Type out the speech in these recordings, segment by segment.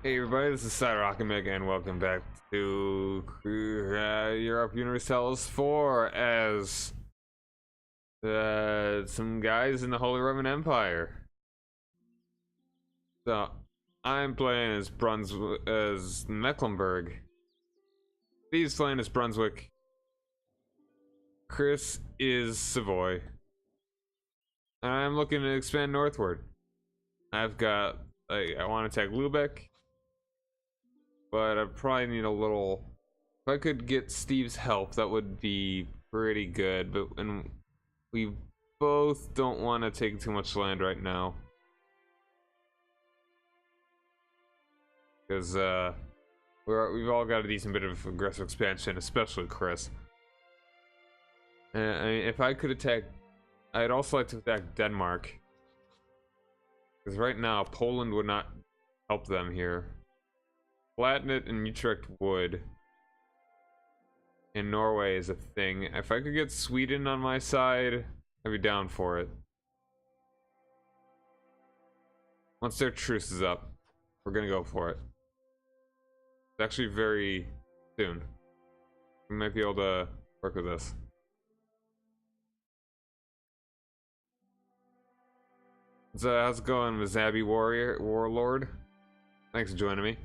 Hey everybody, this is Cyrock and welcome back to Europa Universalis 4 as some guys in the Holy Roman Empire. So, I'm playing as Mecklenburg. Steve's playing as Brunswick. Chris is Savoy. And I'm looking to expand northward. I've got, I want to attack Lubeck. But I probably need a little. If I could get Steve's help, that would be pretty good. And we both don't want to take too much land right now, because we've all got a decent bit of aggressive expansion, especially Chris. And I mean, if I could attack, I'd also like to attack Denmark, because right now Poland would not help them here. Flatnet and Utrecht would. And Norway is a thing. If I could get Sweden on my side, I'd be down for it. Once their truce is up, we're gonna go for it. It's actually very soon. We might be able to work with this. So how's it going, Mizabi Warlord? Thanks for joining me.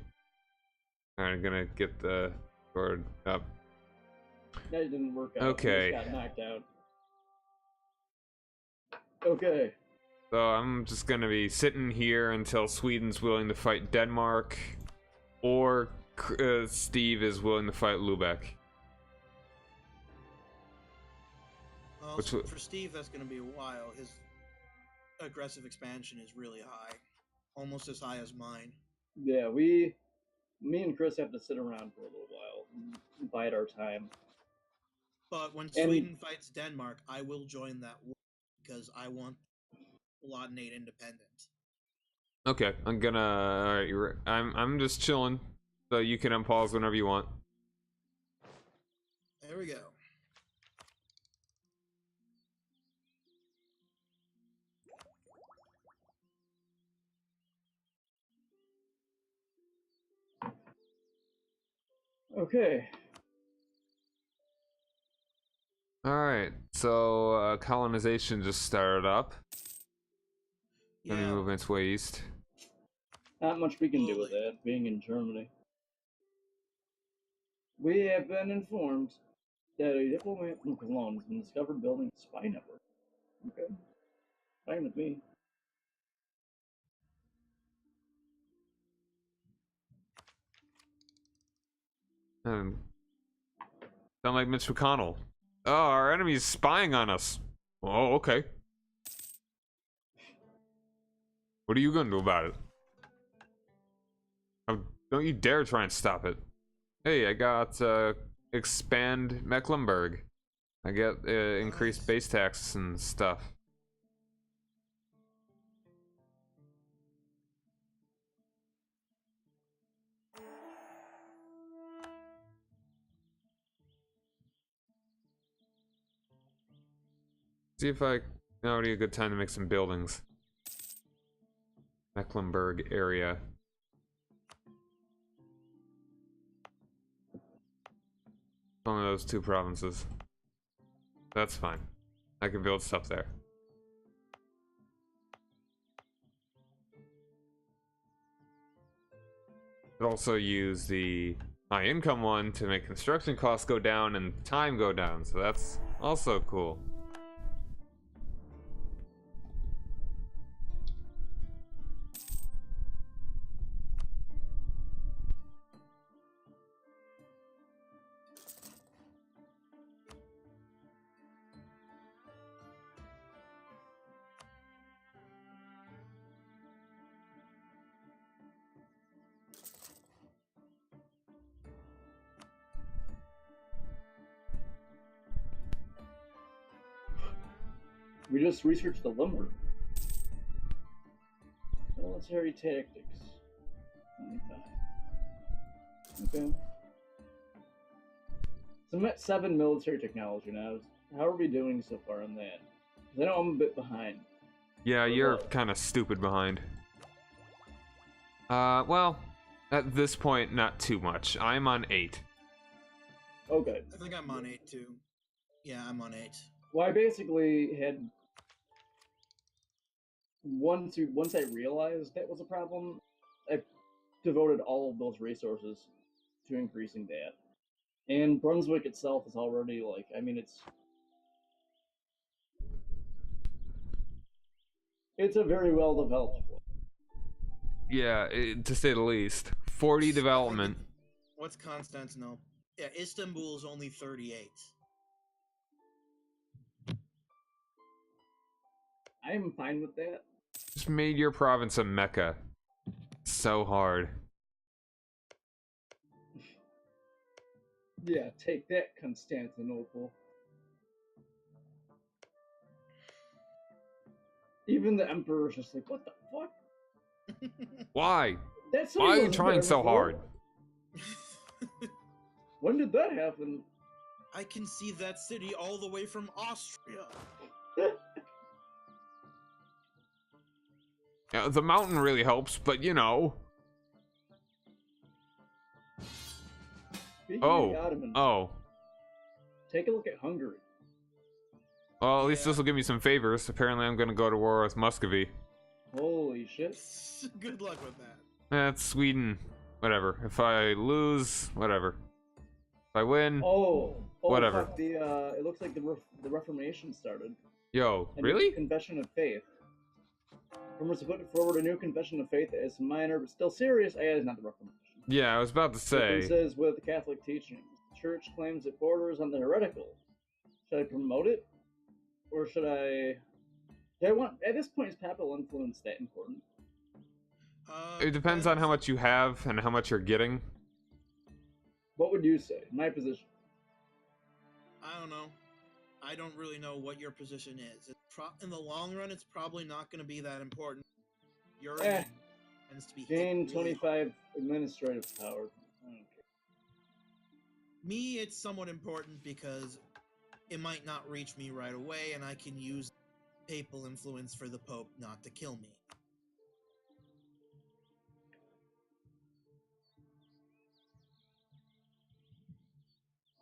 Alright, I'm gonna get the sword up. That didn't work out. Okay. He just got knocked out. Okay. So I'm just gonna be sitting here until Sweden's willing to fight Denmark, or Steve is willing to fight Lubeck. For Steve, that's going to be a while. His aggressive expansion is really high, almost as high as mine. Yeah, me and Chris have to sit around for a little while and bide our time. But when Sweden fights Denmark, I will join that war because I want Latinate independence. Okay, I'm gonna. Alright, I'm just chilling, so you can unpause whenever you want. There we go. Okay. Alright, so colonization just started up. Gonna be moving its way east. Not much we can do with that, being in Germany. We have been informed that a diplomat from Cologne has been discovered building a spy network. Okay. Fine with me. Sound like Mitch McConnell. Oh, our enemy's spying on us. Oh, okay. What are you gonna do about it? Oh, don't you dare try and stop it. Hey, I got expand Mecklenburg. I get increased base taxes and stuff. See if now would be a good time to make some buildings. Mecklenburg area. One of those two provinces. That's fine. I can build stuff there. Could also use the high income one to make construction costs go down and time go down, so that's also cool. We just researched the lumber. Military tactics. 25. Okay. So I'm at 7 military technology now. How are we doing so far on that? Because I know I'm a bit behind. Yeah, you're kind of stupid behind. Well, At this point, not too much. I'm on 8. Okay. I think I'm on 8 too. Yeah, I'm on 8. Well, I basically had once I realized that was a problem, I devoted all of those resources to increasing that. And Brunswick itself is already like, I mean, it's a very well developed place. Yeah, to say the least. 40 development. What's Constantinople? Yeah, Istanbul is only 38. I'm fine with that. Just made your province a mecca. So hard. Yeah, take that, Constantinople. Even the emperor's just like, what the fuck? Why? That city Why are you wasn't trying there so before. hard? When did that happen? I can see that city all the way from Austria. Yeah, the mountain really helps, but you know. Speaking of the Ottomans, Oh. take a look at Hungary. Well, at least this will give me some favors. Apparently, I'm going to go to war with Muscovy. Holy shit. Good luck with that. That's Sweden. Whatever. If I lose, whatever. If I win, whatever. Fuck, it looks like the Reformation started. Yo, A really? new confession of faith. Rumors have put forward a new confession of faith as minor but still serious. It's not the Reformation. Yeah, I was about to say. Differences with the Catholic teachings. The Church claims it borders on the heretical. Should I promote it, or should I? Do I want? At this point, is papal influence that important? It depends on how much you have and how much you're getting. What would you say? My position. I don't know. I don't really know what your position is. In the long run, it's probably not going to be that important. Your tends to be gain 25 administrative power. I don't care. Me, it's somewhat important because it might not reach me right away, and I can use papal influence for the Pope not to kill me.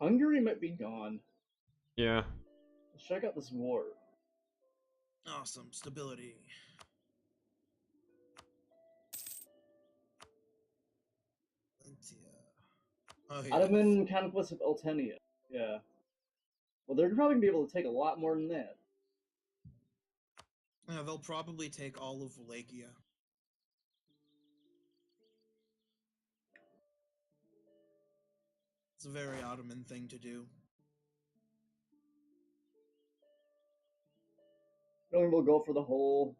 Hungary might be gone. Yeah. Let's check out this war. Awesome. Stability. Oh, yeah. Ottoman conquest of Eltenia. Yeah. Well, they're probably going to be able to take a lot more than that. Yeah, they'll probably take all of Wallachia. It's a very Ottoman thing to do. I think we'll go for the whole.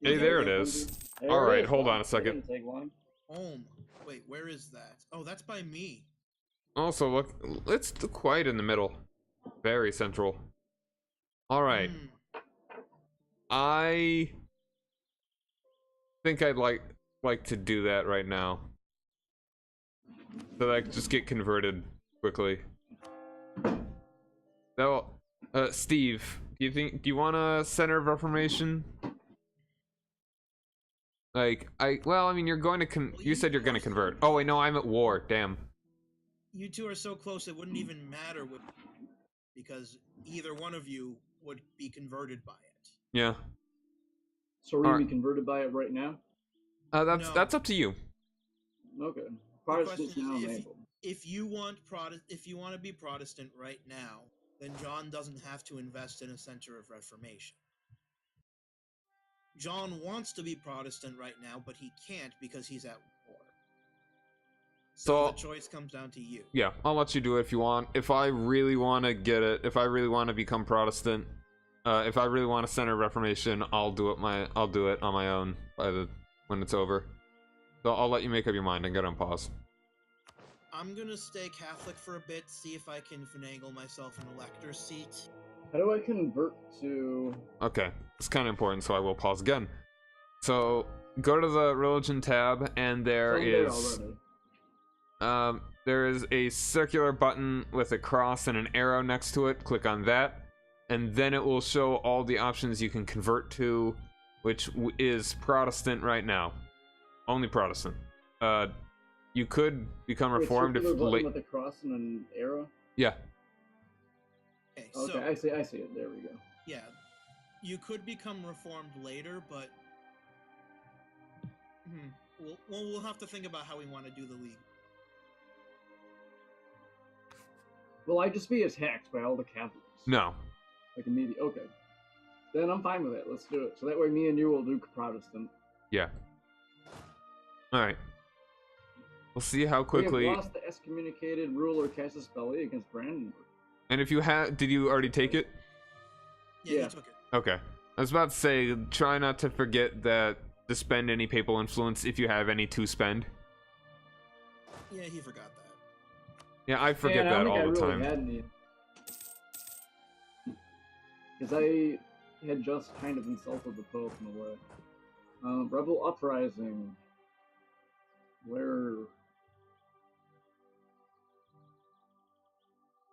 Hey, there it is. All right, hold on a second. Didn't take long. Wait, where is that? Oh, that's by me. Also, look, it's quite in the middle. Very central. All right. I think I'd like to do that right now. So that I can just get converted quickly. Now, Steve, do you want a center of reformation? Well, I mean, you're going to you said you're going to convert. Oh, wait, no, I'm at war. Damn. You two are so close it wouldn't even matter because either one of you would be converted by it. Yeah. So we're going to be converted by it right now? That's up to you. Okay. Protestants now if you want to be Protestant right now, then John doesn't have to invest in a center of reformation. John wants to be Protestant right now, but he can't because he's at war. So the choice comes down to you. Yeah, I'll let you do it if you want. If I really want to get it, if I really want to become Protestant, if I really want a center of reformation, I'll do it on my own when it's over. So I'll let you make up your mind and get on pause. I'm gonna stay Catholic for a bit, see if I can finagle myself an elector's seat. How do I convert to... Okay, it's kind of important, so I will pause again. So, go to the religion tab, and there is a circular button with a cross and an arrow next to it. Click on that, and then it will show all the options you can convert to, which is Protestant right now. Only Protestant. You could become reformed if circular button late. with a cross and an arrow. Yeah. Okay, Okay, so I see it. There we go. yeah, you could become reformed later, but we'll have to think about how we want to do the league. Will I just be attacked by all the Catholics? No. Like immediately. Okay. Then I'm fine with it. Let's do it. So that way me and you will do Protestant. Yeah. All right. We'll see how quickly. We have lost the excommunicated ruler Cassius Belli against Brandenburg. And if you had, did you already take it? Yeah, Yeah. he took it. Okay. I was about to say, try not to forget that to spend any papal influence if you have any to spend. Yeah, he forgot that. Yeah, I forget that all the time. Because I had just kind of insulted the Pope in a way. Rebel Uprising. Where?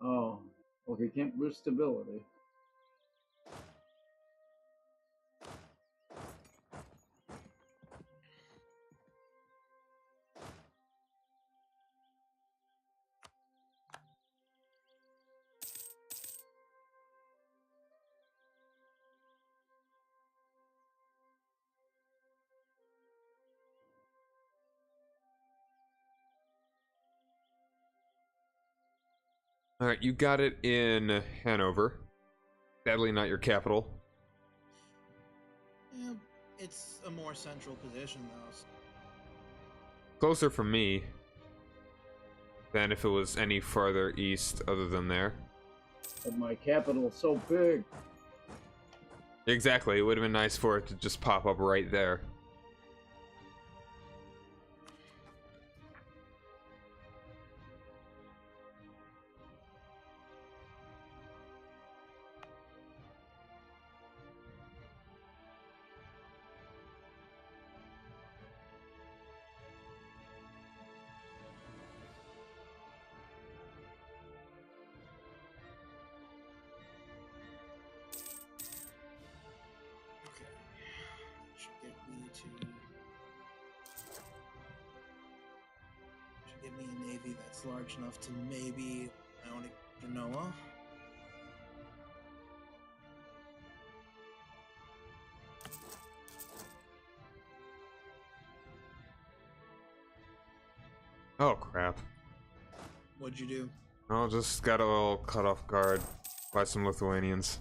Oh. Okay, can't boost stability. All right, you got it in Hanover. Sadly, not your capital. Yeah, it's a more central position though. So. Closer for me than if it was any farther east other than there. But my capital is so big. Exactly, it would have been nice for it to just pop up right there. Should get me a navy that's large enough to maybe own Genoa. Oh crap. What'd you do? Oh, just got a little cut off guard by some Lithuanians.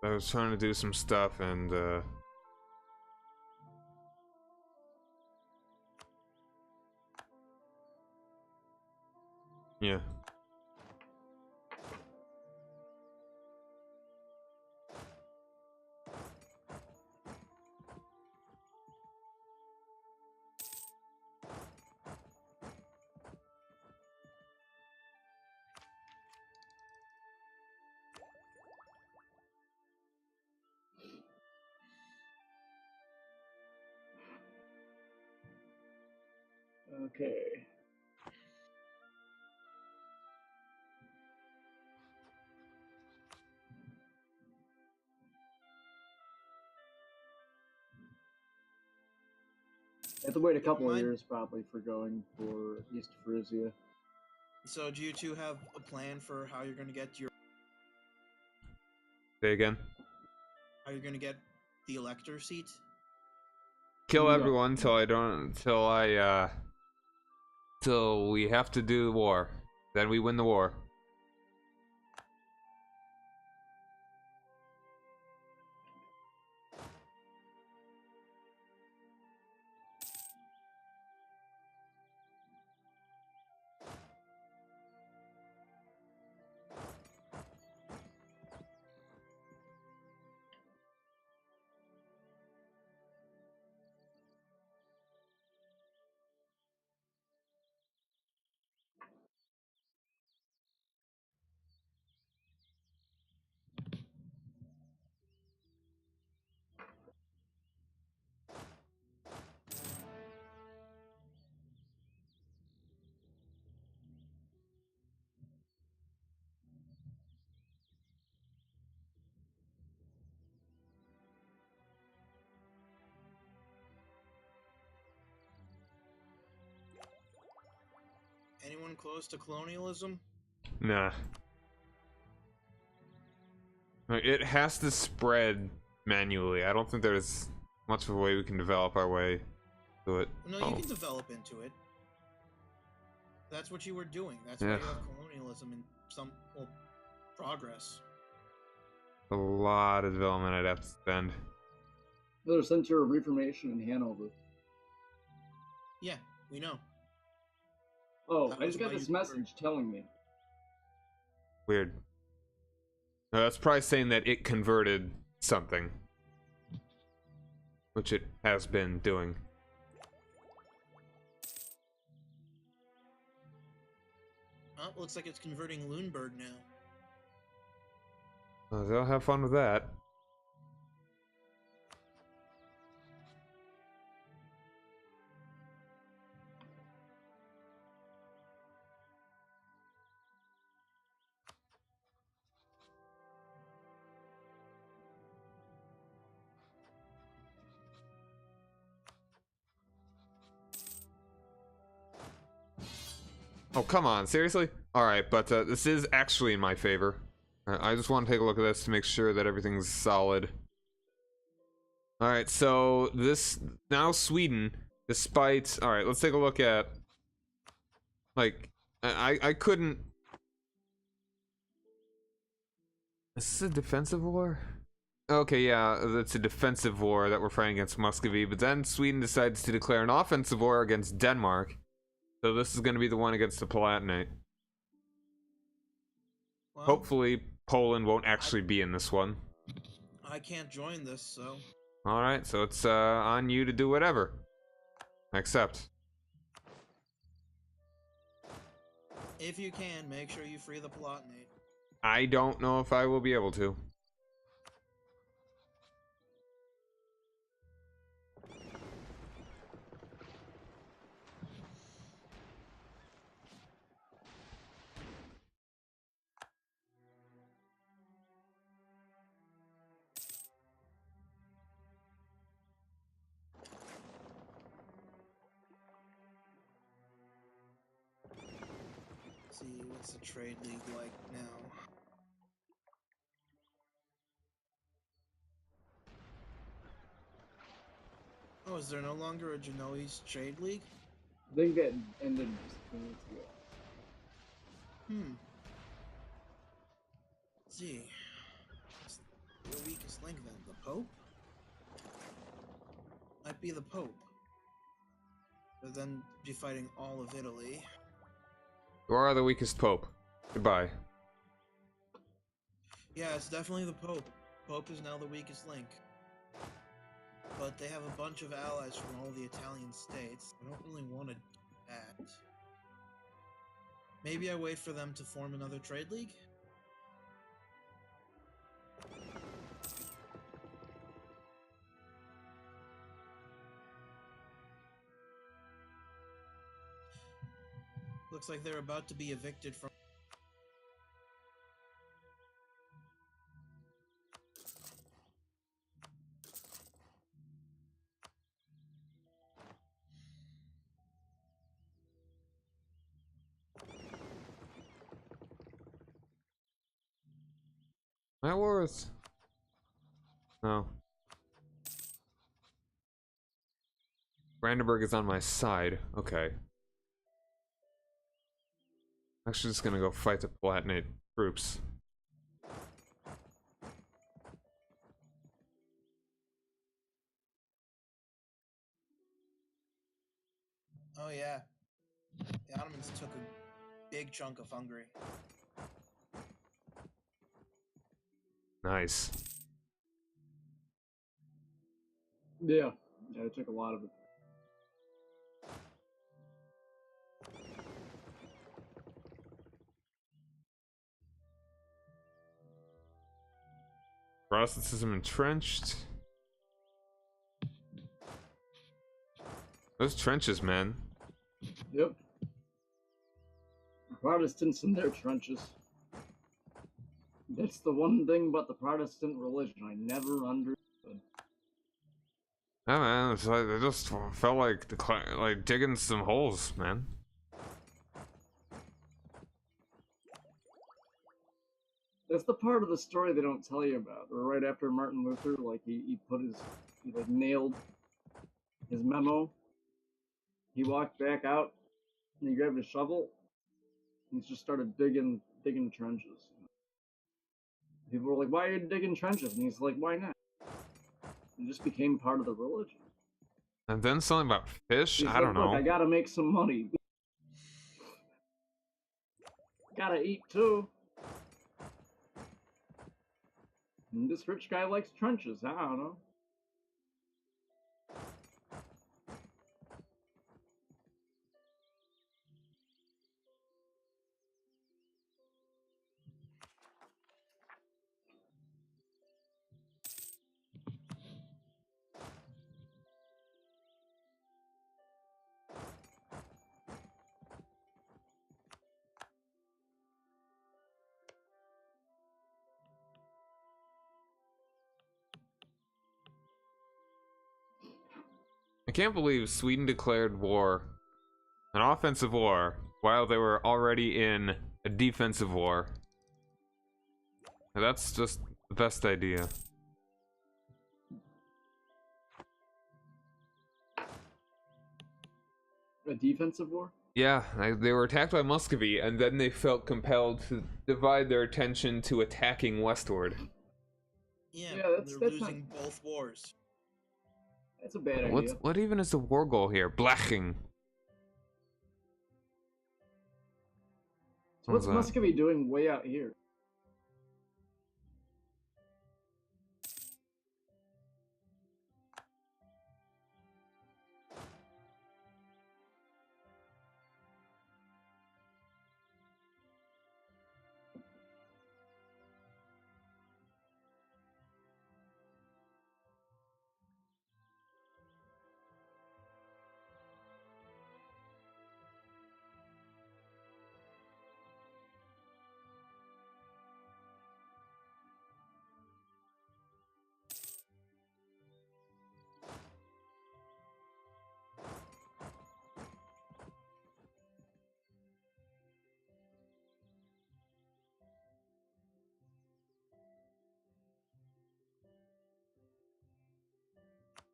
I was trying to do some stuff and yeah. Okay. I have to wait a couple of years probably for going for East Frisia. So do you two have a plan for how you're going to get your... Say again? How you're going to get the elector seat? Kill everyone till I don't, till we have to do war. Then we win the war. anyone close to colonialism? Nah. It has to spread manually. I don't think there's much of a way we can develop our way to it. No, you can develop into it. That's what you were doing. That's why you have colonialism and some progress. A lot of development I'd have to spend. Another center of reformation in Hanover. Yeah, we know. Oh, That I was just got why this you- message telling me. Weird. No, that's probably saying that it converted something. Which it has been doing. Oh, looks like it's converting Loonberg now. They'll have fun with that. Oh, come on, seriously? Alright, but this is actually in my favor. I just want to take a look at this to make sure that everything's solid. Alright, so this... Now Sweden, despite... Alright, let's take a look at... Like, I couldn't... Is this a defensive war? Okay, yeah, it's a defensive war that we're fighting against Muscovy, but then Sweden decides to declare an offensive war against Denmark. So this is going to be the one against the Palatinate. Well, Hopefully, Poland won't actually be in this one. I can't join this, so... Alright, so it's on you to do whatever. Accept. If you can, make sure you free the Palatinate. I don't know if I will be able to. Let's see, what's the trade league like now? Oh, is there no longer a Genoese trade league? I think that ended just a few minutes ago. Let's see. What's the weakest link then? The Pope? Might be the Pope. But then be fighting all of Italy. You are the weakest pope. Goodbye. Yeah, it's definitely the Pope. Pope is now the weakest link. But they have a bunch of allies from all the Italian states. I don't really want to do that. Maybe I wait for them to form another trade league? Looks like they're about to be evicted from... My worth. No. Brandenburg is on my side. Okay. Actually, just gonna go fight the Palatinate troops. Oh yeah. The Ottomans took a big chunk of Hungary. Nice. Yeah, it took a lot of it. Protestantism entrenched. Those trenches, man. Yep. Protestants in their trenches. That's the one thing about the Protestant religion I never understood. Yeah, man. It's like, they just felt like digging some holes, man. That's the part of the story they don't tell you about. Or right after Martin Luther, like he like nailed his memo. He walked back out and he grabbed a shovel and he just started digging trenches. People were like, "Why are you digging trenches?" And he's like, "Why not?" It just became part of the religion. And then something about fish? He's I like, don't know. "Look, I gotta make some money. Gotta eat too." And this rich guy likes trenches. I don't know. I can't believe Sweden declared war, an offensive war, while they were already in a defensive war. That's just the best idea. A defensive war? Yeah, they were attacked by Muscovy, and then they felt compelled to divide their attention to attacking westward. Yeah, that's they're losing both wars. That's a bad idea. What even is the war goal here? Blaching. So what's Muscovy doing way out here?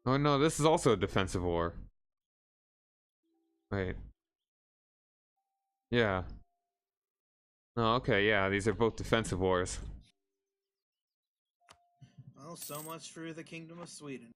Oh no, this is also a defensive war. Wait. Yeah. Oh, okay, yeah, these are both defensive wars. Well, so much for the Kingdom of Sweden.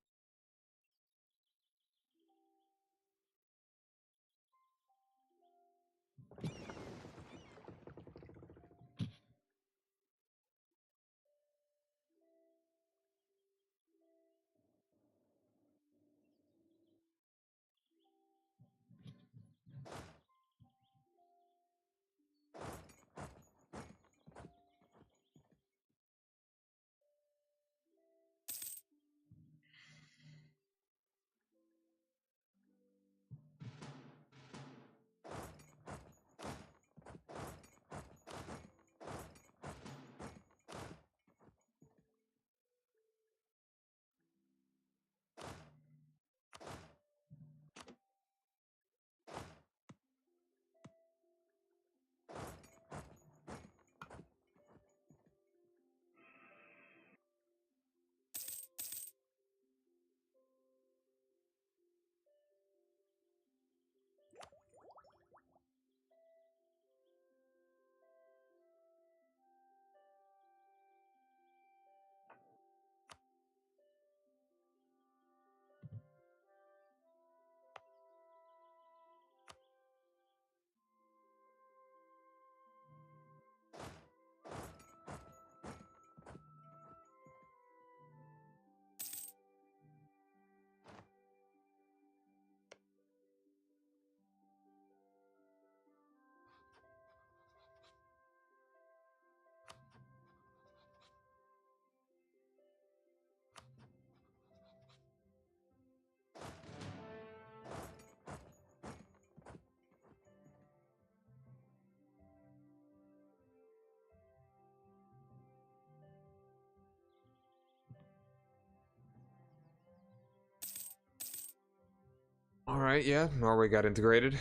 Alright, yeah, Norway got integrated.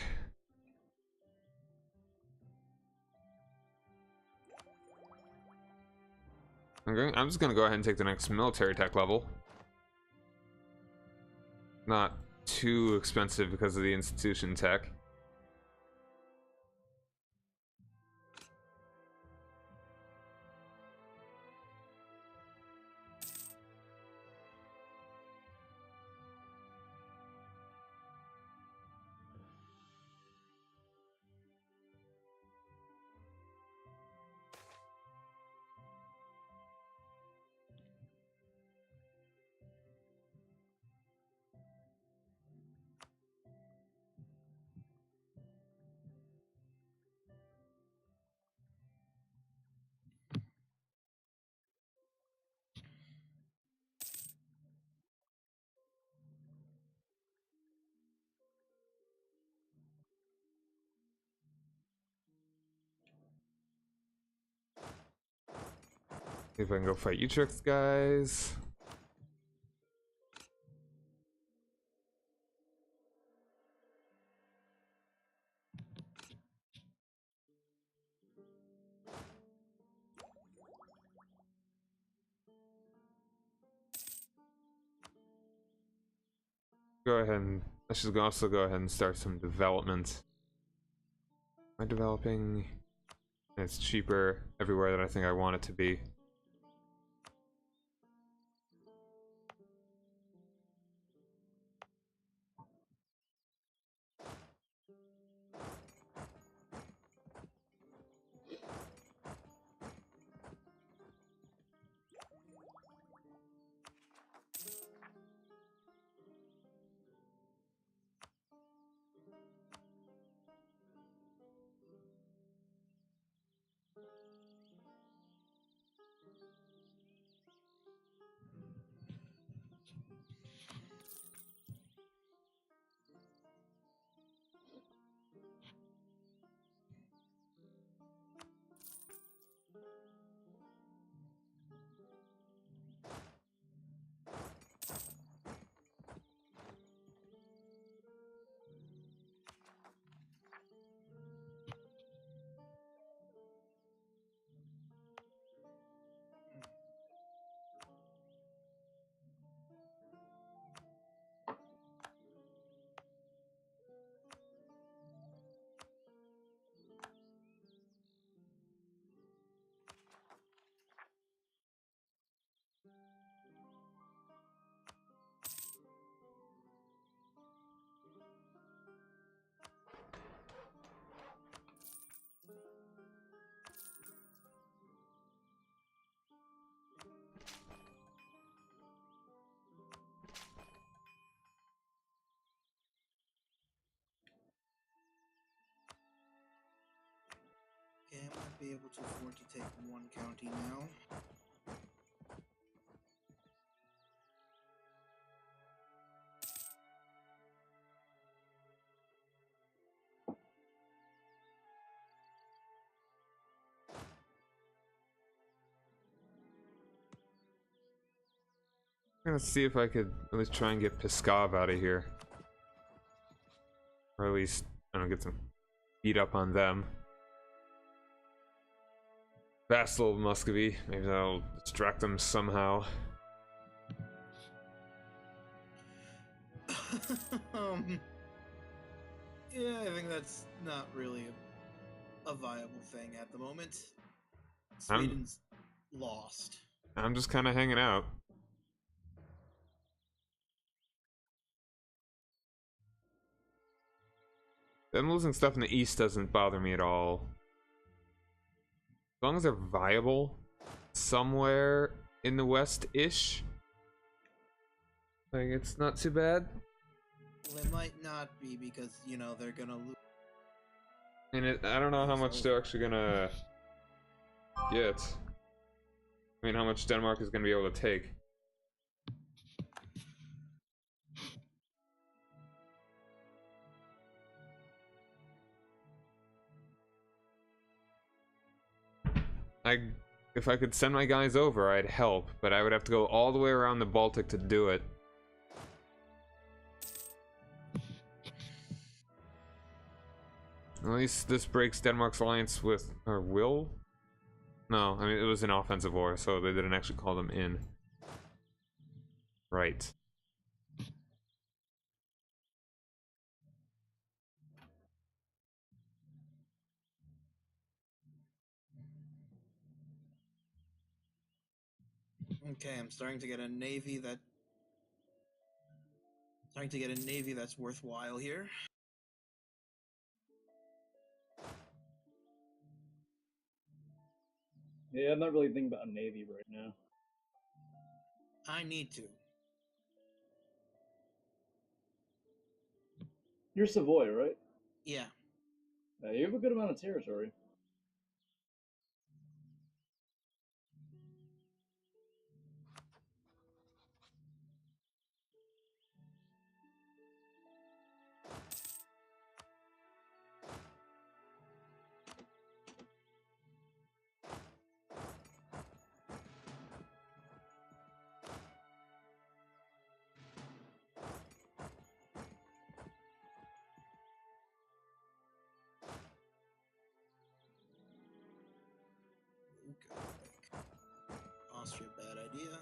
I'm just gonna go ahead and take the next military tech level. Not too expensive because of the institution tech. See if I can go fight Utrecht guys. Go ahead and I should also go ahead and start some development. Am I developing? It's cheaper everywhere that I think I want it to be. Yeah, I might be able to afford to take one county now. I'm gonna see if I could at least try and get Pskov out of here. Or at least, I don't get some beat up on them. Vassal of Muscovy, maybe that'll distract them somehow. Yeah, I think that's not really a viable thing at the moment. Sweden's lost. I'm just kind of hanging out. Them losing stuff in the east doesn't bother me at all. As long as they're viable somewhere in the west-ish, like, it's not too bad. Well, it might not be because, you know, they're gonna lose. And I don't know how much they're actually gonna get. I mean, how much Denmark is gonna be able to take. If I could send my guys over, I'd help, but I would have to go all the way around the Baltic to do it. At least this breaks Denmark's alliance with, or will? No, I mean, it was an offensive war, so they didn't actually call them in. Right. Okay, I'm starting to get a navy that's worthwhile here. Yeah, I'm not really thinking about a navy right now. I need to. You're Savoy, right? Yeah. You have a good amount of territory. Austria, bad idea.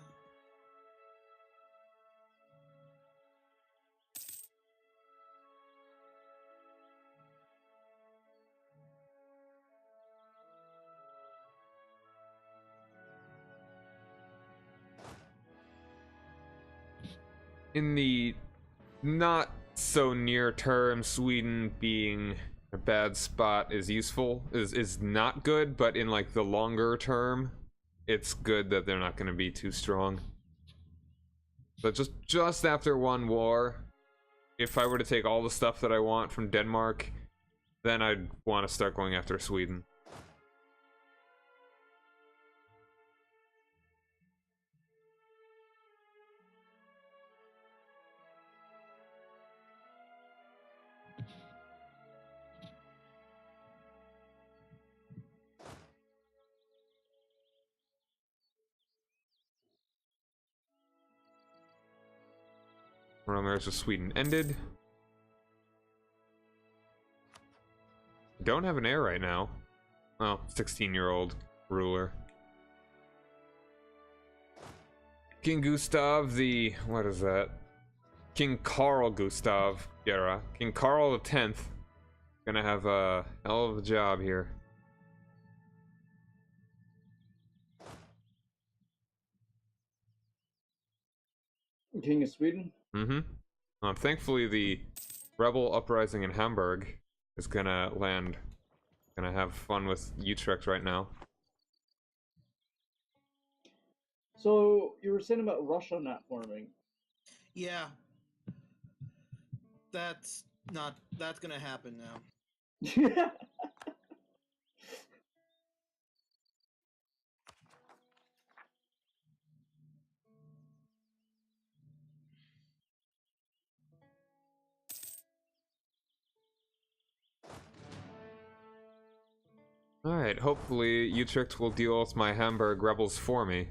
In the not so near term, Sweden being a bad spot is useful, is not good, but in like the longer term, it's good that they're not going to be too strong. But just after one war, if I were to take all the stuff that I want from Denmark, then I'd want to start going after Sweden. Royal marriage with Sweden ended. Don't have an heir right now. Well, 16-year-old ruler. King Gustav the... what is that? King Carl Gustav Gera. King Carl X. Gonna have a hell of a job here. King of Sweden? Mm-hmm. Thankfully, the rebel uprising in Hamburg is gonna land. Gonna have fun with Utrecht right now. So, you were saying about Russia not forming. Yeah. That's gonna happen now. Alright, hopefully Utrecht will deal with my Hamburg rebels for me.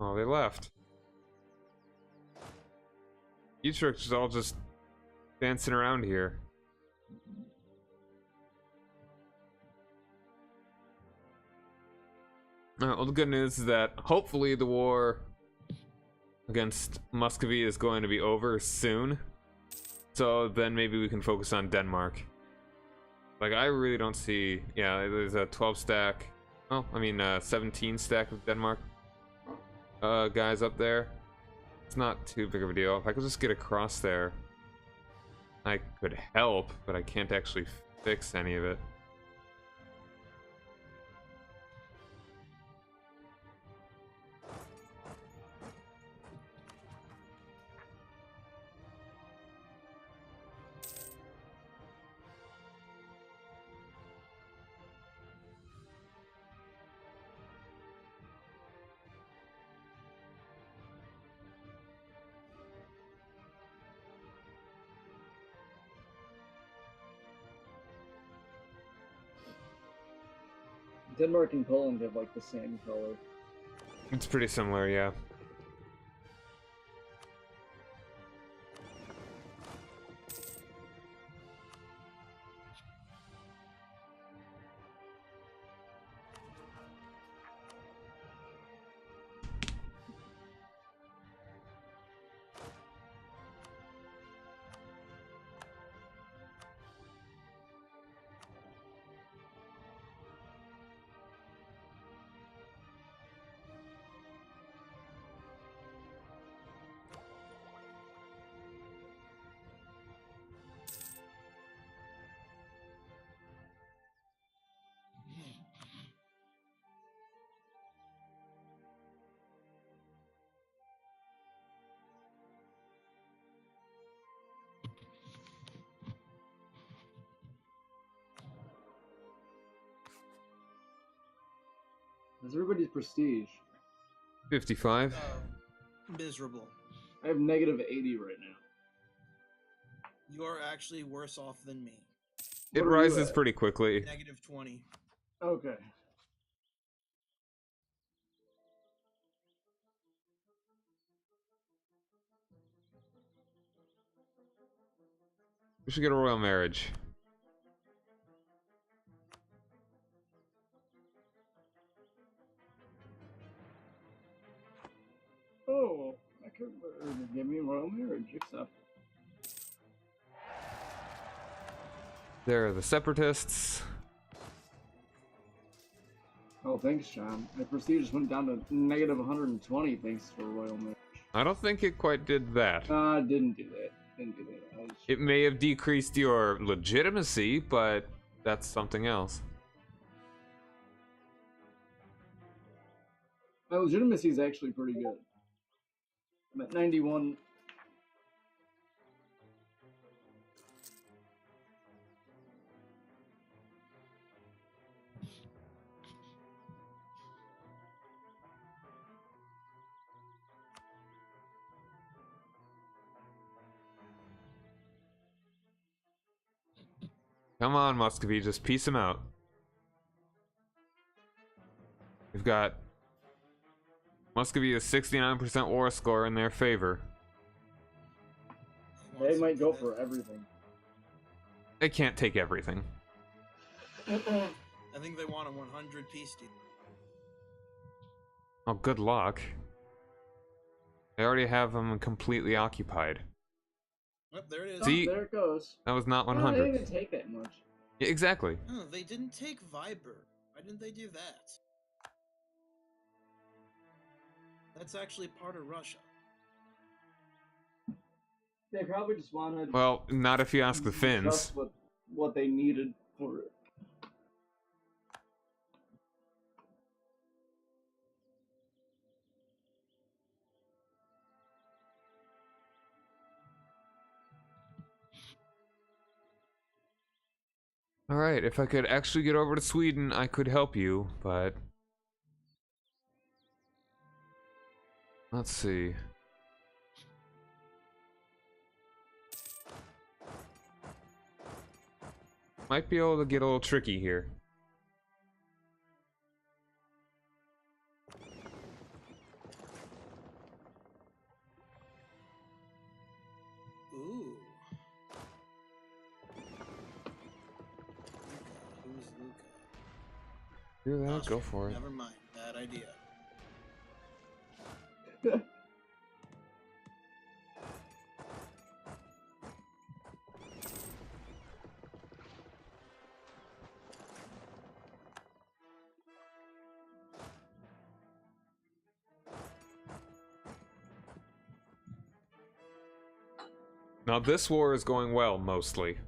Oh, they left. Utrecht is all just dancing around here. Well, the good news is that hopefully the war against Muscovy is going to be over soon. So then maybe we can focus on Denmark. Like, I really don't see... Yeah, there's a 12 stack... Well, I mean, 17 stack of Denmark guys up there. It's not too big of a deal. If I could just get across there, I could help, but I can't actually fix any of it. Denmark and Poland have like the same color. It's pretty similar, yeah. That's everybody's prestige. 55. Miserable. I have negative 80 right now. You are actually worse off than me. It What are you rises at? pretty quickly. Negative 20. Okay. We should get a royal marriage. Oh, I could give me a royal marriage, except There are the separatists. oh, thanks, John. My prestige just went down to negative 120 thanks to a royal marriage. I don't think it quite did that. Didn't do that. Didn't do that. I was... It may have decreased your legitimacy, but that's something else. My legitimacy is actually pretty good. I'm at 91. Come on, Muscovy, just piece him out. We've got Muscovy is 69% war score in their favor. They might go for everything. They can't take everything. I think they want a 100 piece deal. Oh, good luck. They already have them completely occupied. Well, there it is. See? Oh, there it goes. That was not Oh, they 100. didn't take that much. Yeah, exactly. Oh, they didn't take Viber. Why didn't they do that? That's actually part of Russia. They probably just wanted Well, not if you ask the Finns. just what they needed for it. Alright, if I could actually get over to Sweden, I could help you, but... Let's see. Might be able to get a little tricky here. Ooh. Who's Luca? Do that, go Austria. for it. Never mind. Bad idea. Now this war is going well, mostly.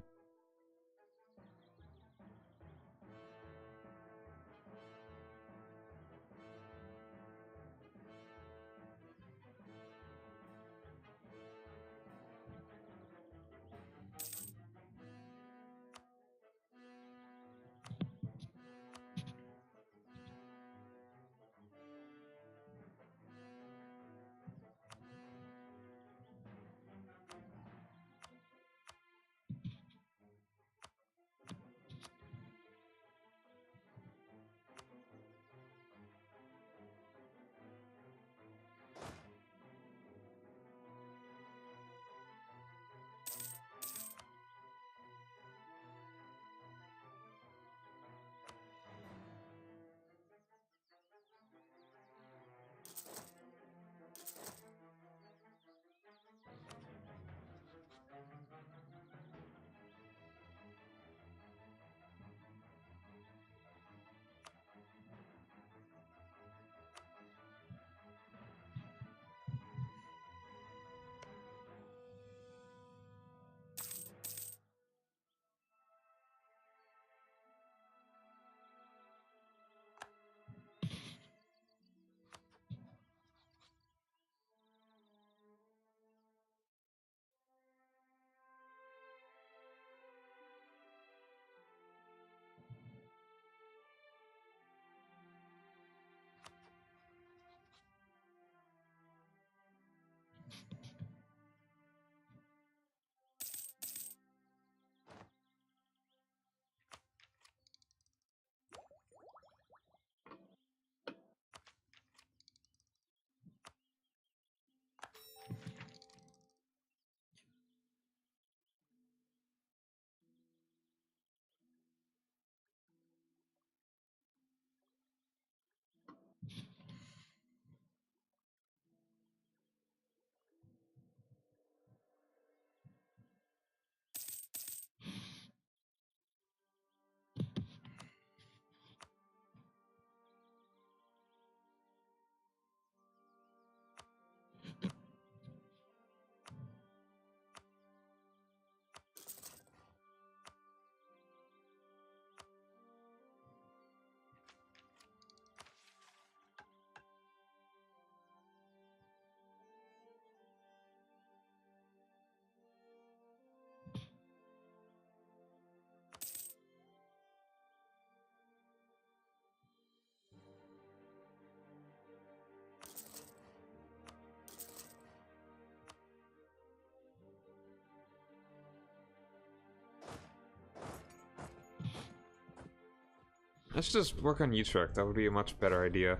Let's just work on Utrecht. That would be a much better idea.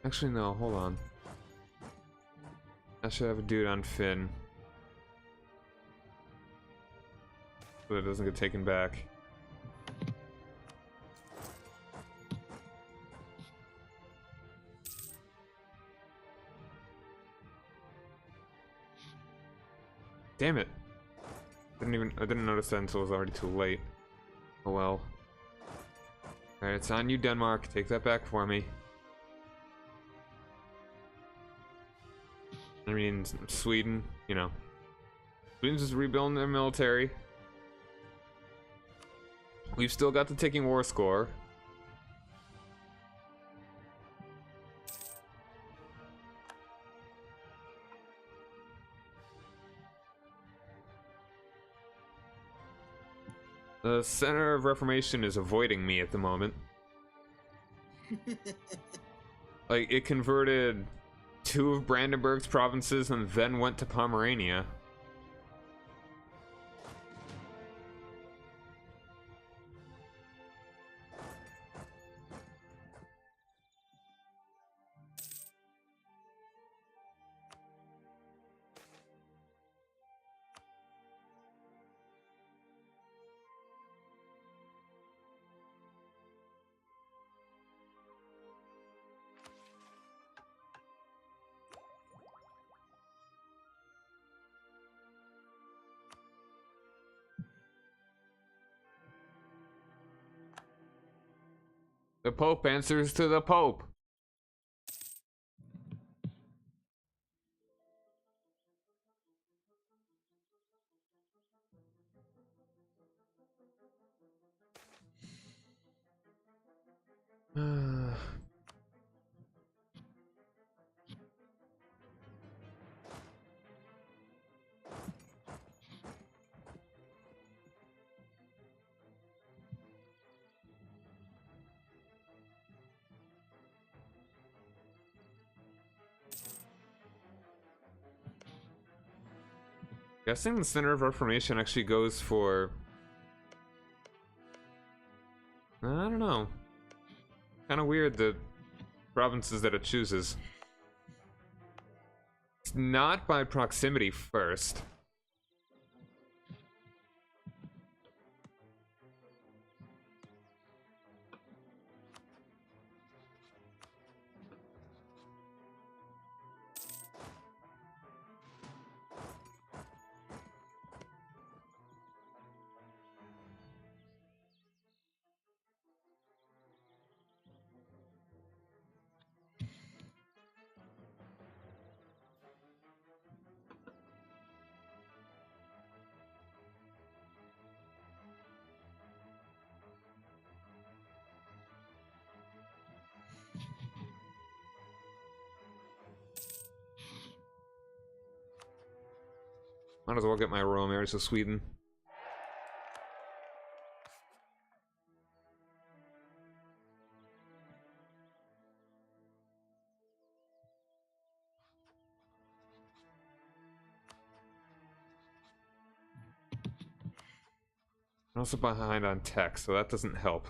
Actually, no, hold on. I should have a dude on Finn. So it doesn't get taken back. Damn it. I didn't notice that until it was already too late. Oh well. Alright, it's on you, Denmark. Take that back for me. I mean, Sweden, you know. Sweden's just rebuilding their military. We've still got the ticking war score. The Center of Reformation is avoiding me at the moment. Like, it converted 2 of Brandenburg's provinces and then went to Pomerania. The Pope answers to the Pope. Guessing the Center of Reformation actually goes for... I don't know. Kind of weird, the provinces that it chooses. It's not by proximity first. Might as well get my royal marriage to Sweden. I'm also behind on tech, so that doesn't help.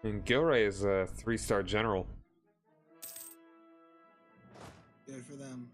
And Gilray is a 3-star general. Good for them.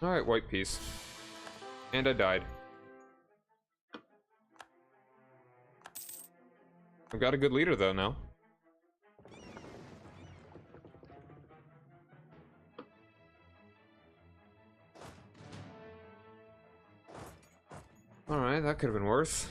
Alright, white piece. And I died. I've got a good leader though now. Alright, that could have been worse.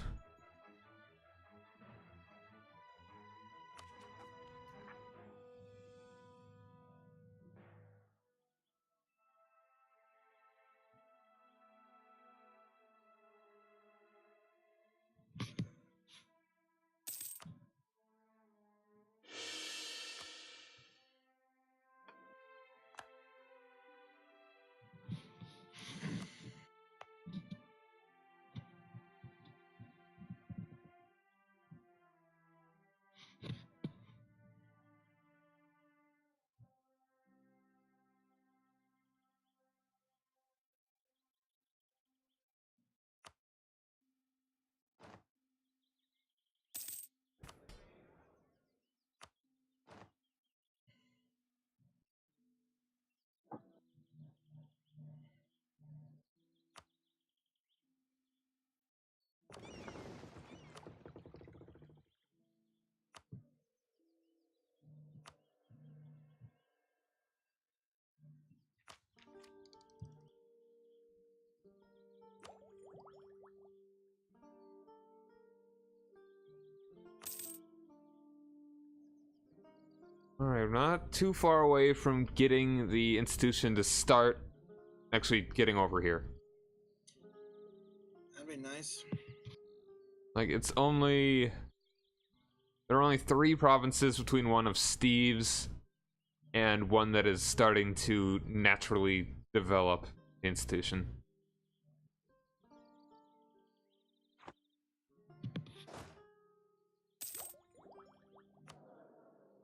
I'm not too far away from getting the institution to start actually getting over here. That'd be nice. Like, it's only... There are only 3 provinces between one of Steve's and one that is starting to naturally develop the institution.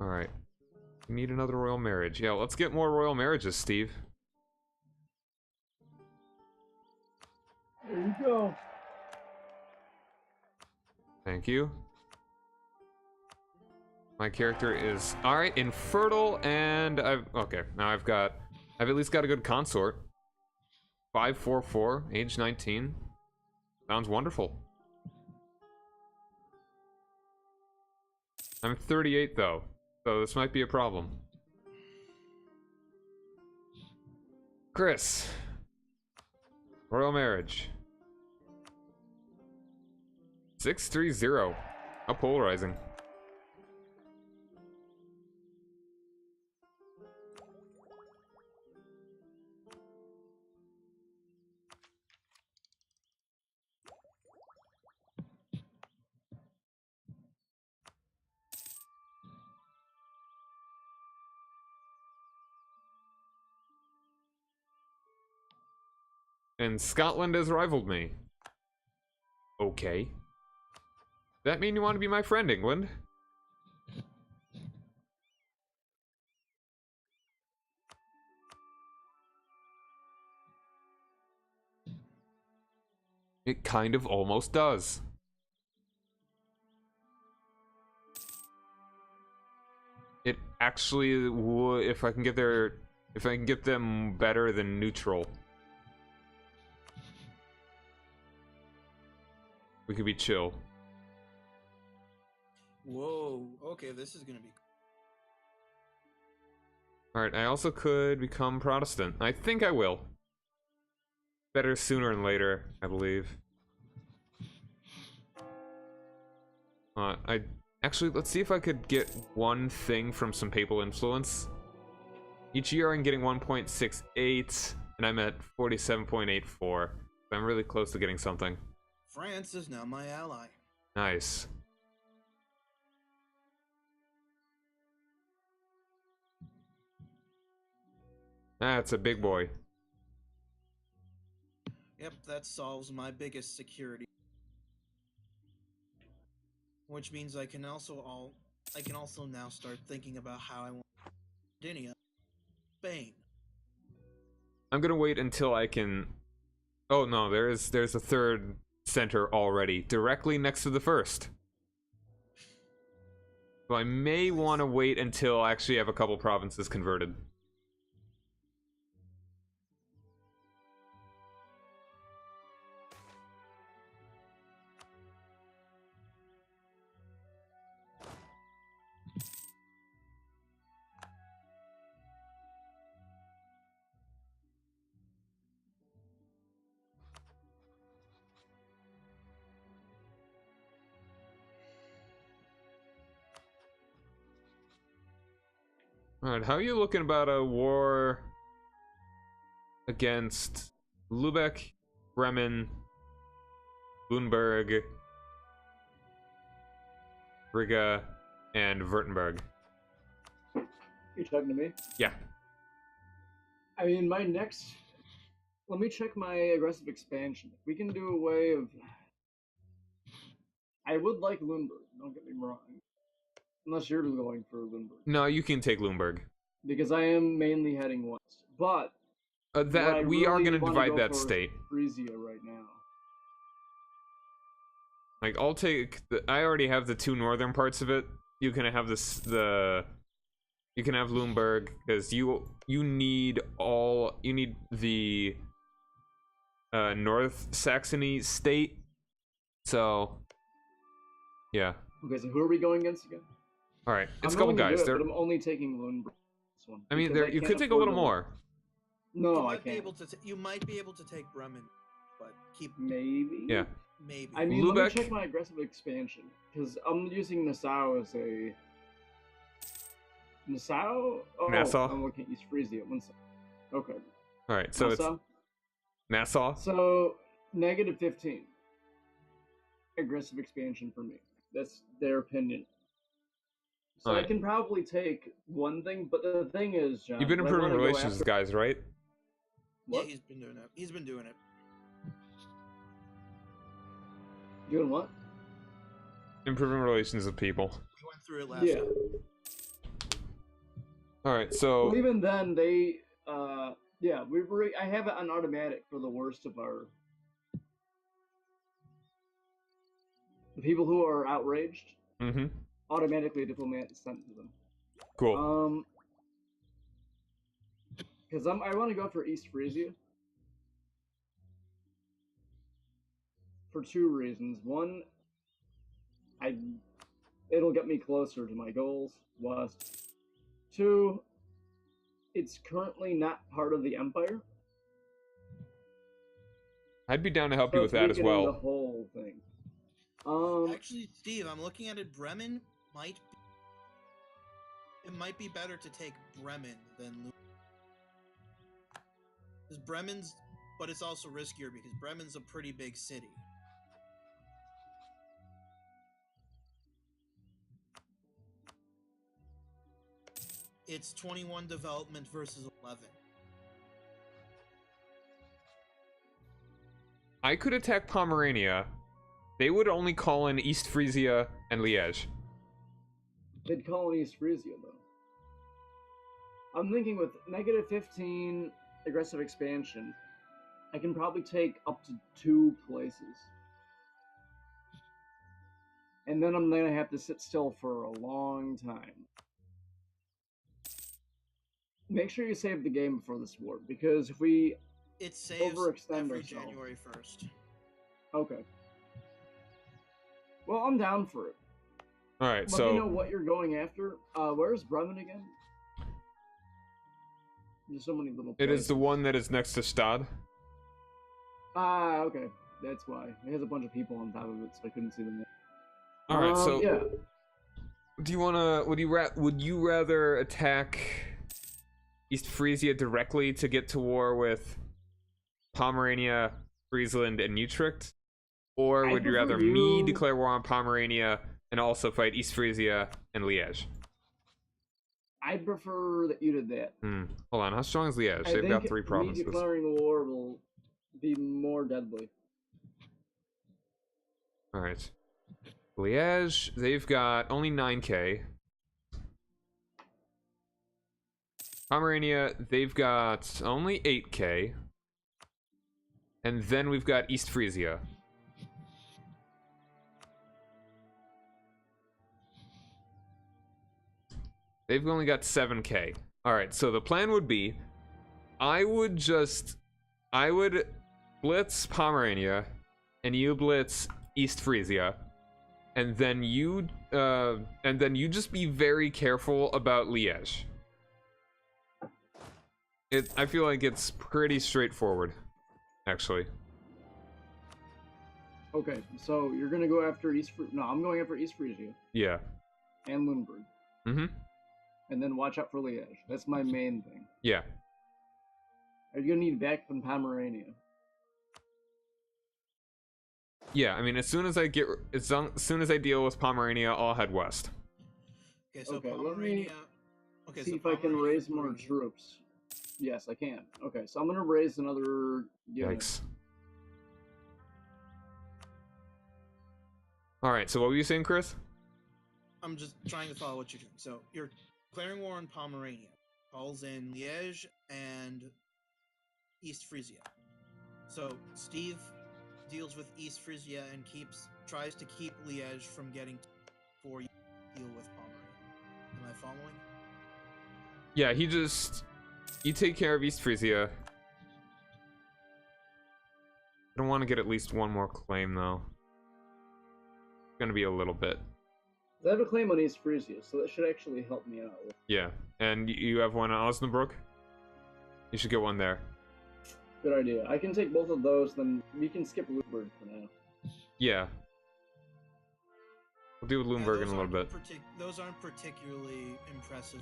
Alright. We need another royal marriage. Yeah, let's get more royal marriages, Steve. There you go. Thank you. My character is alright, infertile, and okay, now I've at least got a good consort. 544, age 19. Sounds wonderful. I'm 38 though, so this might be a problem. Chris. Royal marriage. 630. How polarizing. And Scotland has rivaled me. Okay. That mean you want to be my friend, England? It kind of almost does. It actually would, if I can get them better than neutral. We could be chill. Whoa. Okay, this is gonna be. Alright, I also could become Protestant. I think I will. Better sooner than later, I believe. Actually, let's see if I could get one thing from some papal influence. Each year I'm getting 1.68, and I'm at 47.84. I'm really close to getting something. France is now my ally. Nice. That's a big boy. Yep, that solves my biggest security. Which means I can also now start thinking about how I want Sardinia, Spain. I'm gonna wait until I can. Oh no, there's a third center already, directly next to the first. So I may want to wait until I actually have a couple provinces converted. Alright, how are you looking about a war against Lubeck, Bremen, Lüneburg, Riga, and Württemberg? You talking to me? Yeah. I mean, my next. Let me check my aggressive expansion. If we can do a way of. I would like Lüneburg, don't get me wrong. Unless you're going for Lüneburg. No, you can take Lüneburg. Because I am mainly heading west. But. That we are going to divide that state. Frisia right now. Like, I'll take. I already have the 2 northern parts of it. You can have you can have Lüneburg, because you need the North Saxony state. So, yeah. Okay, so who are we going against again? All right, it's a couple guys. But I'm only taking Lüneburg. This one, I mean, you could take a little more. No, I can't. You might be able to take Bremen, but keep maybe. Yeah. Maybe. I mean, Lubeck. let me check my aggressive expansion because I'm using Nassau as a. Nassau? Oh, Nassau? I'm looking at East Frisia. One second. Okay. Alright, so Nassau? it's Nassau? So, -15. Aggressive expansion for me. That's their opinion. So I Alright. can probably take one thing, but the thing is, John, You've been what I improving wanna go relations, after- guys, right? What? Yeah, he's been doing it. He's been doing it. Doing what? Improving relations with people. We went through it last Yeah. time. Alright, so Well, even then, they, yeah, I have it on automatic for the worst of our. The people who are outraged, automatically a diplomat is sent to them. cool. Because I want to go for East Frisia. For two reasons. One, it'll get me closer to my goals, west. Two, it's currently not part of the Empire. I'd be down to help So you with it's that as weakening well. The whole thing. Actually, Steve, I'm looking at it. Bremen might. It might be better to take Bremen than Lu. Because Bremen's, but it's also riskier because Bremen's a pretty big city. It's 21 development versus 11. I could attack Pomerania. They would only call in East Frisia and Liège. They'd call it East Frisia, though. I'm thinking with -15 aggressive expansion, I can probably take up to 2 places. And then I'm gonna have to sit still for a long time. Make sure you save the game before this war, because if we It saves overextend every ourselves. January 1st. Okay. Well, I'm down for it. Alright, Let me know what you're going after. Where's Bremen again? There's so many little it is places. the one that is next to Stad. Ah, okay. That's why. It has a bunch of people on top of it, so I couldn't see them yet. Alright, so yeah. do you wanna would you rather attack East Frisia directly to get to war with Pomerania, Friesland, and Utrecht? Or would you rather me declare war on Pomerania and also fight East Frisia and Liège? I prefer that you did that. Hold on, how strong is Liège? I They've got think 3 provinces. Me declaring war will be more deadly. Alright. Liège, they've got only 9k. Pomerania, they've got only 8k. And then we've got East Frisia. They've only got 7k. Alright, so the plan would be I would blitz Pomerania and you blitz East Frisia. And then you just be very careful about Liège. I feel like it's pretty straightforward, actually. Okay, so you're gonna go after No, I'm going after East Frisia. Yeah. And Lundberg. And then watch out for Liège. That's my main thing. Yeah. Are you gonna need back from Pomerania? Yeah, I mean, as soon as I deal with Pomerania, I'll head west. Okay, so Okay, Pomerania. Let me see if I can raise more troops. Yes, I can. Okay, so I'm gonna raise another unit. Yikes. Alright, so what were you saying, Chris? I'm just trying to follow what you're doing. So you're declaring war on Pomerania, calls in Liège and East Frisia. So Steve deals with East Frisia and tries to keep Liège from getting before you deal with Pomerania. Am I following? Yeah, you take care of East Frisia. I don't want to get at least one more claim, though. It's gonna be a little bit. I have a claim on East Frisia, so that should actually help me out. Yeah, and you have one on Osnabrück? You should get one there. Good idea. I can take both of those, then we can skip Lundberg for now. Yeah. We'll deal with Lundberg in a little bit. Those aren't particularly impressive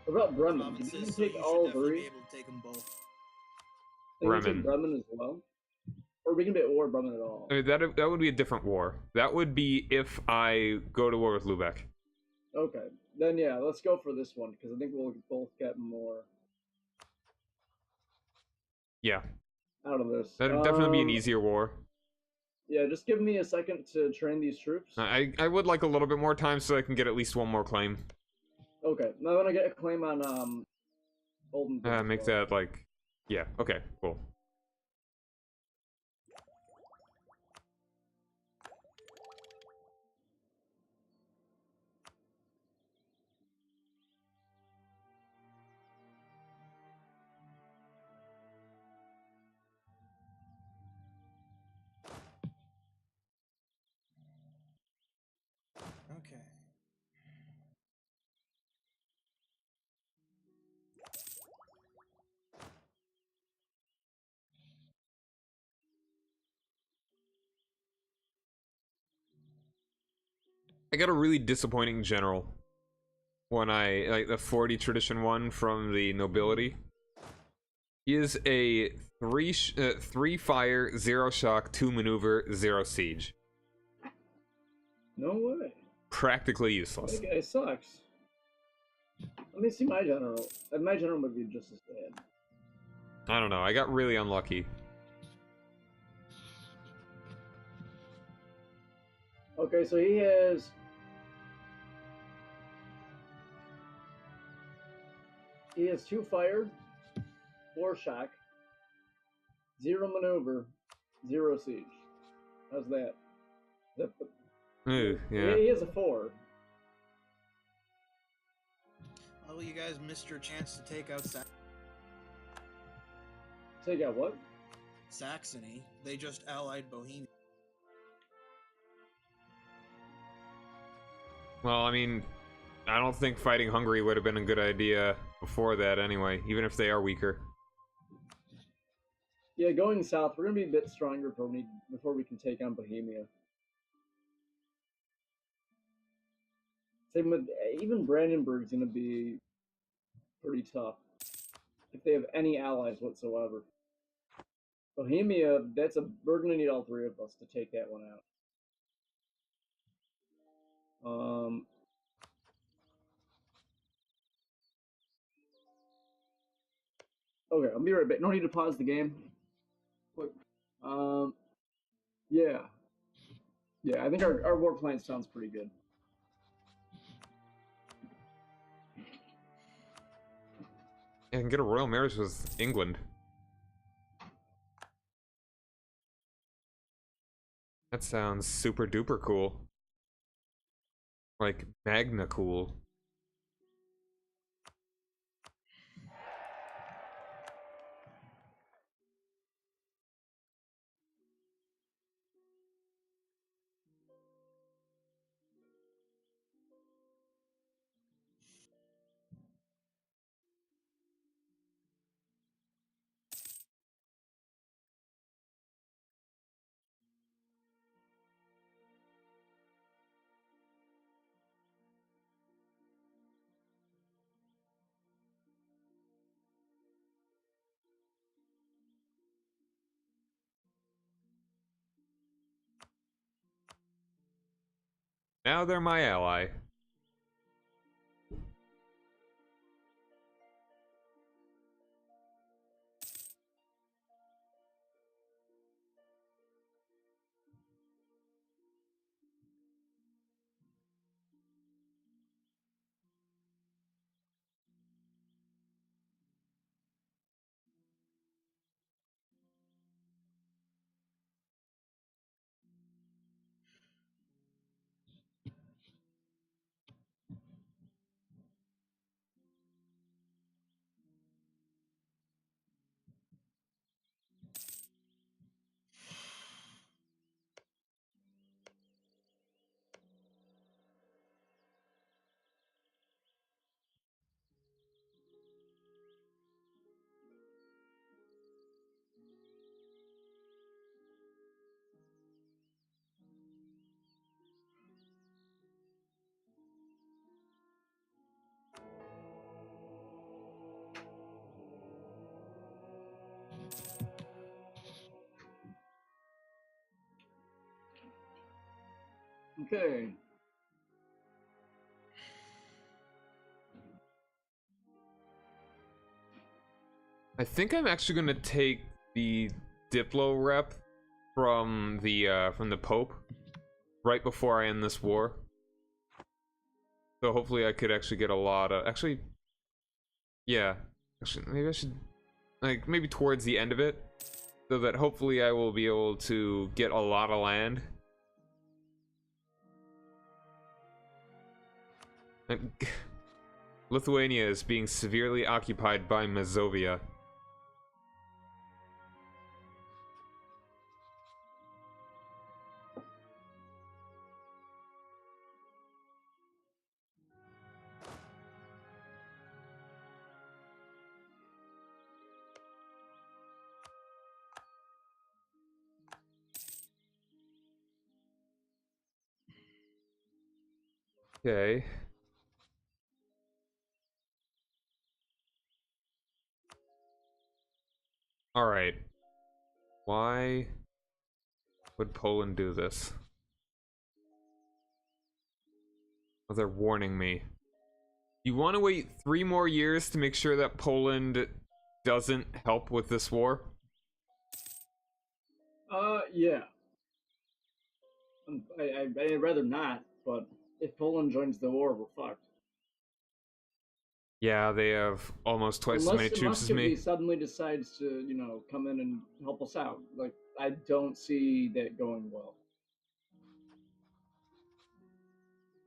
What about Bremen? Did provinces, you so take you should all definitely three? be able to take them both. Can we take Bremen. Bremen as well? Or we can be at war with Bremen at all? I mean, that would be a different war. That would be if I go to war with Lubeck. Okay, then yeah, let's go for this one because I think we'll both get more Yeah, out of this. that'd definitely be an easier war. Yeah, just give me a second to train these troops. I would like a little bit more time so I can get at least one more claim. Okay, now I'm gonna get a claim on Oldenburg. as Make well. that like, yeah, okay, cool. Okay. I got a really disappointing general when I like the 40 tradition one from the nobility. He is a 3 fire, 0 shock, 2 maneuver, 0 siege. No way. Practically useless. That guy sucks. Let me see my general. My general would be just as bad. I don't know, I got really unlucky. Okay, so he has. He has 2 fire, 4 shock, 0 maneuver, 0 siege. How's that? Ooh, yeah. He has a 4. Well, you guys missed your chance to take out Take out what? Saxony. They just allied Bohemia. Well, I mean, I don't think fighting Hungary would have been a good idea before that anyway, even if they are weaker. Yeah, going south, we're gonna be a bit stronger before we can take on Bohemia. Same with even Brandenburg's gonna be pretty tough if they have any allies whatsoever. Bohemia, we're gonna need all 3 of us to take that one out. Okay, I'll be right back. No need to pause the game. Quick. Yeah. Yeah, I think our war plan sounds pretty good. I can get a royal marriage with England. That sounds super duper cool. Like, magna cool. Now they're my ally. Okay. I think I'm actually gonna take the Diplo rep from the Pope right before I end this war. So hopefully I could actually get a lot of yeah. Actually, maybe I should maybe towards the end of it, so that hopefully I will be able to get a lot of land. And Lithuania is being severely occupied by Mazovia. Okay. All right. Why would Poland do this? Oh, they're warning me. You want to wait 3 more years to make sure that Poland doesn't help with this war? Yeah. I'd rather not, but if Poland joins the war, we're fucked. Yeah, they have almost twice as many troops as me. Muscovy suddenly decides to, you know, come in and help us out. Like, I don't see that going well.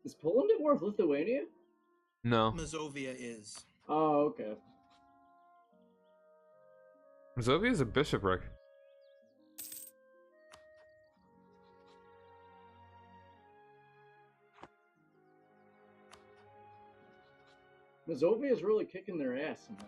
Is Poland at war with Lithuania? No. Mazovia is. Oh, okay. Mazovia is a bishopric. Mazovia is really kicking their ass somehow.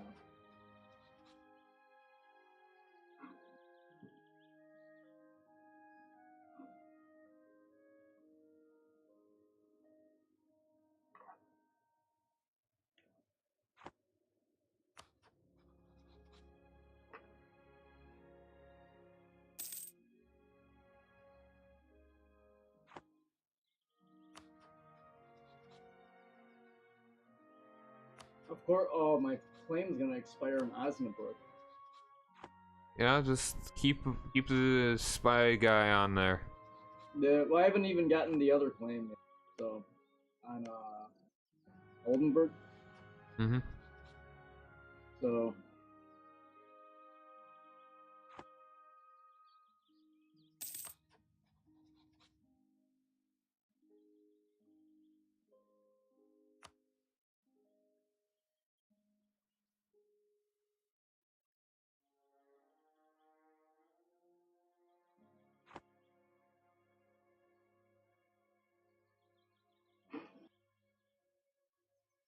Of course, oh, my claim's gonna expire in Osnabrück. Yeah, just keep the spy guy on there. Yeah, well, I haven't even gotten the other claim yet, so on Oldenburg. Mm-hmm. So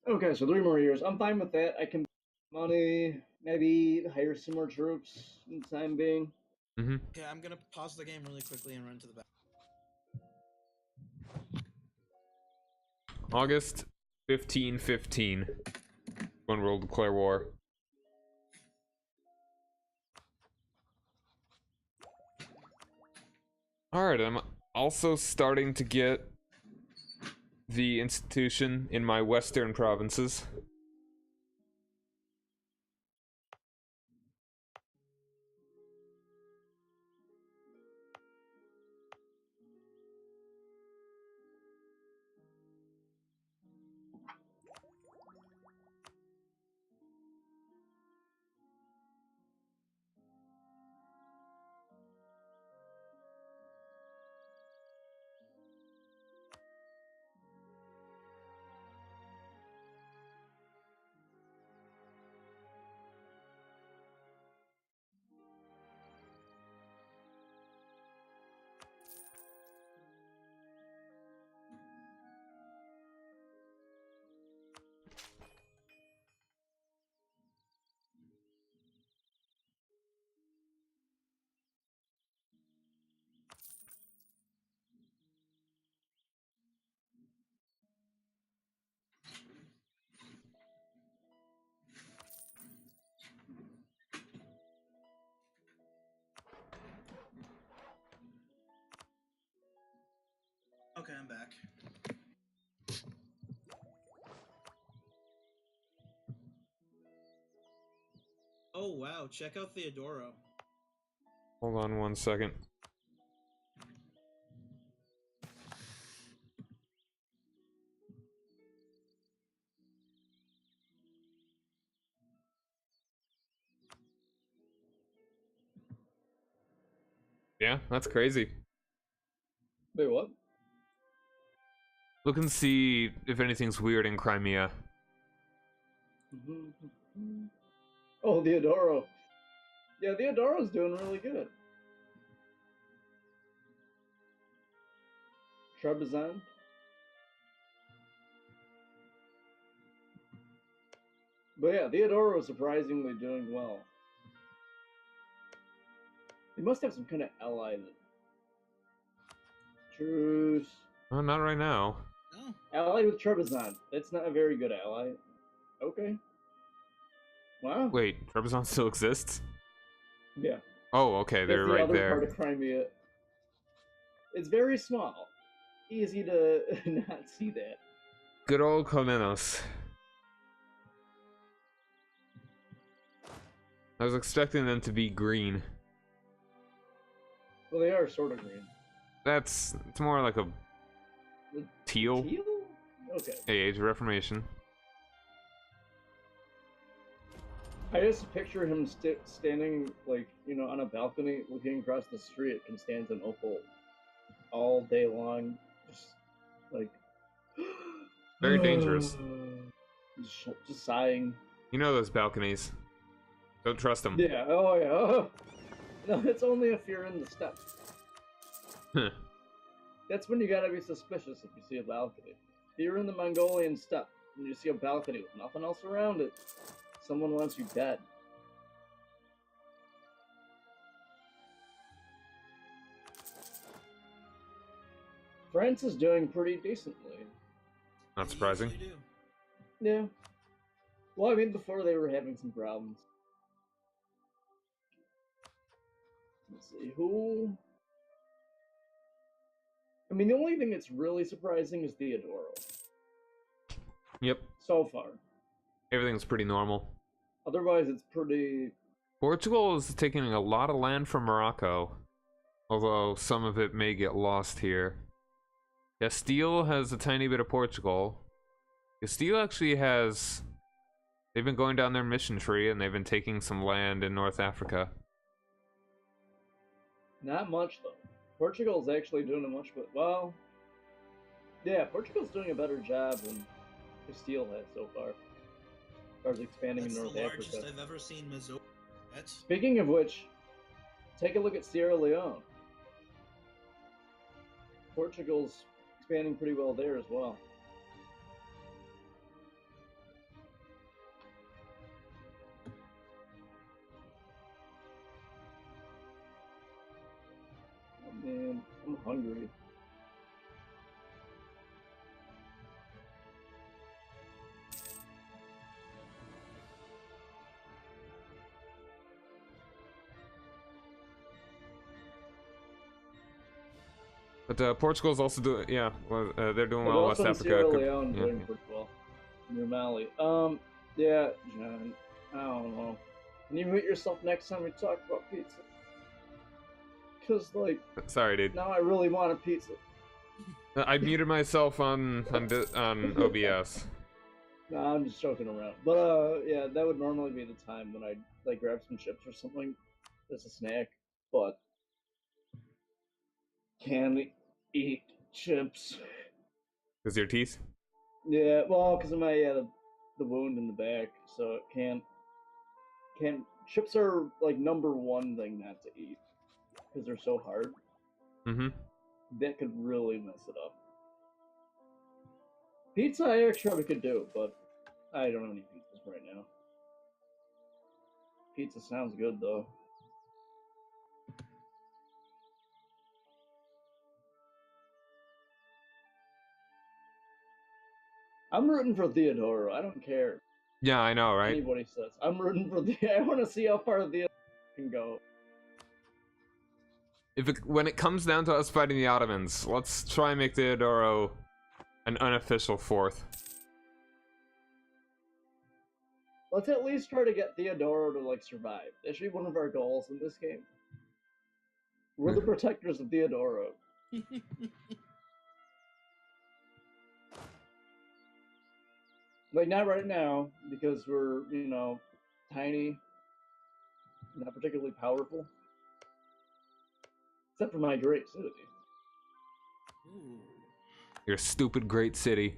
okay, so 3 more years. I'm fine with that. I can money, maybe hire some more troops in the time being. Mm-hmm. Okay, I'm gonna pause the game really quickly and run to the back. August 1515, when we'll declare war. Alright, I'm also starting to get the institution in my western provinces. I'm back. Oh wow, check out Theodoro. Hold on 1 second. Yeah, that's crazy. Wait, what? Look and see if anything's weird in Crimea. Oh, Theodoro. Yeah, Theodoro's doing really good. Trebizond. But yeah, Theodoro is surprisingly doing well. He must have some kind of ally that... Truce. Oh, not right now. Oh, Allied with Trebizond. That's not a very good ally. Okay. Wow. Wait, Trebizond still exists? Yeah. Oh, okay, they're That's the right other there. part of Crimea. It's very small. Easy to not see that. Good old Komnenos. I was expecting them to be green. Well, they are sort of green. It's more like a teal. Teal? Okay. Hey, Age of Reformation. I just picture him standing, like, you know, on a balcony looking across the street at Constantinople all day long. Just, like... Very dangerous. Just sighing. You know those balconies. Don't trust them. Yeah, oh yeah. Oh. No, it's only if you're in the steppes. That's when you gotta be suspicious if you see a balcony. If you're in the Mongolian steppe and you see a balcony with nothing else around it, someone wants you dead. France is doing pretty decently. Not surprising. they usually do. Yeah. Well, I mean, before they were having some problems. Let's see, who... I mean, the only thing that's really surprising is Theodoro. Yep. So far. Everything's pretty normal. Otherwise, it's pretty... Portugal is taking a lot of land from Morocco. Although some of it may get lost here. Castile has a tiny bit of Portugal. Castile actually has... They've been going down their mission tree and they've been taking some land in North Africa. Not much, though. Portugal's actually doing a much better... Well... Yeah, Portugal's doing a better job than Castile has so far. As far as expanding That's in the North largest Africa. I've ever seen Missouri. That's Speaking of which, take a look at Sierra Leone. Portugal's expanding pretty well there as well. Oh man, I'm hungry. But Portugal's also doing, yeah, well, they're doing But well in West also in Africa. Sierra Good- Leone yeah, doing yeah. pretty well. Near Mali. Yeah, John. I don't know. Can you mute yourself next time we talk about pizza? Cause like Sorry, dude. now I really want a pizza. I muted myself on OBS. Nah, I'm just joking around. But yeah, that would normally be the time when I'd like grab some chips or something as a snack. But can't eat chips. Is your teeth? Yeah, well, because of my the wound in the back, so it can't. Chips are like number one thing not to eat because they're so hard. Mm-hmm. That could really mess it up. Pizza, I actually could do, but I don't have any pizzas right now. Pizza sounds good though. I'm rooting for Theodoro. I don't care. Yeah, I know, right? Anybody says. I'm rooting for the. I want to see how far Theodoro can go. when it comes down to us fighting the Ottomans, let's try and make Theodoro an unofficial fourth. Let's at least try to get Theodoro to like survive. That should be one of our goals in this game. We're the protectors of Theodoro. Like not right now, because we're, you know, tiny, not particularly powerful. Except for my great city. Ooh. Your stupid great city.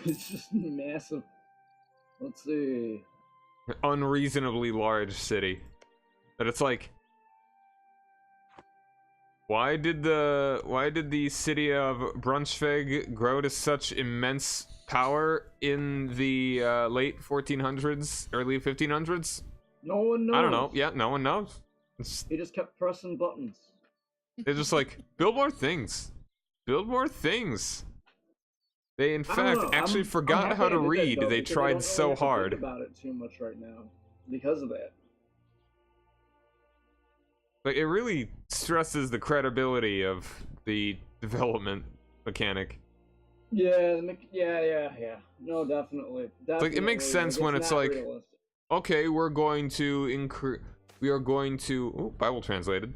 It's just massive. Let's see. An unreasonably large city. But it's like, why did the city of Braunschweig grow to such immense power in the late 1400s, early 1500s? No one knows. I don't know. Yeah, no one knows. He just kept pressing buttons. They're just like, build more things. Build more things. They, in I don't fact, know. actually I'm forgot happy how I to did that, read. though, They because I tried don't really so have to hard. think about it too much right now because of that. Like, it really stresses the credibility of the development mechanic. Yeah. No, definitely. Like, it makes sense when it's not like, realistic. okay, we're going to increase. We are going to. Oh, Bible translated.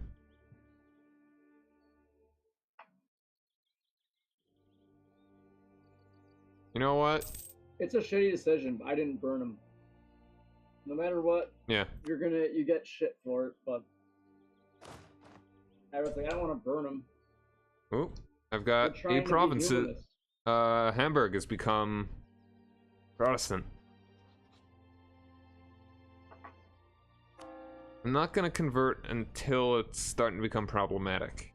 You know what? It's a shitty decision, but I didn't burn him. No matter what, Yeah. you get shit for it, but I was like, I don't want to burn him. Oh, I've We're got trying a to be province. humanist. Hamburg has become Protestant. I'm not gonna convert until it's starting to become problematic.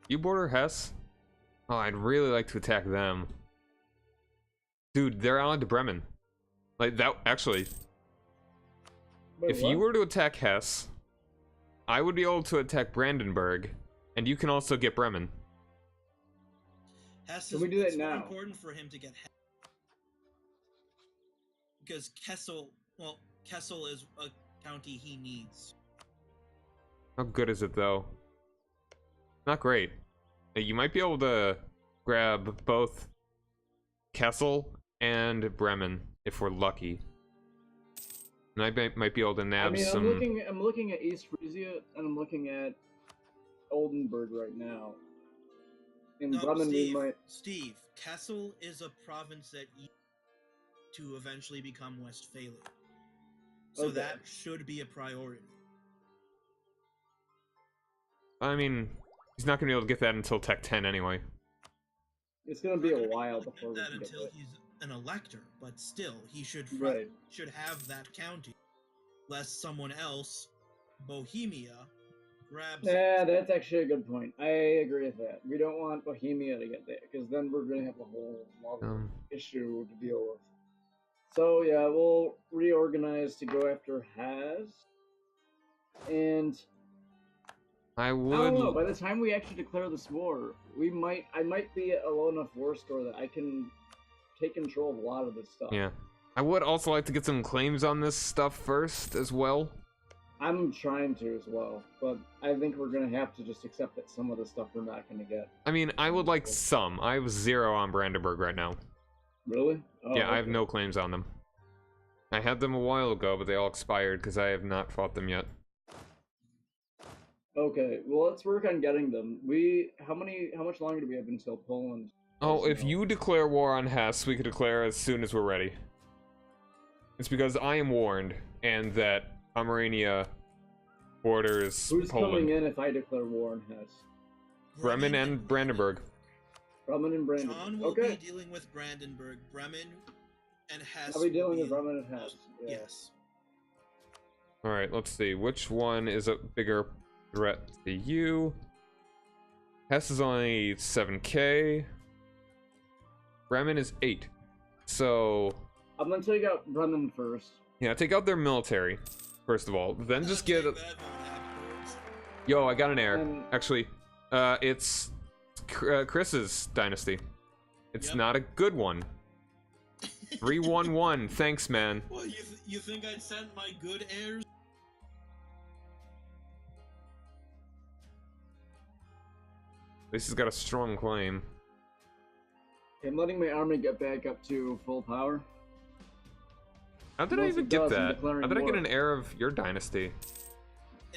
You border Hesse? Oh, I'd really like to attack them. Dude, they're allied to Bremen. Like, that, actually, Wait, if what? you were to attack Hesse, I would be able to attack Brandenburg, and you can also get Bremen. Hesse Can is we do that it's more now? important for him to get Hesse. Because Kessel is a county he needs. How good is it, though? Not great. You might be able to grab both Kessel and Bremen if we're lucky. And I might be able to nab I mean, some. I'm looking at East Frisia and I'm looking at Oldenburg right now. In No, Bremen, we Steve, might. Steve, Kessel is a province that to eventually become Westphalia. So Okay. that should be a priority. I mean, he's not gonna be able to get that until Tech 10 anyway. It's gonna be Not a gonna while able to before we get can that get until that. he's an elector, but still, he should Right. should have that county, lest someone else, Bohemia, grabs it. Yeah, that's actually a good point. I agree with that. We don't want Bohemia to get that because then we're gonna have a whole other issue to deal with. So yeah, we'll reorganize to go after Haz, and I I would. don't know. By the time we actually declare this war, I might be at a low enough war score that I can take control of a lot of this stuff. Yeah. I would also like to get some claims on this stuff first as well. I'm trying to as well, but I think we're gonna have to just accept that some of the stuff we're not gonna get. I mean, I would like some. I have 0 on Brandenburg right now. Really? Oh, Yeah, I have okay. no claims on them. I had them a while ago, but they all expired because I have not fought them yet. Okay, well let's work on getting them. How much longer do we have until Poland? Oh, if No. you declare war on Hesse, we could declare as soon as we're ready. It's because I am warned, and that Pomerania borders Who's Poland. coming in if I declare war on Hesse? Bremen and Brandenburg. Bremen and Brandenburg. John will Okay. be dealing with Brandenburg, Bremen, and Hesse. I'll be will dealing with Bremen and Hesse. Yeah. Yes. Alright, let's see. Which one is a bigger threat to you? Hess is only 7k. Bremen is 8. So I'm gonna take out Bremen first. yeah, take out their military first of all. Then just get. Yo, I got an heir. And- Actually, it's Chris's dynasty. It's Yep. not a good one. 311. Thanks, man. Well, you think I'd send my good heirs? This has got a strong claim. I'm letting my army get back up to full power. How did I Once even it get does, I'm that? declaring How did I get war. an heir of your dynasty?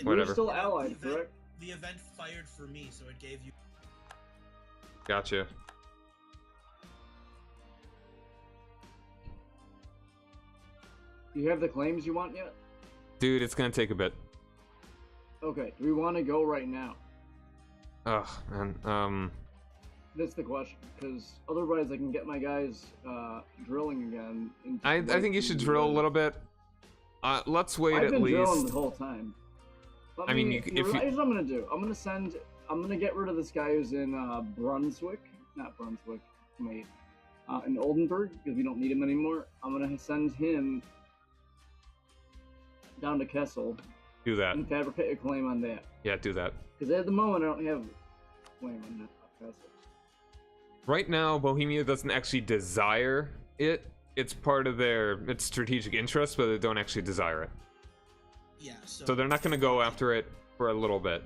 We're Whatever. still allied, correct? The event fired for me, so it gave you. Gotcha. Do you have the claims you want yet? Dude, it's gonna take a bit. Okay, do we want to go right now? Ugh, man. That's the question, because otherwise I can get my guys drilling again. And I think you should drill a little bit. Let's wait I've at been drilling least. the whole time. I mean, Here's if what I'm gonna do. I'm gonna get rid of this guy who's in Brunswick, not Brunswick, wait, in Oldenburg, because we don't need him anymore. I'm gonna send him down to Kessel do that. and fabricate a claim on that. Yeah, do that. Because at the moment I don't have a claim on that Kessel. Right now, Bohemia doesn't actually desire it. It's part of its strategic interest, but they don't actually desire it. Yeah. So they're not going to go after it for a little bit.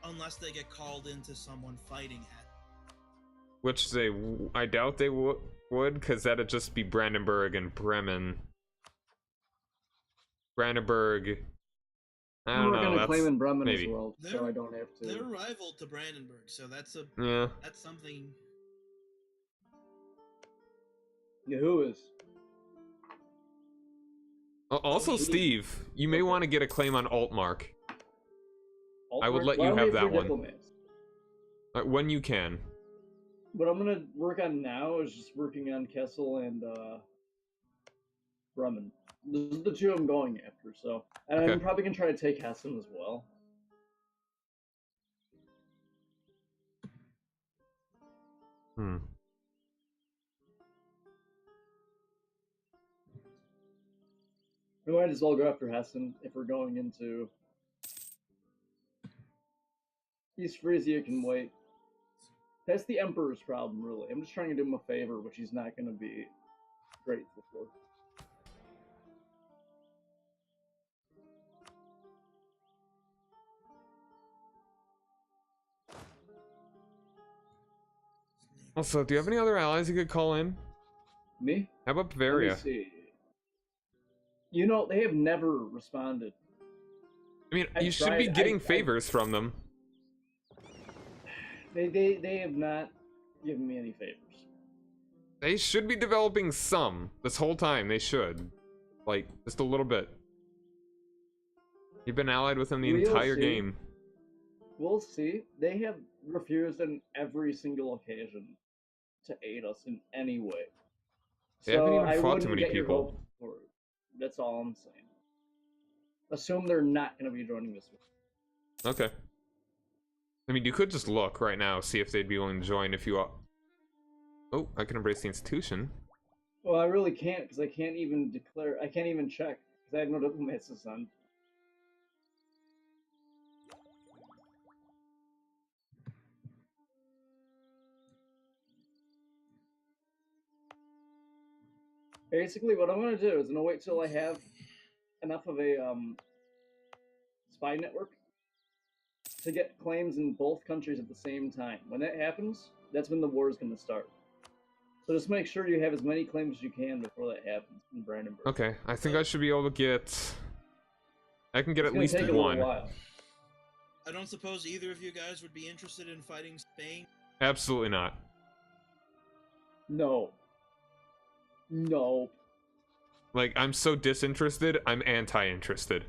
Unless they get called into someone fighting at. Which I doubt they would, because that'd just be Brandenburg and Bremen. Brandenburg. I don't We're know. gonna That's, claim in Bremen maybe. as well, so I don't have They're to. rival to Brandenburg, so that's Yeah. something. Yeah, who is? Also, Steve, you may Okay. want to get a claim on Altmark I would let Why you don't we have that three one. diplomats? when you can. What I'm gonna work on now is just working on Kessel and Bremen. Those are the two I'm going after. So, and Okay. I'm probably gonna try to take Hessen as well. Hmm. We might as well go after Hessen if we're going into East Frisia. Can wait. That's the Emperor's problem, really. I'm just trying to do him a favor, which he's not going to be grateful for. Also, do you have any other allies you could call in? Me? How about Let Bavaria? me see. You know, they have never responded. I mean, I you should be tried- getting I- favors from them. They have not given me any favors. They should be developing some. This whole time, they should. Like, just a little bit. You've been allied with them the We'll entire see. game. We'll see. They have refused on every single occasion to aid us in any way. They haven't even I fought wouldn't too many get your people. hopes for it. That's all I'm saying. Assume they're not going to be joining this one. Okay. I mean, you could just look right now, see if they'd be willing to join if you are. Oh, I can embrace the institution. Well, I really can't because I can't even declare. I can't even check because I have no diplomats to send. Basically, what I'm gonna do is I'm gonna wait till I have enough of a spy network to get claims in both countries at the same time. When that happens, that's when the war is gonna start. So just make sure you have as many claims as you can before that happens in Brandenburg. Okay, I think I should be able to get. I can get It's at gonna least take a little one. while. I don't suppose either of you guys would be interested in fighting Spain. Absolutely not. No. No. Like, I'm so disinterested, I'm anti-interested.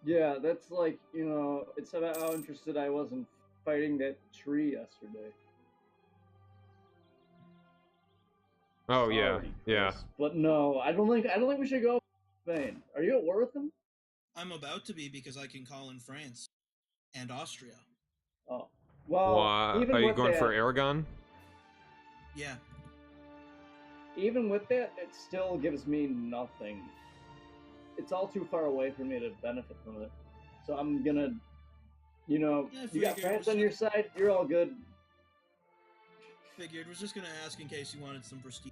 Yeah, that's like, you know, it's about how interested I was in fighting that tree yesterday. Oh, yeah, Sorry, yeah. Chris. But no, I don't think we should go with Spain. Are you at war with them? I'm about to be because I can call in France and Austria. Oh. Well, Why even are you with going that, for Aragon? Yeah. even with that, it still gives me nothing. It's all too far away for me to benefit from it. So I'm gonna, you know, Yeah, I you got figured France it on was your side, you're all good. Figured. Was just gonna ask in case you wanted some prestige.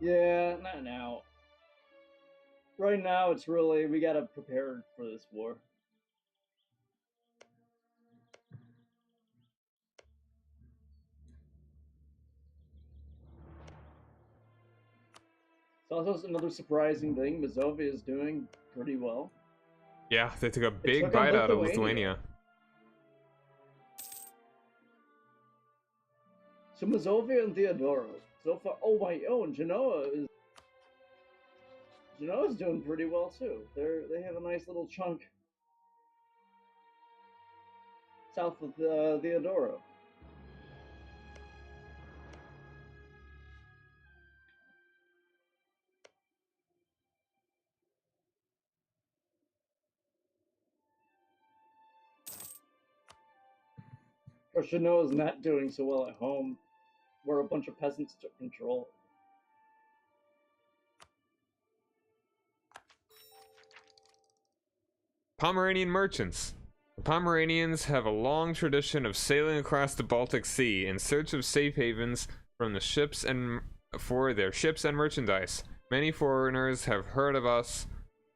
Yeah, not now. Right now, it's really, we gotta prepare for this war. It's also another surprising thing. Mazovia is doing pretty well. Yeah, they took a It big took on bite out of Lithuania. Lithuania. So Mazovia and Theodoro. So far, oh my, oh, and Genoa's doing pretty well too. They have a nice little chunk south of Theodoro. Or Genoa's not doing so well at home, where a bunch of peasants took control. Pomeranian merchants. The Pomeranians have a long tradition of sailing across the Baltic Sea in search of safe havens from the ships and for their ships and merchandise. Many foreigners have heard of us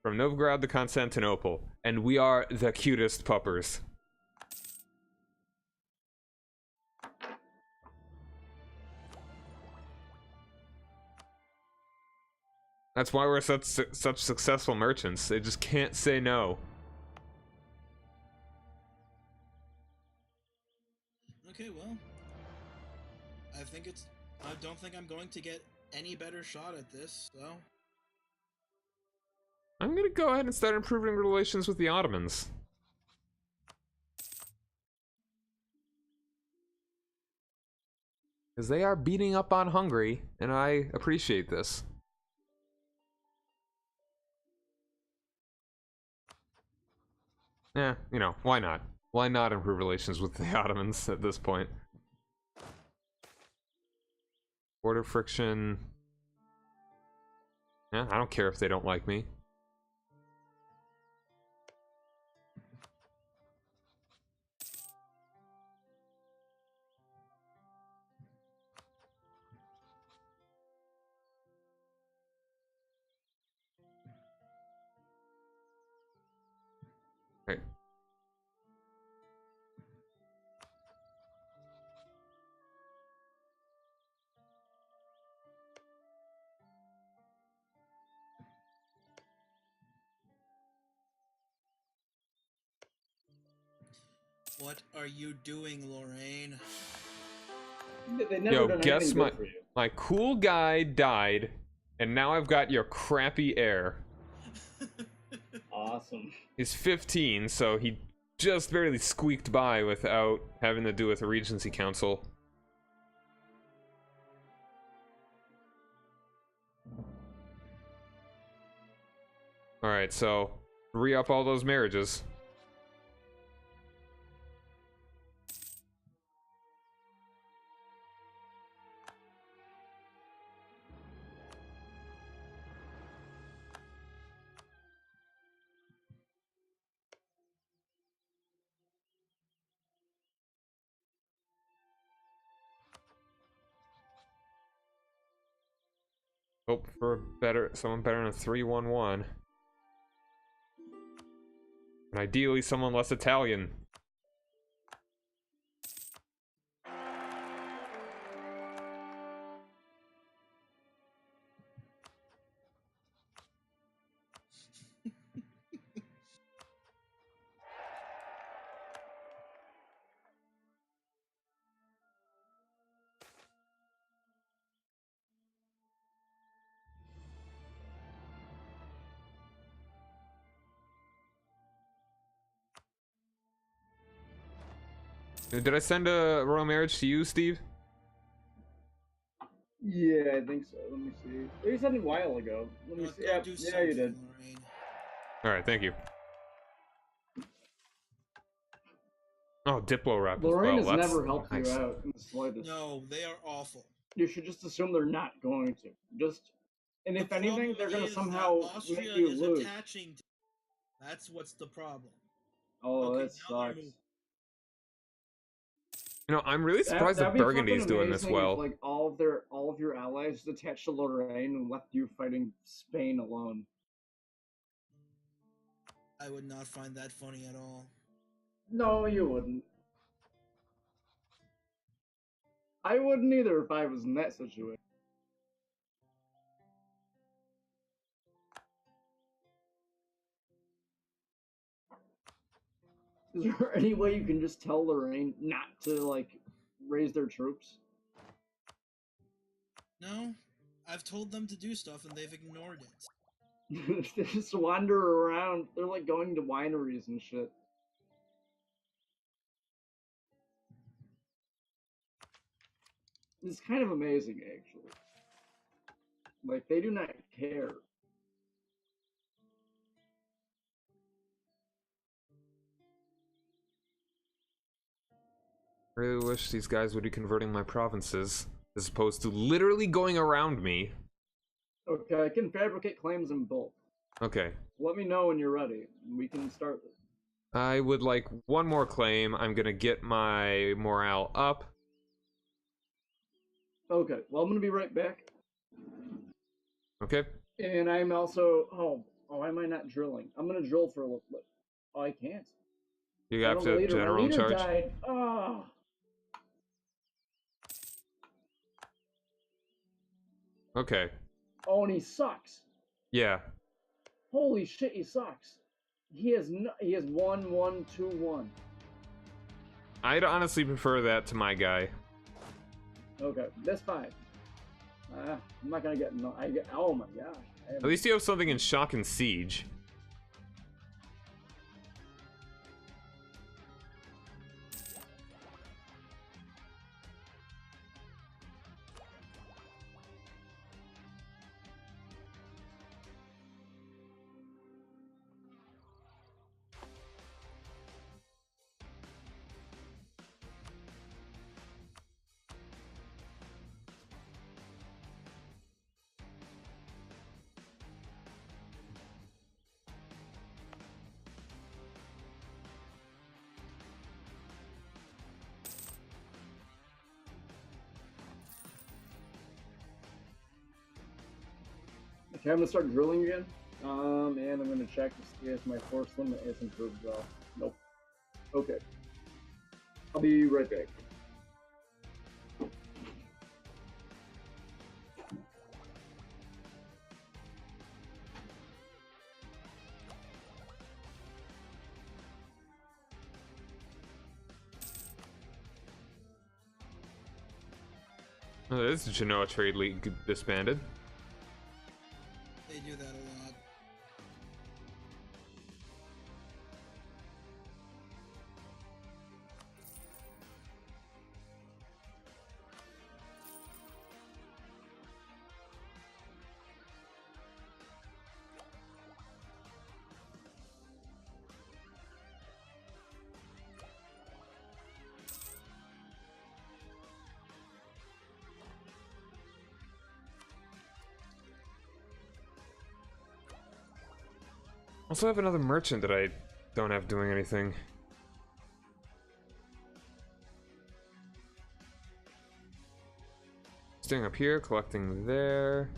from Novgorod to Constantinople, and we are the cutest puppers. That's why we're such successful merchants. They just can't say no. Okay, well, I don't think I'm going to get any better shot at this, so. I'm gonna go ahead and start improving relations with the Ottomans. Because they are beating up on Hungary, and I appreciate this. Yeah, you know, why not? Why not improve relations with the Ottomans at this point? Border friction. Yeah, I don't care if they don't like me. Right. What are you doing, Lorraine? They never Yo, done guess anything good for you. my cool guy died, and now I've got your crappy heir. Awesome. He's 15, so he just barely squeaked by without having to do with a Regency Council. Alright, so re-up all those marriages. Hope for someone better than a 3-1-1. And ideally someone less Italian. Did I send a royal marriage to you, Steve? Yeah, I think so. Let me see. Oh, you said it a while ago. Let me Go see. Yeah, do yeah, you did. something, Lorraine. Alright, thank you. Oh, Diplo rep as Lorraine well. has That's never helped nice. you out in the slightest. No, they are awful. You should just assume they're not going to. And if The anything, problem they're going to is somehow that Austria make you is lose. attaching to. That's what's the problem. Oh, Okay, that now they're sucks. moving. You know, I'm really surprised that That'd be Burgundy's fucking doing this amazing well. If, like all of your allies attached to Lorraine and left you fighting Spain alone. I would not find that funny at all. No, you wouldn't. I wouldn't either if I was in that situation. Is there any way you can just tell Lorraine not to, like, raise their troops? No, I've told them to do stuff and they've ignored it. They just wander around. They're like going to wineries and shit. It's kind of amazing, actually. Like, they do not care. Really wish these guys would be converting my provinces as opposed to literally going around me. Okay, I can fabricate claims in bulk. Okay. Let me know when you're ready. We can start this. I would like one more claim. I'm gonna get my morale up. Okay, well, I'm gonna be right back. Okay. And I'm also... Oh, why am I not drilling? I'm gonna drill for a little bit. Oh, I can't. You have to My general in leader charge. died. Oh. Okay. Oh, and he sucks. Yeah. Holy shit, he sucks. He has 1-1-2-1. I'd honestly prefer that to my guy. Okay, that's fine. I'm not gonna get no. Oh my gosh. At least you have something in shock and siege. Okay, I'm gonna start drilling again. And I'm gonna check to see if my force limit is improved well. Nope. Okay. I'll be right back. Oh, this is Genoa Trade League disbanded. They do that a lot. Also have another merchant that I don't have doing anything. Staying up here, collecting there.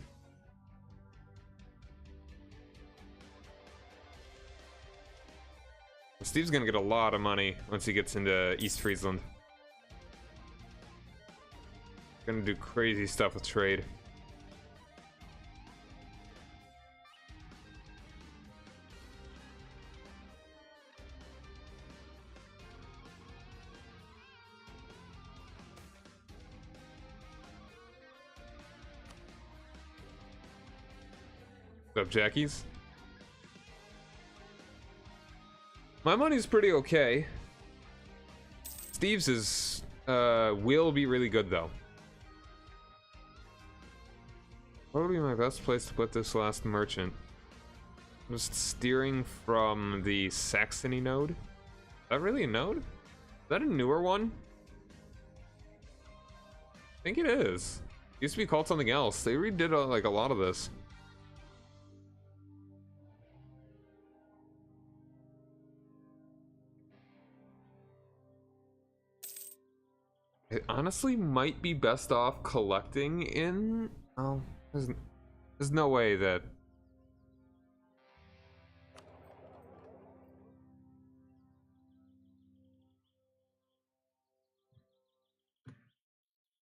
Steve's gonna get a lot of money once he gets into East Friesland. Gonna do crazy stuff with trade. What's up, Jackies? My money's pretty okay. Steve's is will be really good though. What would be my best place to put this last merchant? Just steering from the Saxony node. Is that really a node? that a newer one? I think it is. It used to be called something else. They redid like a lot of this. It honestly might be best off collecting in... Oh, there's no way that...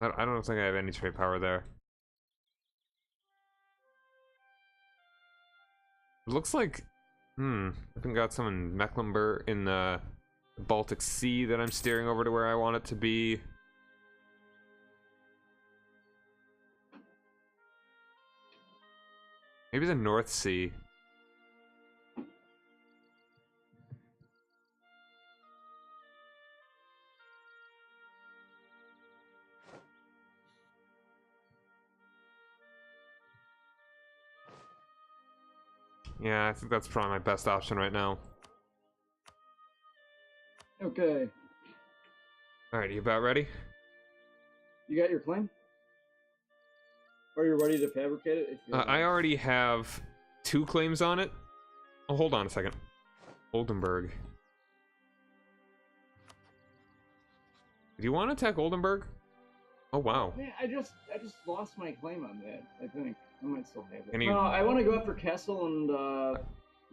I don't think I have any trade power there. It looks like... I think got some in Mecklenburg in the Baltic Sea that I'm steering over to where I want it to be. Maybe the North Sea. Yeah, I think that's probably my best option right now. Okay. Alright, you about ready? You got your claim? Are you ready to fabricate it? If you I already have 2 claims on it. Oh, hold on a second. Oldenburg. Do you want to attack Oldenburg? Oh, wow. Man, I just lost my claim on that. I think I might still have it. Can you- No, I want to go after Castle and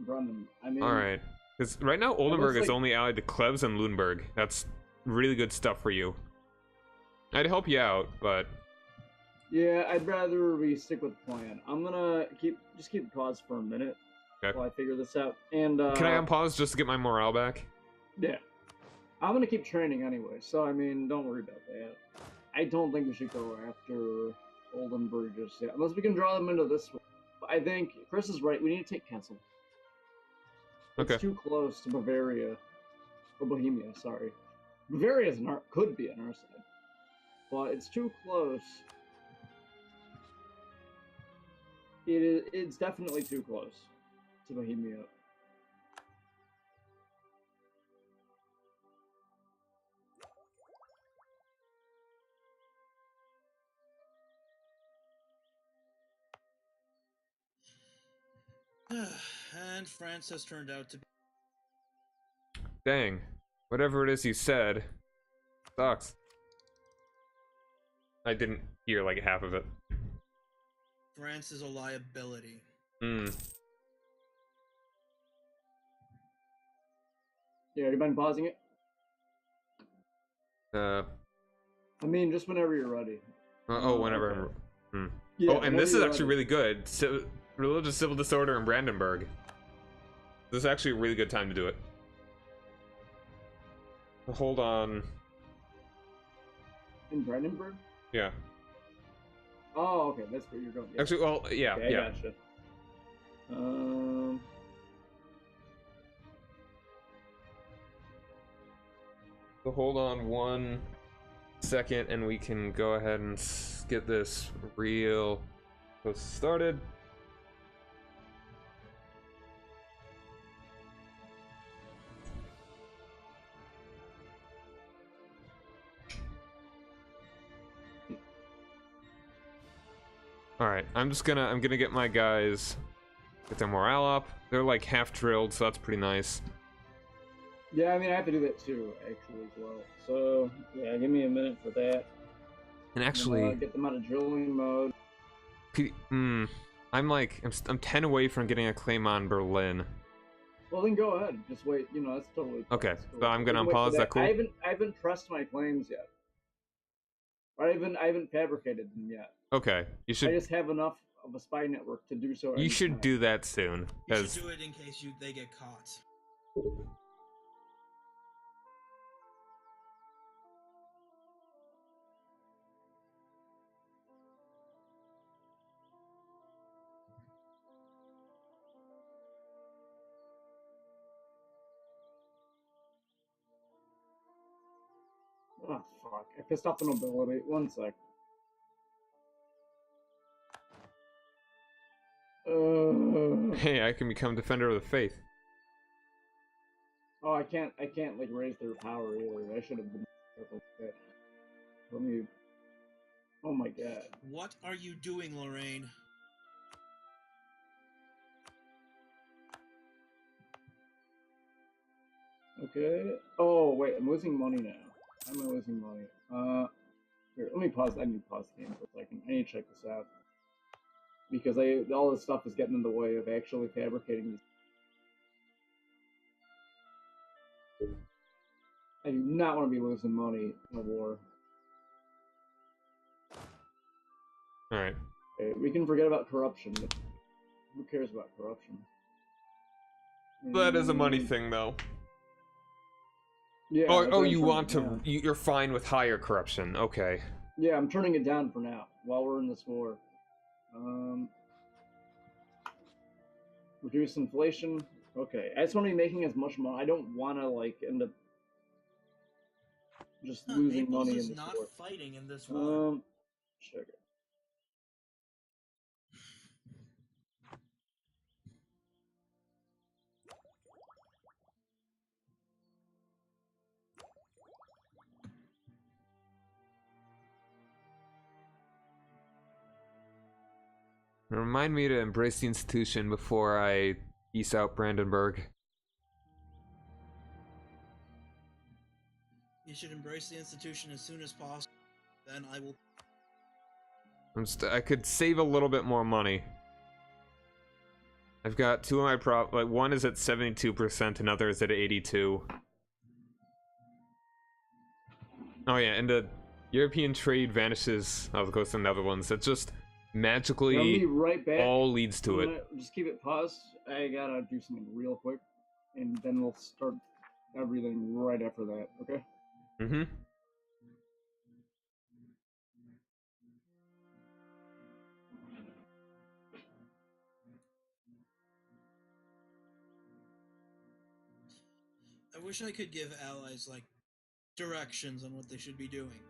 Brundum. I mean, Alright. Because right now Oldenburg is like- only allied to Klebs and Lüneburg. That's really good stuff for you. I'd help you out, but... Yeah, I'd rather we stick with the plan. I'm gonna keep pause for a minute Okay. while I figure this out. And Can I unpause just to get my morale back? yeah, I'm gonna keep training anyway. So I mean, don't worry about that. I don't think we should go after Oldenburg just yet, unless we can draw them into this one. I think Chris is right. We need to take Kassel. It's Okay. too close to Bavaria, or Bohemia. Sorry, Bavaria could be on our side, but it's too close. It's definitely too close to Bohemia. And France has turned out to be. Dang. Whatever it is you said sucks. I didn't hear like half of it. France is a liability. Yeah, you mind pausing it? I mean, just whenever you're ready. Whenever Okay. Yeah, oh, and whenever this is you're actually ready. really good. Religious civil disorder in Brandenburg. This is actually a really good time to do it. Hold on. In Brandenburg? Yeah. Oh, okay, that's where you're going. Yeah. Actually, well, yeah, Okay, I yeah. gotcha. So hold on 1 second, and we can go ahead and get this real close started. All right, I'm gonna get my guys, get their morale up. They're like half drilled, so that's pretty nice. Yeah, I mean, I have to do that too, actually, as well. So, yeah, give me a minute for that. And actually, Get them out of drilling mode. I'm 10 away from getting a claim on Berlin. Well, then go ahead. Just wait. You know, that's totally fine. Okay, That's cool. so I'm gonna We can wait unpause. for That cool? I haven't pressed my claims yet. I haven't fabricated them yet. Okay, you I should just have enough of a spy network to do so. you should anytime. do that soon, You because should do it in case they get caught. Oh fuck! I pissed off the nobility. 1 sec. hey, I can become defender of the faith. Oh, I can't like raise their power either. I should have been careful with that. Let me. Oh my god. What are you doing, Lorraine? Okay. Oh wait, I'm losing money now. How am I losing money? Here, let me pause. I need to pause the game for a second. I need to check this out because all this stuff is getting in the way of actually fabricating these. I do not want to be losing money in a war. Alright. Okay, we can forget about corruption. Who cares about corruption? That is a money thing, though. Yeah. Oh, you want to... You're fine with higher corruption. Okay. Yeah, I'm turning it down for now while we're in this war. Reduce inflation. Okay, I just want to be making as much money. I don't want to like end up just losing Naples money is in this not war. fighting in this war. Check it. Remind me to embrace the institution before I peace out Brandenburg. You should embrace the institution as soon as possible. Then I will. I could save a little bit more money. I've got two of my like one is at 72%, another is at 82. Oh yeah, and the European trade vanishes off the coast of the Netherlands. It just magically I'll be right back. all leads to it. Just keep it paused. I gotta do something real quick, and then we'll start everything right after that. Okay? Mm-hmm. I wish I could give allies like directions on what they should be doing.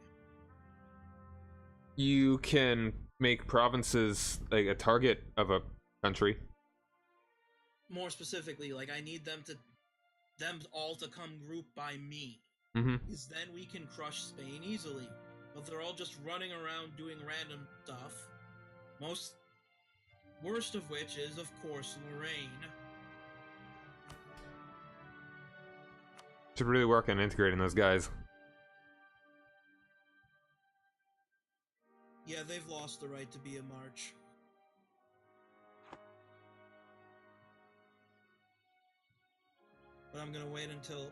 You can make provinces like a target of a country. More specifically, like I need them all to come group by me. Mm-hmm. Because then we can crush Spain easily. But they're all just running around doing random stuff. Worst of which is, of course, Lorraine. Should really work on integrating those guys. Yeah, they've lost the right to be a march. But I'm gonna wait until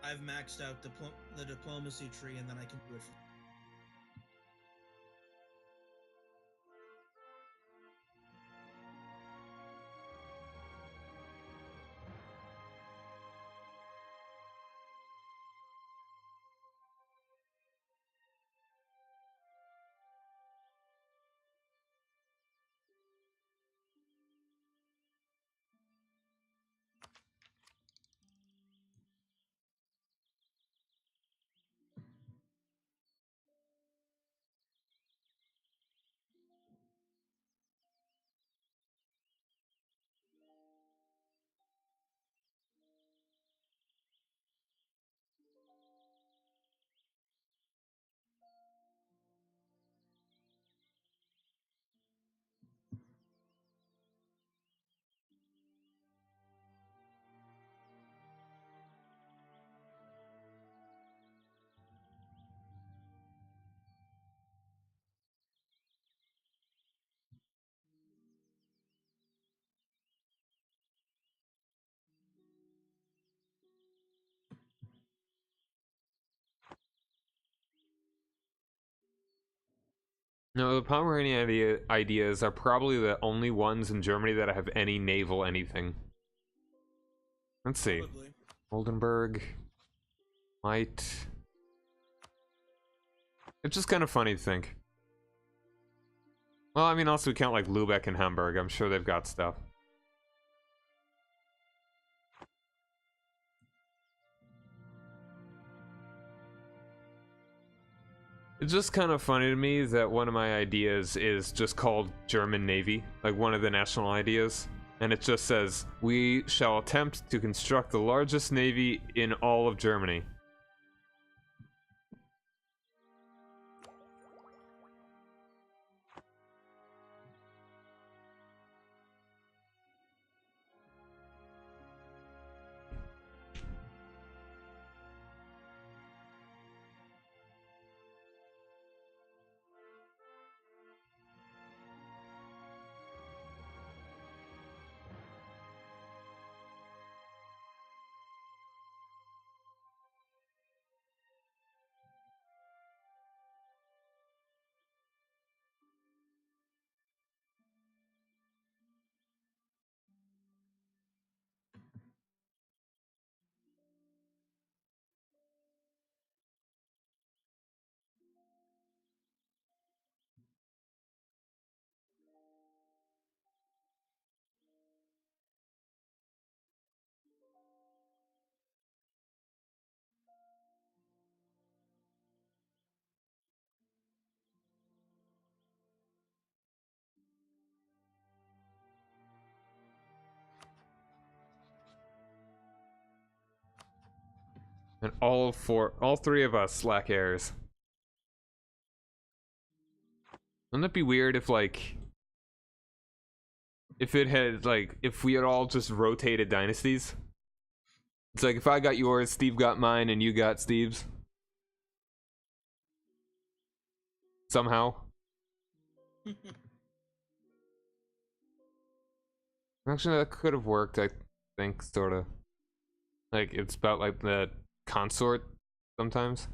I've maxed out the diplomacy tree, and then I can do it. No, the Pomeranian ideas are probably the only ones in Germany that have any naval anything. Let's see. Probably. Oldenburg. Might. It's just kind of funny to think. Well, I mean, also we count like Lübeck and Hamburg. I'm sure they've got stuff. It's just kind of funny to me that one of my ideas is just called German Navy, like one of the national ideas. And it just says, "We shall attempt to construct the largest navy in all of Germany." And all three of us lack heirs. Wouldn't that be weird if, like, if we had all just rotated dynasties? It's like, if I got yours, Steve got mine, and you got Steve's. Somehow. Actually, that could have worked, I think, sort of. Like, it's about, like, the consort, sometimes.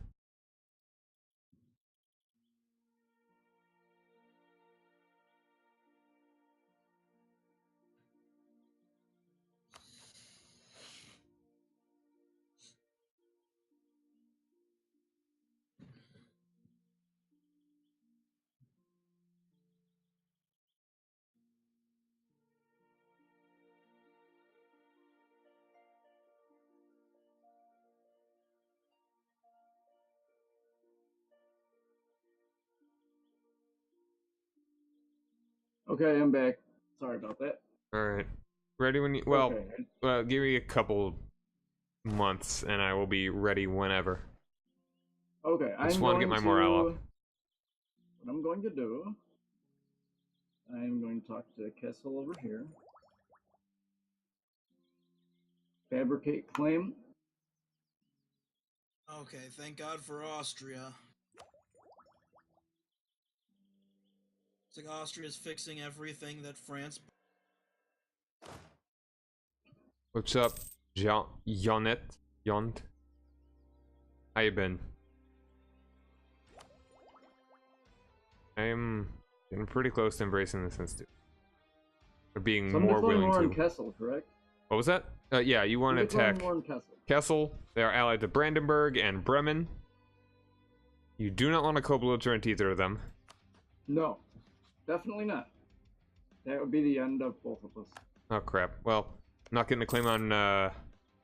Okay, I'm back. Sorry about that. Alright. Ready when you... Well, Okay. give me a couple months, and I will be ready whenever. Okay, I just want to get my morale up. What I'm going to do, I'm going to talk to Kessel over here. Fabricate claim. Okay, thank God for Austria. It's like Austria's fixing everything that France... What's up, Yonet? Yond? How you been? I'm getting pretty close to embracing this institute. Or being So I'm more declaring willing war to. on Kessel, correct? What was that? Yeah, you want to attack War on Kessel. Kessel. They are allied to Brandenburg and Bremen. You do not want to co-belligerent either of them. No, definitely not. That would be the end of both of us. Oh crap. Well, not getting a claim on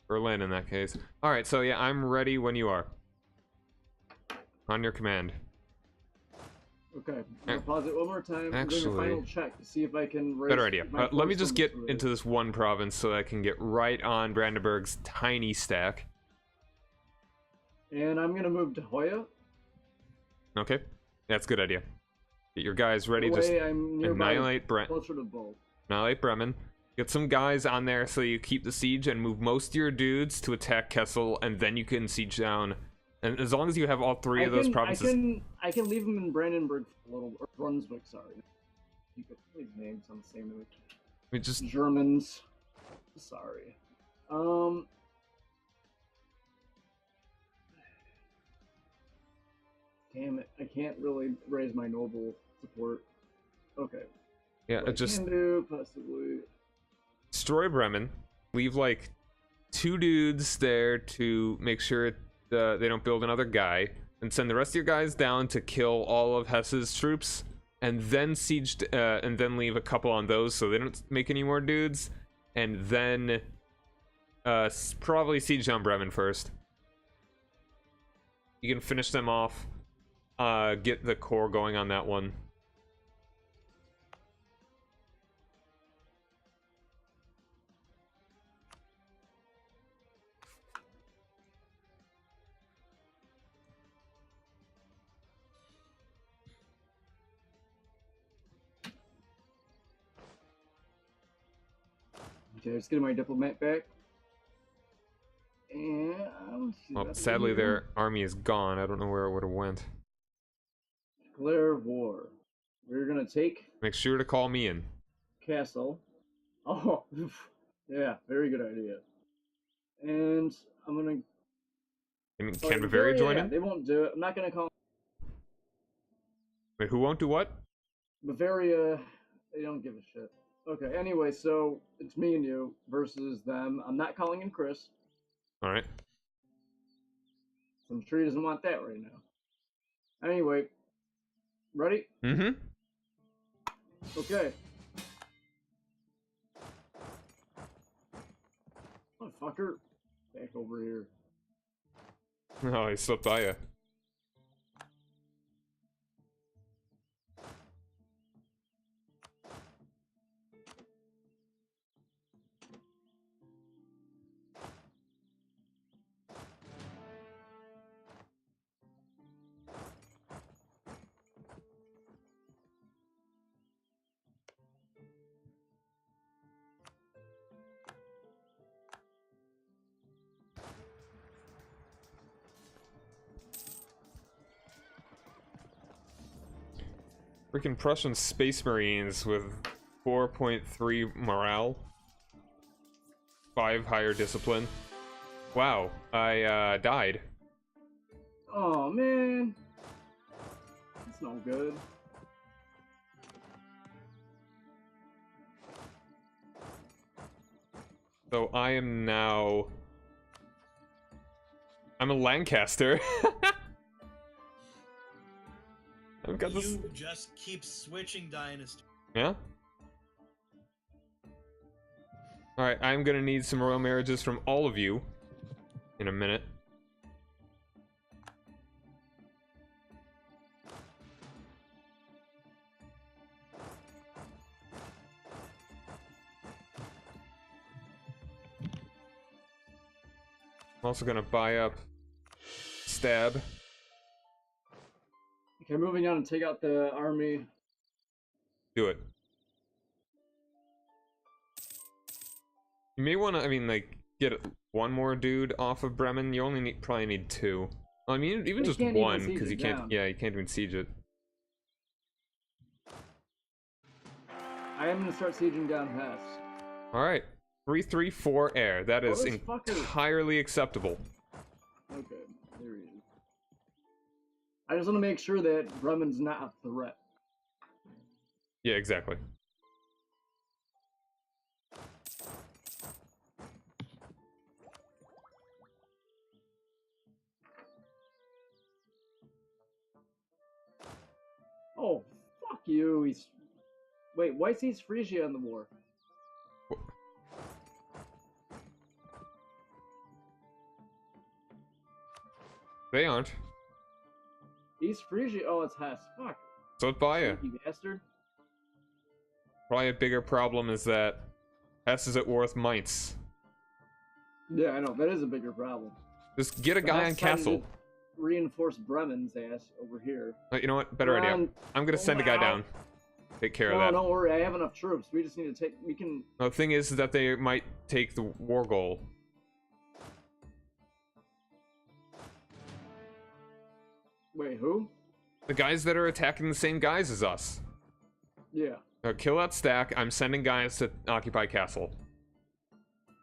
Berlin in that case. Alright, so yeah, I'm ready when you are. On your command. Okay, I'll pause it one more time. Actually, I'm doing a final check to see if I can raise... Better idea. Let me just get into this one province so I can get right on Brandenburg's tiny stack. And I'm gonna move to Hoya. Okay, that's a good idea. Get your guys ready. Just I'm annihilate closer to both. Annihilate Bremen. Get some guys on there so you keep the siege and move most of your dudes to attack Kessel, and then you can siege down. And as long as you have all three of those provinces, I can leave them in Brandenburg for a little, or Brunswick. Sorry, you could please names on the same image. we just Germans. Sorry. Damn it! I can't really raise my noble support. Okay. Yeah, what just can do possibly destroy Bremen. Leave like 2 dudes there to make sure they don't build another guy, and send the rest of your guys down to kill all of Hesse's troops, and then siege, and then leave a couple on those so they don't make any more dudes, and then probably siege down Bremen first. You can finish them off. Get the core going on that one. Okay, let's get my diplomat back. And Well, sadly, their army is gone. I don't know where it would have went. Declare war. We're gonna take Make sure to call me in. castle. Oh, yeah, very good idea. And I'm gonna. Can Bavaria join yeah, in? they won't do it. I'm not gonna call Wait, who won't do what? Bavaria. They don't give a shit. Okay. Anyway, so it's me and you versus them. I'm not calling in Chris. All right. I'm sure he doesn't want that right now. Anyway, ready? Mm-hmm. Okay. Motherfucker. Back over here. Oh, he slipped by you. Freaking Prussian Space Marines with 4.3 morale. 5 higher discipline. Wow, I died. Oh, man. That's no good. So I am now... I'm a Lancaster. I've got this... You just keep switching dynasty. Yeah? Alright, I'm gonna need some royal marriages from all of you in a minute. I'm also gonna buy up Stab. Okay, moving on and take out the army. Do it. You may want to, I mean, like, get one more dude off of Bremen. You only probably need 2. Well, I mean, even They just can't even one, siege because it you can't. down. Yeah, you can't even siege it. I am going to start sieging down Hess. All right, 334 air. That is this fucker. entirely acceptable. Okay, there he is. I just want to make sure that Bremen's not a threat. Yeah, exactly. Oh, fuck you. He's. Wait, why is East Frisia in the war? They aren't. East Frisia? Oh, it's Hess. Fuck. So it's by you. You bastard. Probably a bigger problem is that Hess is at war with Mainz. Yeah, I know. That is a bigger problem. Just get a But guy Hess on decided castle. to Reinforce Bremen's ass over here. You know what? Better idea. I'm gonna send a guy down. Take care of No, that. don't worry. I have enough troops. We just need to take. We can. No, the thing is that they might take the war goal. Wait, who? The guys that are attacking the same guys as us. Yeah. Kill that stack. I'm sending guys to occupy castle.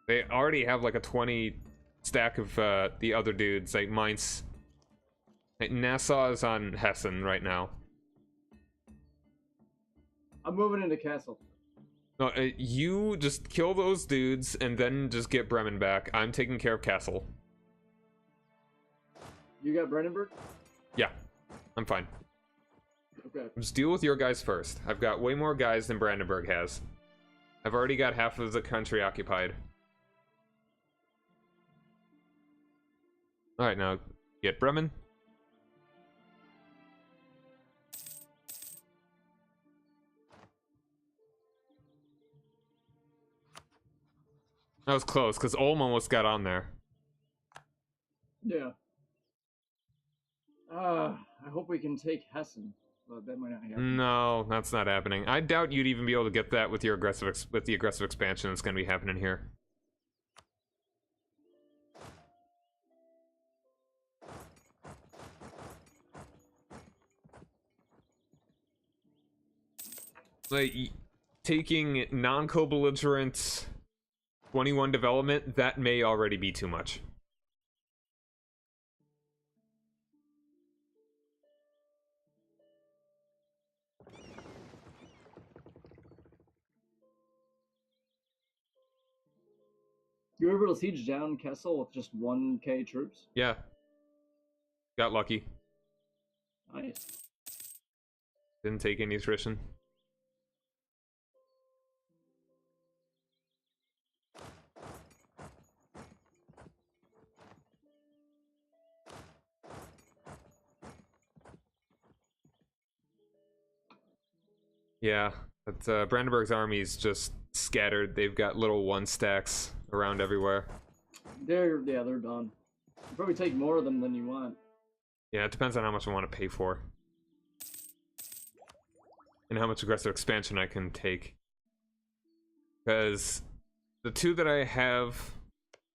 They already have like a 20 stack of the other dudes, like Mainz. Nassau is on Hessen right now. I'm moving into castle. No, you just kill those dudes and then just get Bremen back. I'm taking care of castle. You got Brandenburg? Yeah, I'm fine. Okay. Just deal with your guys first. I've got way more guys than Brandenburg has. I've already got half of the country occupied. Alright, now get Bremen. That was close, because Ulm almost got on there. Yeah. I hope we can take Hessen. but that might not happen. No, that's not happening. I doubt you'd even be able to get that with your with the aggressive expansion that's going to be happening here. Like, taking non-co-belligerent 21 development, that may already be too much. You were able to siege down Kessel with just 1k troops? Yeah. Got lucky. Nice. Didn't take any attrition. Yeah, but Brandenburg's army is just scattered. They've got little one stacks around everywhere. They're done. You probably take more of them than you want. Yeah, it depends on how much I want to pay for. And how much aggressive expansion I can take. Because the two that I have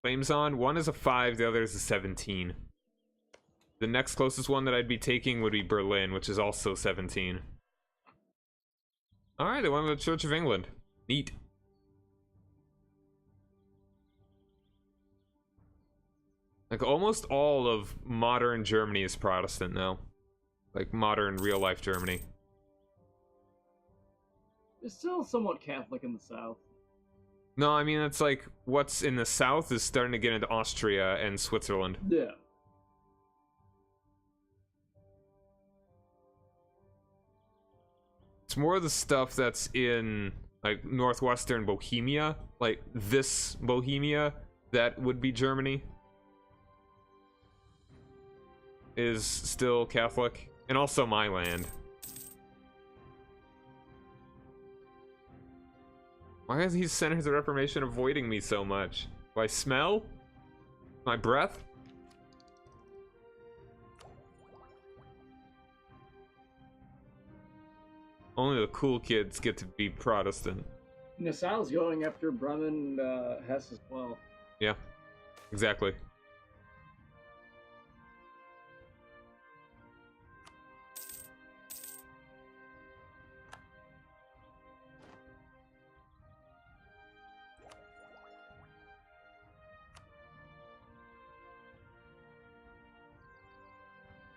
claims on, one is a 5, the other is a 17. The next closest one that I'd be taking would be Berlin, which is also 17. Alright, they went with the Church of England. Neat. Like, almost all of modern Germany is Protestant now. Like, modern, real-life Germany. It's still somewhat Catholic in the south. No, I mean, it's like, what's in the south is starting to get into Austria and Switzerland. Yeah. It's more of the stuff that's in, like, northwestern Bohemia. Like, this Bohemia, that would be Germany. Is still Catholic. And also my land. Why is these Centers of Reformation avoiding me so much? Do I smell? My breath? Only the cool kids get to be Protestant. Nassau's going after Bremen and Hesse as well. Yeah, exactly.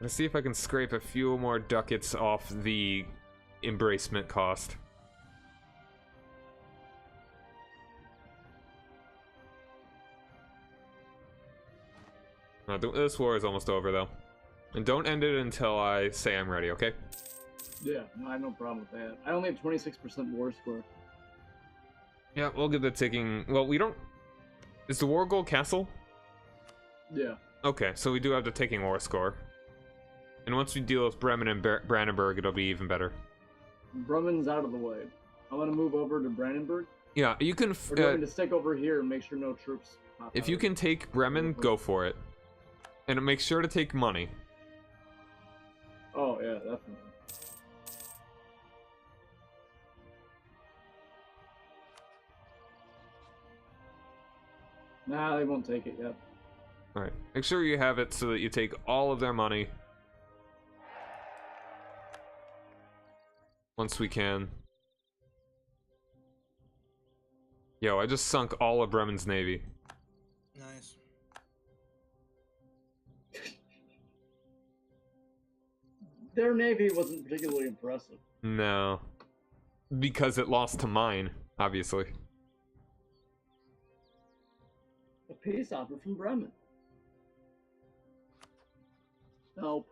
Let's see if I can scrape a few more ducats off the embracement cost. This war is almost over, though. And don't end it until I say I'm ready, okay? Yeah, no, I have no problem with that. I only have 26% war score. Yeah, we'll get the ticking. Well, we don't... Is the war goal castle? Yeah. Okay, so we do have the ticking war score. And once we deal with Bremen and Brandenburg, it'll be even better. Bremen's out of the way. I want to move over to Brandenburg. Yeah, you can... We're going to stick over here and make sure no troops pop if out. you can take Bremen, go for it. And make sure to take money. Oh, yeah, definitely. Nah, they won't take it yet. Alright, make sure you have it so that you take all of their money. Once we can. Yo, I just sunk all of Bremen's navy. Nice. Their navy wasn't particularly impressive. No. Because it lost to mine, obviously. A peace offer from Bremen. Nope.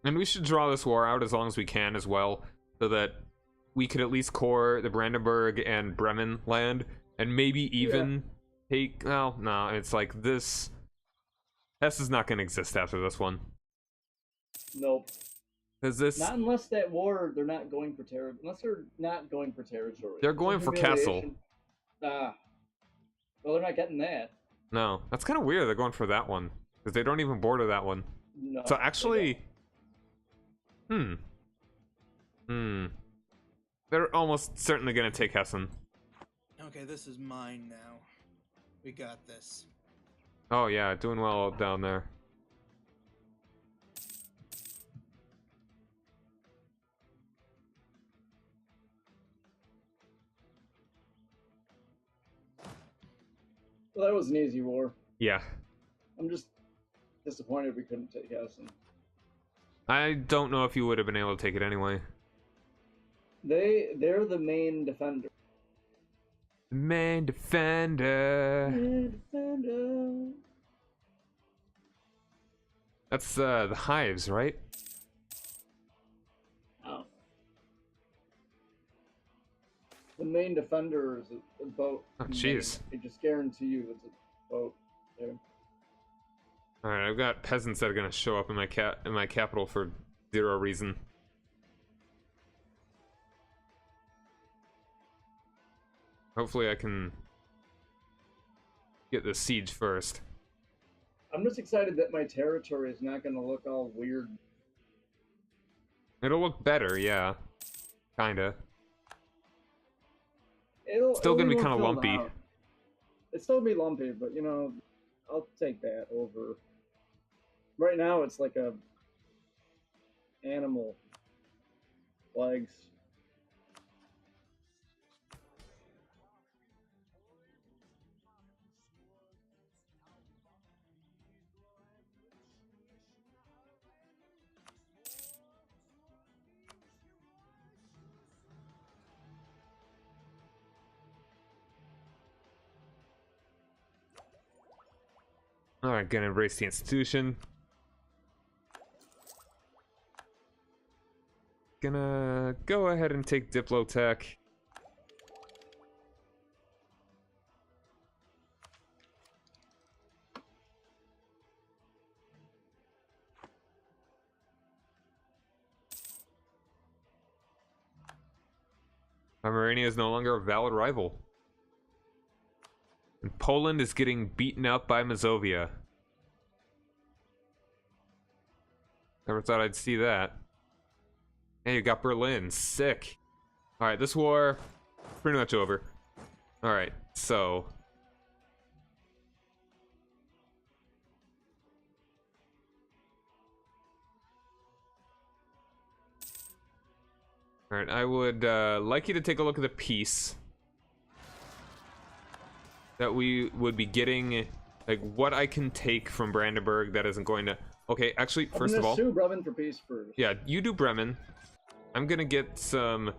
And we should draw this war out as long as we can as well, so that we could at least core the Brandenburg and Bremen land, and maybe even take... Well, no, it's like this... Hesse is not going to exist after this one. Nope. Because this... Not unless that war, they're not going for territory. Unless they're not going for territory. They're going for castle. Ah. Well, they're not getting that. No, that's kind of weird. They're going for that one. Because they don't even border that one. No. So actually, Hmm. They're almost certainly gonna take Hessen. Okay, this is mine now. We got this. Oh yeah, doing well down there. Well, that was an easy war. Yeah. I'm just disappointed we couldn't take Hessen. I don't know if you would have been able to take it anyway. They're the main defender. Main defender. Main defender. That's the hives, right? Oh. The main defender is a boat. Oh, jeez. They just guarantee you it's a boat there. All right, I've got peasants that are gonna show up in my capital for zero reason. Hopefully, I can get the siege first. I'm just excited that my territory is not going to look all weird. It'll look better, yeah. Kinda. Still It'll gonna be look kind of filled lumpy. out. It'll still be lumpy, but you know, I'll take that over. Right now, it's like a animal legs. Alright, gonna embrace the institution. Gonna go ahead and take Diplotech. Pomerania is no longer a valid rival. And Poland is getting beaten up by Mazovia. Never thought I'd see that. Hey, you got Berlin. Sick. Alright, this war, pretty much over. Alright, so... Alright, I would like you to take a look at the peace that we would be getting, like what I can take from Brandenburg that isn't going to... Okay, actually, first of all... sue Bremen for peace first. Yeah, you do Bremen. I'm gonna get some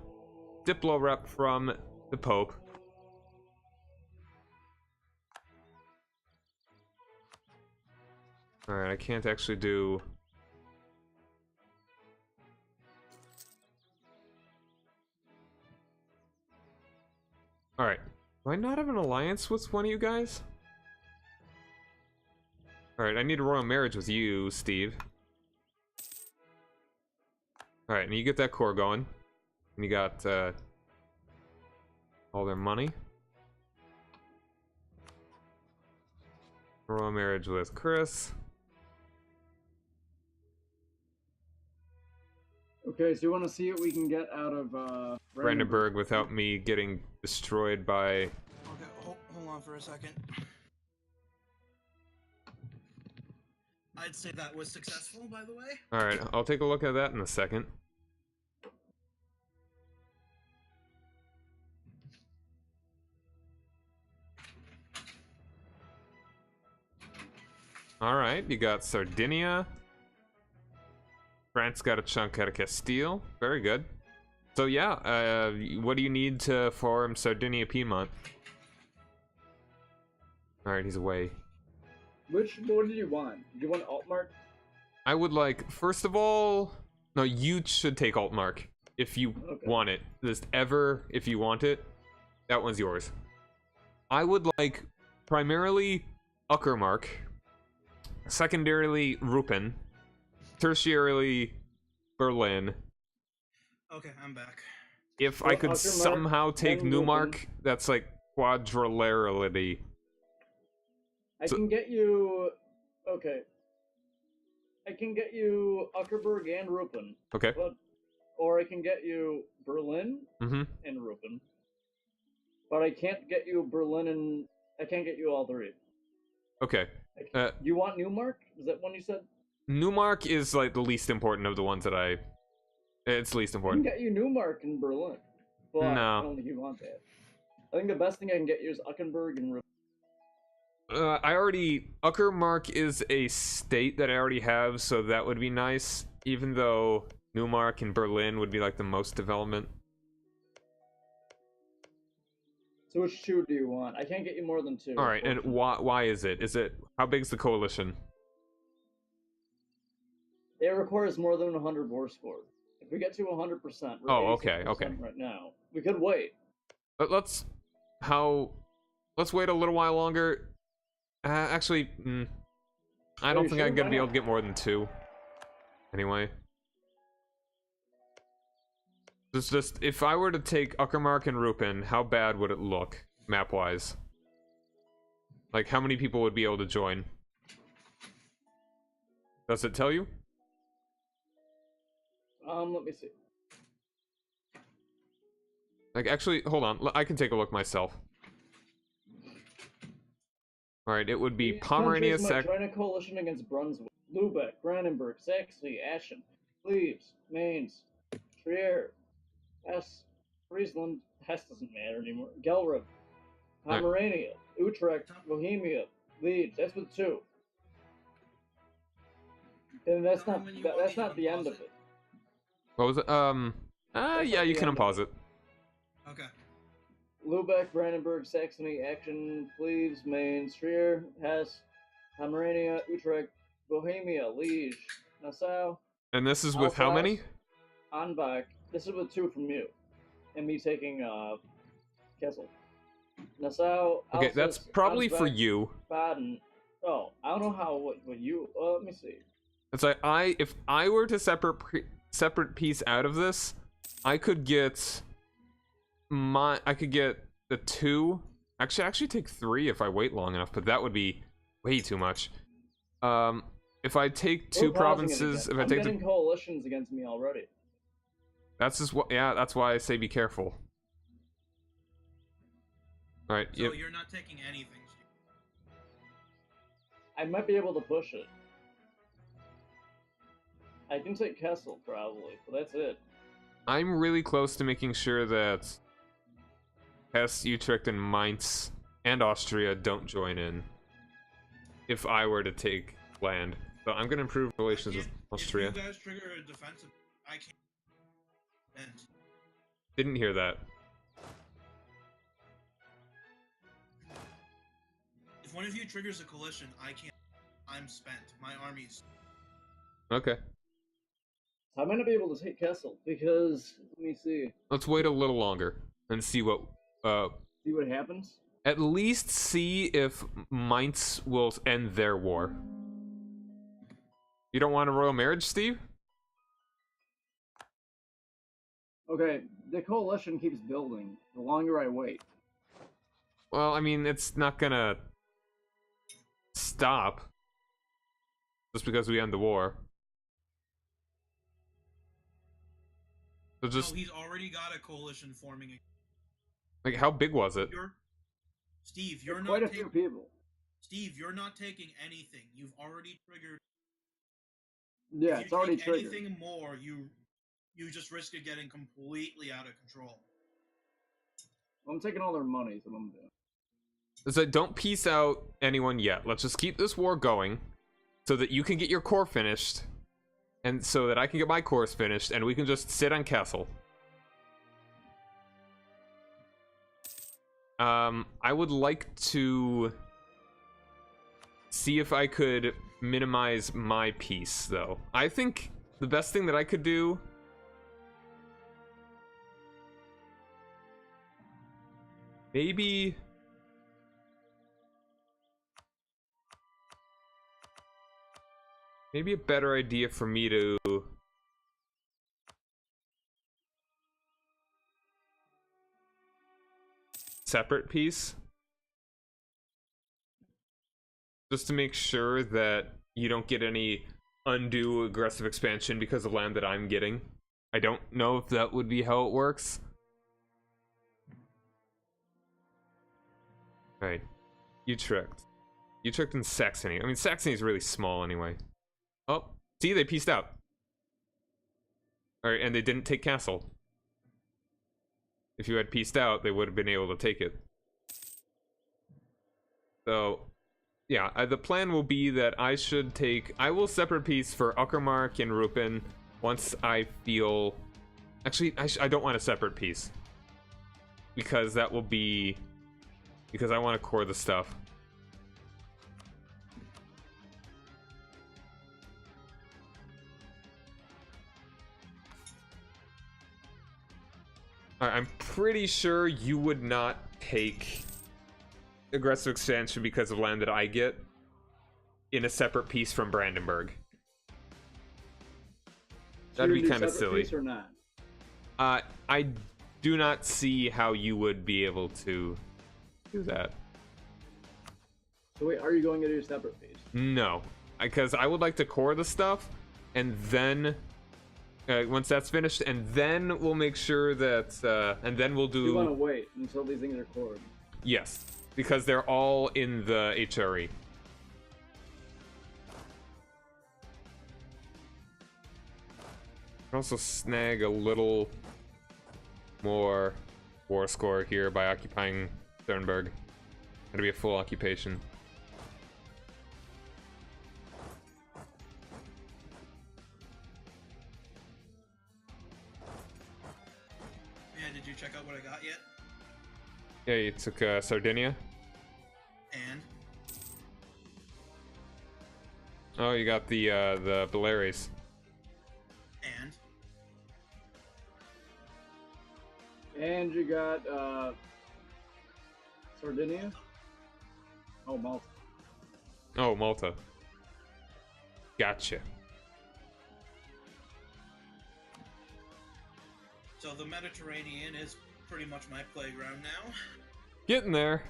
Diplo rep from the Pope. Alright, I can't actually do... Alright. Do I not have an alliance with one of you guys? Alright, I need a royal marriage with you, Steve. Alright, and you get that core going. And you got, all their money. Royal marriage with Chris. Okay, so you want to see what we can get out of Brandenburg without me getting destroyed by... Okay, hold on for a second. I'd say that was successful, by the way. Alright, I'll take a look at that in a second. Alright, you got Sardinia. France got a chunk out of Castile. Very good. So yeah, what do you need to form Sardinia-Piedmont? Alright, he's away. What did you want? Did you want Altmark? I would like, first of all... No, you should take Altmark. If you want it. Just ever, if you want it. That one's yours. I would like, primarily, Uckermark. Secondarily, Rupen. Tertiarily, Berlin. Okay, I'm back. If Well, I could Uckermark, somehow take then Neumark, Rupen. that's like quadrilaterality. I can get you... Okay. I can get you Uckerberg and Rupen, Okay. or I can get you Berlin Mm-hmm. and Rupen, but I can't get you Berlin and I can't get you all three. Okay. You want Newmark? Is that one you said? Newmark is like the least important of the ones that I. It's least I can important. get you Newmark in Berlin, but No. I don't think you want that. I think the best thing I can get you is Uckenberg and Rupen. Uckermark is a state that I already have, so that would be nice. Even though Newmark and Berlin would be like the most development. So which two do you want? I can't get you more than two. All right, and why is it? Is it how big's the coalition? It requires more than 100 war score. If we get to 100%, we're okay, 86% right now. We could wait. But let's wait a little while longer. Actually, I don't think I'm gonna be able to get more than 2. Anyway. It's just, if I were to take Uckermark and Rupen, how bad would it look, map-wise? Like, how many people would be able to join? Does it tell you? Let me see. Like, actually, hold on. I can take a look myself. Alright, it would be Pomerania, might join a coalition against Brunswick, Lubeck, Brandenburg, Saxony, Aachen, Cleves, Mainz, Trier, Hesse, Friesland, Hesse doesn't matter anymore, Gelre, Pomerania, Utrecht, Bohemia, Leeds. That's with 2. And that's not the end of it. What was it? Yeah, you can unpause it. Okay. Lubeck, Brandenburg, Saxony, Aachen, Cleves, Mainz, Trier, Hesse, Pomerania, Utrecht, Bohemia, Liege, Nassau. And this is with how many? Anbach. This is with 2 from you. And me taking, Kessel. Nassau, Okay, Alsace, that's probably Ansbach, for you. Baden. Oh, I don't know how, what you, let me see. It's like, if I were to separate piece out of this, I could get the 2. Actually take 3 if I wait long enough, but that would be way too much. If I take 2 provinces, if I take getting coalitions against me already. That's just what. Yeah, that's why I say be careful. All right. So you're not taking anything, Steve. I might be able to push it. I can take Kessel probably, but that's it. I'm really close to making sure that Hesse, Utrecht, and Mainz and Austria don't join in. If I were to take land, so I'm gonna improve relations with Austria. If you guys trigger a defensive, I can't. End. Didn't hear that. If one of you triggers a coalition, I can't. I'm spent. My army's. Okay. I'm gonna be able to take Kessel because let me see. Let's wait a little longer and see what. See what happens. At least see if Mainz will end their war. You don't want a royal marriage, Steve? Okay, the coalition keeps building the longer I wait. Well, I mean, it's not gonna stop just because we end the war. So just No, he's already got a coalition forming. like, how big was it? Steve, you're not quite a few people. Steve, you're not taking anything. You've already triggered. Yeah, if it's you already take triggered. Anything more, you just risk it getting completely out of control. I'm taking all their money, so I'm doing. So don't piece out anyone yet. Let's just keep this war going so that you can get your core finished and so that I can get my cores finished and we can just sit on Castle. I would like to see if I could minimize my piece, though. I think the best thing that I could do maybe a better idea for me to separate piece, just to make sure that you don't get any undo aggressive expansion because of land that I'm getting. I don't know if that would be how it works. Alright. Utrecht. Utrecht and Saxony. I mean, Saxony is really small anyway. Oh, see, they pieced out. Alright, and they didn't take castle. If you had pieced out, they would have been able to take it. So, yeah, the plan will be that I will separate piece for Uckermark and Rupen once I feel... Actually, I don't want a separate piece. Because that will be... Because I want to core the stuff. I'm pretty sure you would not take aggressive expansion because of land that I get in a separate piece from Brandenburg. That'd be kind of silly. Or not? I do not see how you would be able to do that. So wait, are you going to do a separate piece? No, because I would like to core the stuff, and then once that's finished, and then we'll make sure that, and then we'll do... You want to wait until these things are cored? Yes, because they're all in the HRE. Also snag a little more war score here by occupying Sternberg. It'll be a full occupation. Yeah, did you check out what I got yet? Yeah, you took Sardinia. And? Oh, you got the Baleares. And? And you got Sardinia? Oh, Malta. Oh, Malta. Gotcha. So the Mediterranean is pretty much my playground now. Getting there.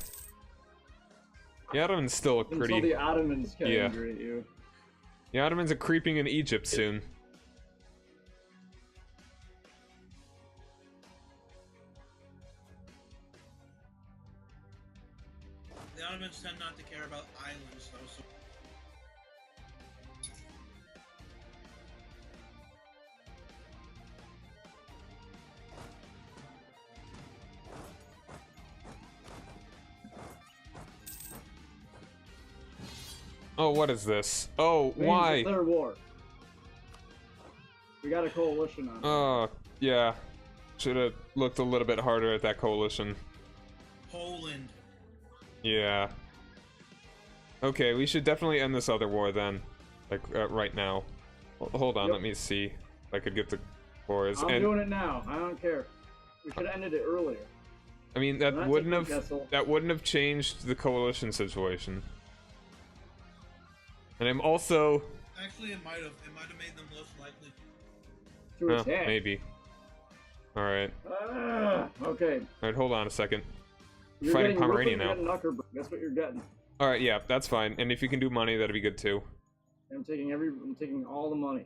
The Ottomans still look pretty... Until the Ottomans can Yeah. integrate you. The Ottomans are creeping in Egypt soon. The Ottomans tend not to care about islands, though, so... Oh, what is this? Oh, Means why? Declare war. We got a coalition on. Oh, yeah. Should have looked a little bit harder at that coalition. Poland. Yeah. Okay, we should definitely end this other war then. Like, right now. Hold on, Yep. let me see if I could get the cores. I'm doing it now. I don't care. We should have ended it earlier. I mean, Not that wouldn't taking have Kessel. that wouldn't have changed the coalition situation. And I'm also Actually, it might have made them less likely. To attack. maybe. All right, Okay. all right. Hold on a second. You're Fighting getting Pomerania Rupen, now. you're getting Uckerberg. That's what you're getting. All right, yeah, that's fine. And if you can do money, that'd be good too. I'm taking all the money.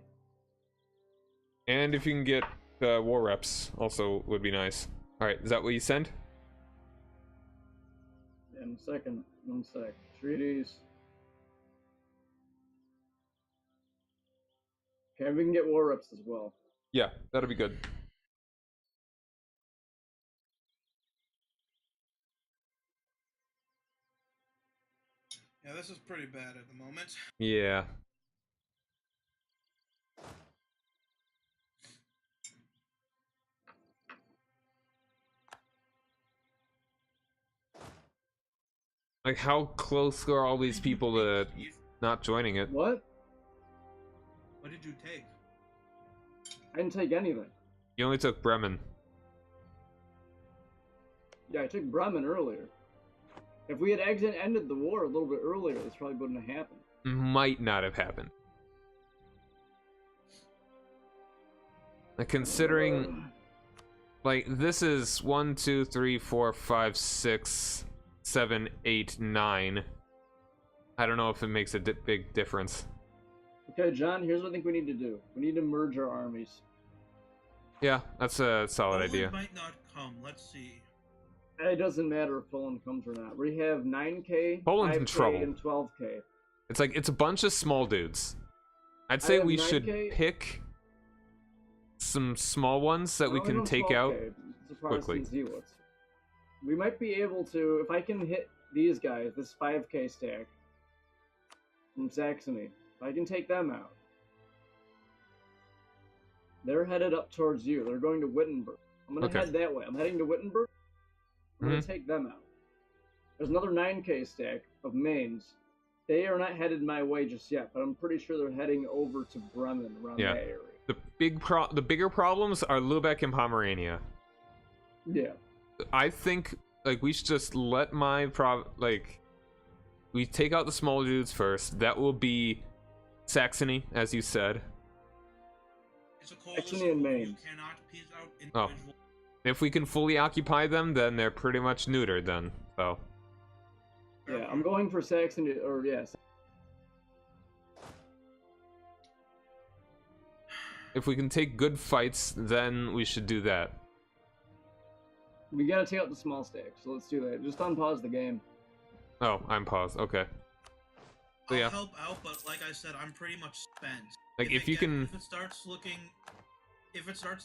And if you can get war reps, also would be nice. All right, is that what you send? And second, one sec. Treaties. Okay, we can get war reps as well. Yeah, that'll be good. Yeah, this is pretty bad at the moment. Yeah. Like, how close are all these people to not joining it? What? What did you take? I didn't take anything. You only took Bremen. Yeah, I took Bremen earlier. If we had ended the war a little bit earlier, this probably wouldn't have happened. Might not have happened. Like, considering, like, this is 1, 2, 3, 4, 5, 6, 7, 8, 9. I don't know if it makes a big difference. Okay, John, here's what I think we need to do. We need to merge our armies. Yeah, that's a solid Poland idea. might not come. Let's see. It doesn't matter if Poland comes or not. We have 9K, Poland's 5K, in trouble. and 12K. It's like, it's a bunch of small dudes. I'd I say have we should 9K. pick some small ones that we Only can on take 12K. out It's a quickly. Protestant zealots. We might be able to, if I can hit these guys, this 5K stack from Saxony, if I can take them out. They're headed up towards you. They're going to Wittenberg. I'm going to Okay. head that way. I'm heading to Wittenberg. I'm going Mhm. to take them out. There's another 9K stack of Mains. They are not headed my way just yet, but I'm pretty sure they're heading over to Bremen around Yeah. that area. The bigger problems are Lubeck and Pomerania. Yeah. I think like we should just let we take out the small dudes first. That will be Saxony, as you said. It's a Saxony coalition. and You Maine. cannot piece out Oh. individual. If we can fully occupy them, then they're pretty much neutered then. So Yeah, I'm going for Saxony, or yes. if we can take good fights, then we should do that. We gotta take out the small stack, so let's do that. Just unpause the game. Oh, I'm paused. Okay. So I'll yeah, help out, but like I said, I'm pretty much spent. like if you can, if it starts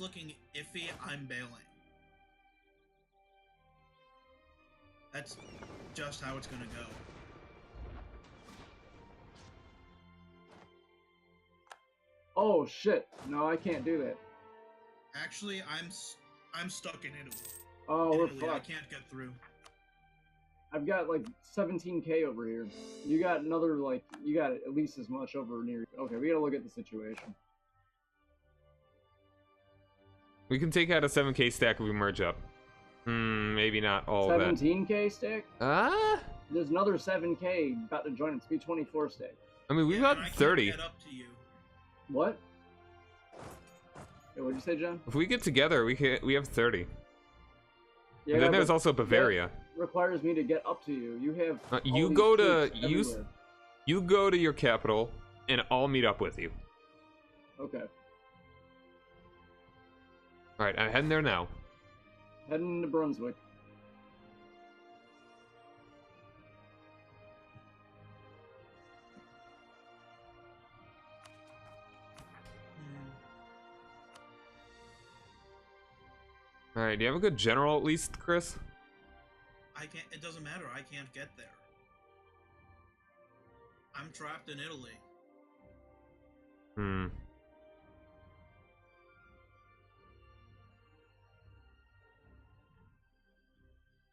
looking iffy, I'm bailing. That's just how it's gonna go. Oh shit! No, I can't do that. Actually, I'm stuck in Italy. Oh, we're Italy, I fucked. can't get through. I've got like 17K over here. You got another you got at least as much over near. Okay, we gotta look at the situation. we can take out a 7K stack if we merge up. Maybe not all of that. 17K stack? There's another 7K about to join. It's B24 stack. I mean, we've Yeah, and I got can't 30. Get up to you. What? Hey, what'd you say, John? If we get together, we have 30. Yeah, And then there's but also Bavaria. that requires me to get up to you. You have. all You these go to troops you. everywhere. You go to your capital, and I'll meet up with you. Okay. All right, I'm heading there now. Heading to Brunswick. All right, do you have a good general at least, Chris? I can't. It doesn't matter. I can't get there. I'm trapped in Italy.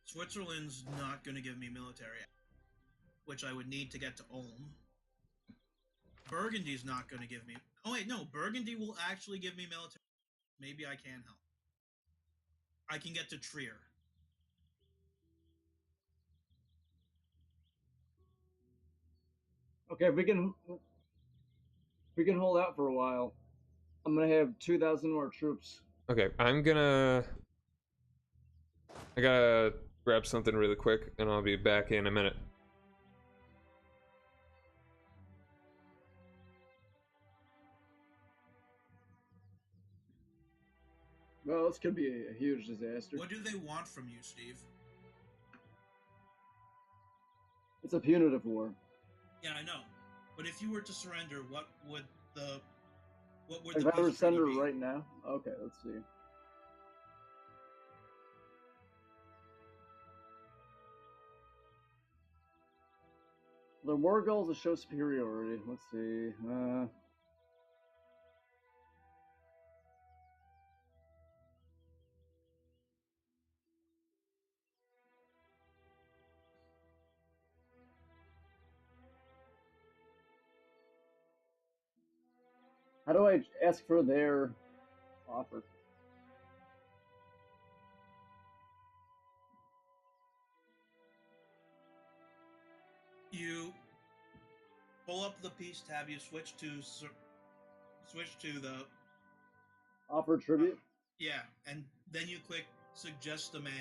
Switzerland's not going to give me military, which I would need to get to Ulm. Burgundy's not going to give me. Oh wait, no. Burgundy will actually give me military. Maybe I can help. I can get to Trier. Okay, if we can hold out for a while, I'm gonna have 2,000 more troops. Okay, I gotta grab something really quick, and I'll be back in a minute. Well, this could be a huge disaster. What do they want from you, Steve? It's a punitive war. Yeah, I know. But if you were to surrender, what would the If I were to peace send her treaty be? right now? Okay, let's see. The war goals to show superiority. Let's see. How do I ask for their offer? You pull up the peace tab. You switch to the Offer tribute? yeah, and then you click suggest demand,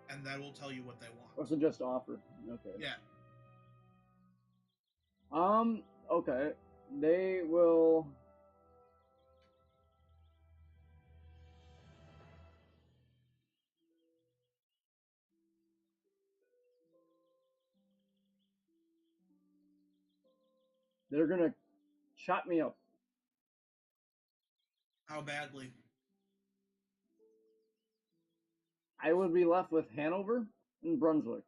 and that will tell you what they want. Or suggest offer? Okay. Yeah. Okay. they will. They're gonna chop me up. How badly? I would be left with Hanover and Brunswick.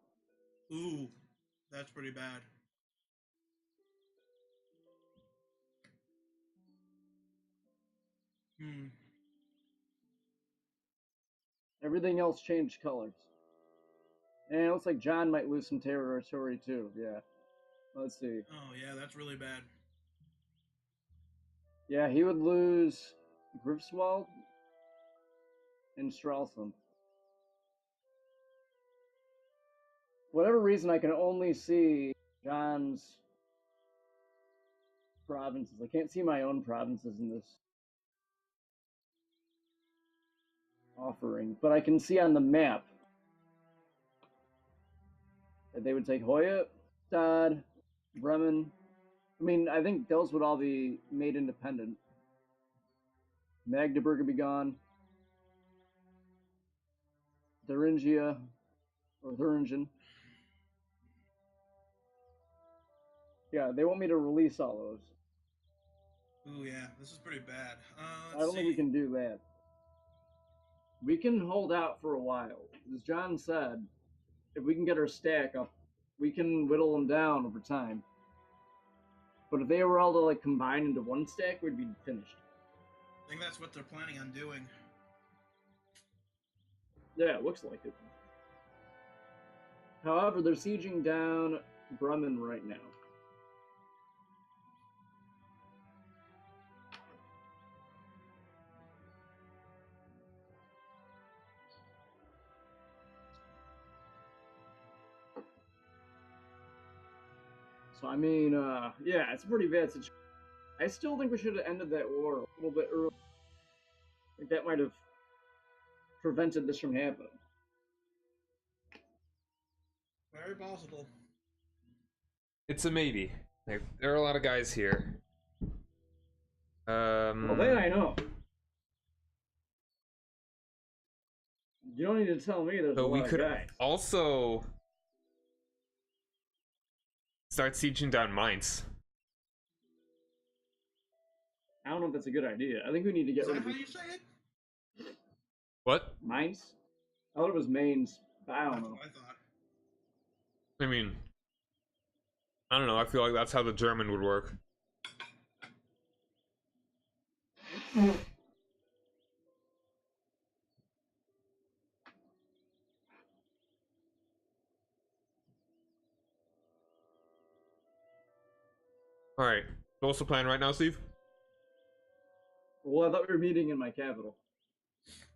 Ooh, that's pretty bad. Hmm. Everything else changed colors. And it looks like John might lose some territory too. Yeah. Let's see. Oh yeah, that's really bad. Yeah, he would lose Grifswald and Stralsund. Whatever reason, I can only see John's provinces. I can't see my own provinces in this offering, but I can see on the map that they would take Hoya, Stad, Bremen. I mean, I think those would all be made independent. Magdeburg would be gone. Thuringia, or Thuringen. Yeah, they want me to release all those. Ooh yeah, this is pretty bad. I don't think we can do that. We can hold out for a while. As John said, if we can get our stack up, we can whittle them down over time. But if they were all to like combine into one stack, we'd be finished. I think that's what they're planning on doing. Yeah, it looks like it. However, they're sieging down Bremen right now. So, I mean, yeah, it's a pretty bad situation. I still think we should have ended that war a little bit early. Like, that might have prevented this from happening. Very possible. It's a maybe. Like, there are a lot of guys here. Well, that I know. You don't need to tell me there's a So we lot could of guys. also start sieging down Mainz. I don't know if that's a good idea. I think we need to get Is rid that of how these you say it? What? Mainz. I thought it was Mainz, but I don't That's know. what I thought. I mean, I don't know. I feel like that's how the German would work. All right. So what's the plan right now, Steve? Well, I thought we were meeting in my capital.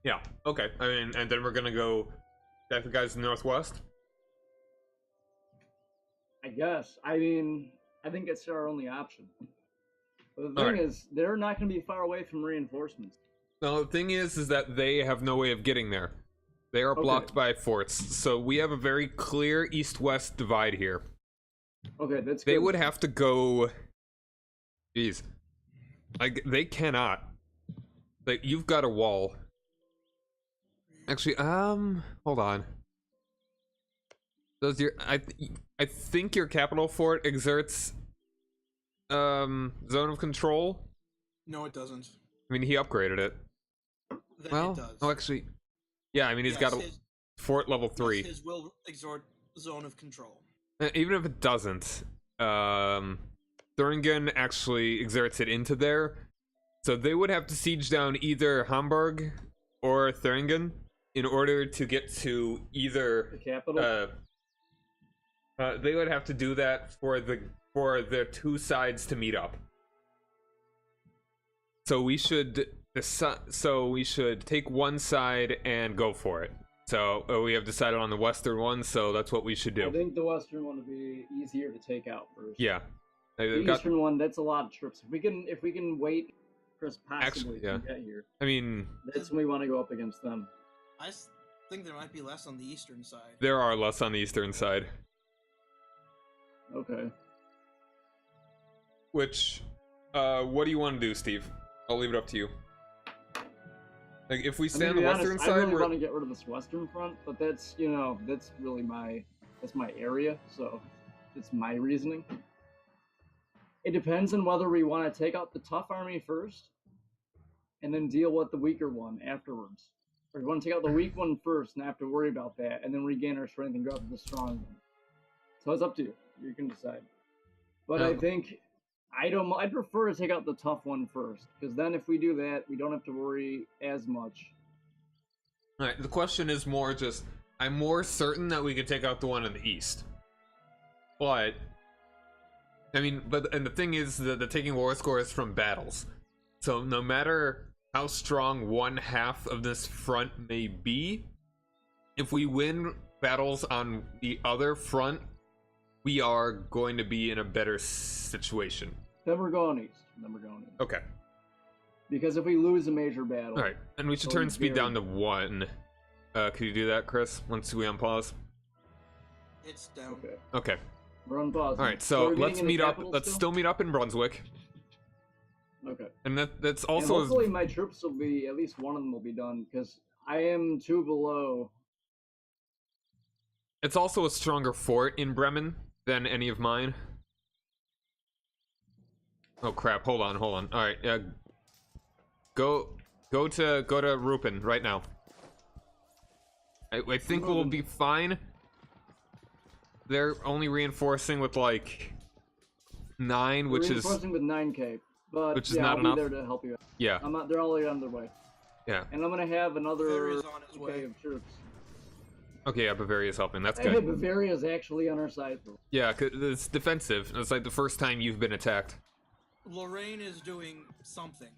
Yeah. Okay. I mean, and then we're gonna go attack the guys in the northwest. I guess. I mean, I think it's our only option. But the All thing right. is, they're not going to be far away from reinforcements. No, the thing is that they have no way of getting there. They are blocked by forts, so we have a very clear east-west divide here. Okay, that's They good. would have to go. Jeez, like they cannot. Like you've got a wall. Actually, hold on. Does your I think your capital fort exerts zone of control? No, it doesn't. I mean, he upgraded it. Then Well, it does. oh, actually, yeah. I mean, he's got a fort level 3. Yes, his will exhort zone of control. Even if it doesn't, Thuringen actually exerts it into there, so they would have to siege down either Hamburg or Thuringen in order to get to either The capital? they would have to do that for the two sides to meet up. So we should take one side and go for it. So we have decided on the western one, so that's what we should do. I think the western one would be easier to take out first. Yeah. The eastern one, that's a lot of troops. If we can wait, Chris possibly Actually, yeah. can get here. I mean, That's when we want to go up against them. I think there might be less on the eastern side. there are less on the eastern side. Okay. Which, What do you want to do, Steve? I'll leave it up to you. Like, if we I stay mean, on to the be western honest, side, I really we're... want to get rid of this western front, but that's, you know, that's really that's my area, so it's my reasoning. It depends on whether we want to take out the tough army first and then deal with the weaker one afterwards. Or we want to take out the weak one first and have to worry about that, and then regain our strength and go up to the strong one. So it's up to you. You can decide. But I think I'd prefer to take out the tough one first, because then if we do that, we don't have to worry as much. Alright, the question is more just, I'm more certain that we could take out the one in the east. But, I mean, and the thing is that the taking war score is from battles. So no matter how strong one half of this front may be, if we win battles on the other front, we are going to be in a better situation. Then we're going east. Okay. Because if we lose a major battle... Alright, and we should turn speed down to 1. Could you do that, Chris, once we unpause? It's down. Okay. We're unpausing. Alright, so let's meet up. Let's still meet up in Brunswick. Okay. And that's also... And hopefully my troops will be, at least one of them will be done, because I am 2 below. It's also a stronger fort in Bremen than any of mine. Oh crap, hold on. Alright, go to Rupen right now. I think we'll be fine. They're only reinforcing with like 9, which is reinforcing with 9k, but which is yeah, not I'll enough. be there to help you out. Yeah. They're already on their way. Yeah. And I'm gonna have another Bavaria's on his way. of troops. Okay, yeah, Bavaria's helping. That's Hey, good. Bavaria's actually on our side, though. Yeah, 'cause it's defensive. It's like the first time you've been attacked. Lorraine is doing something.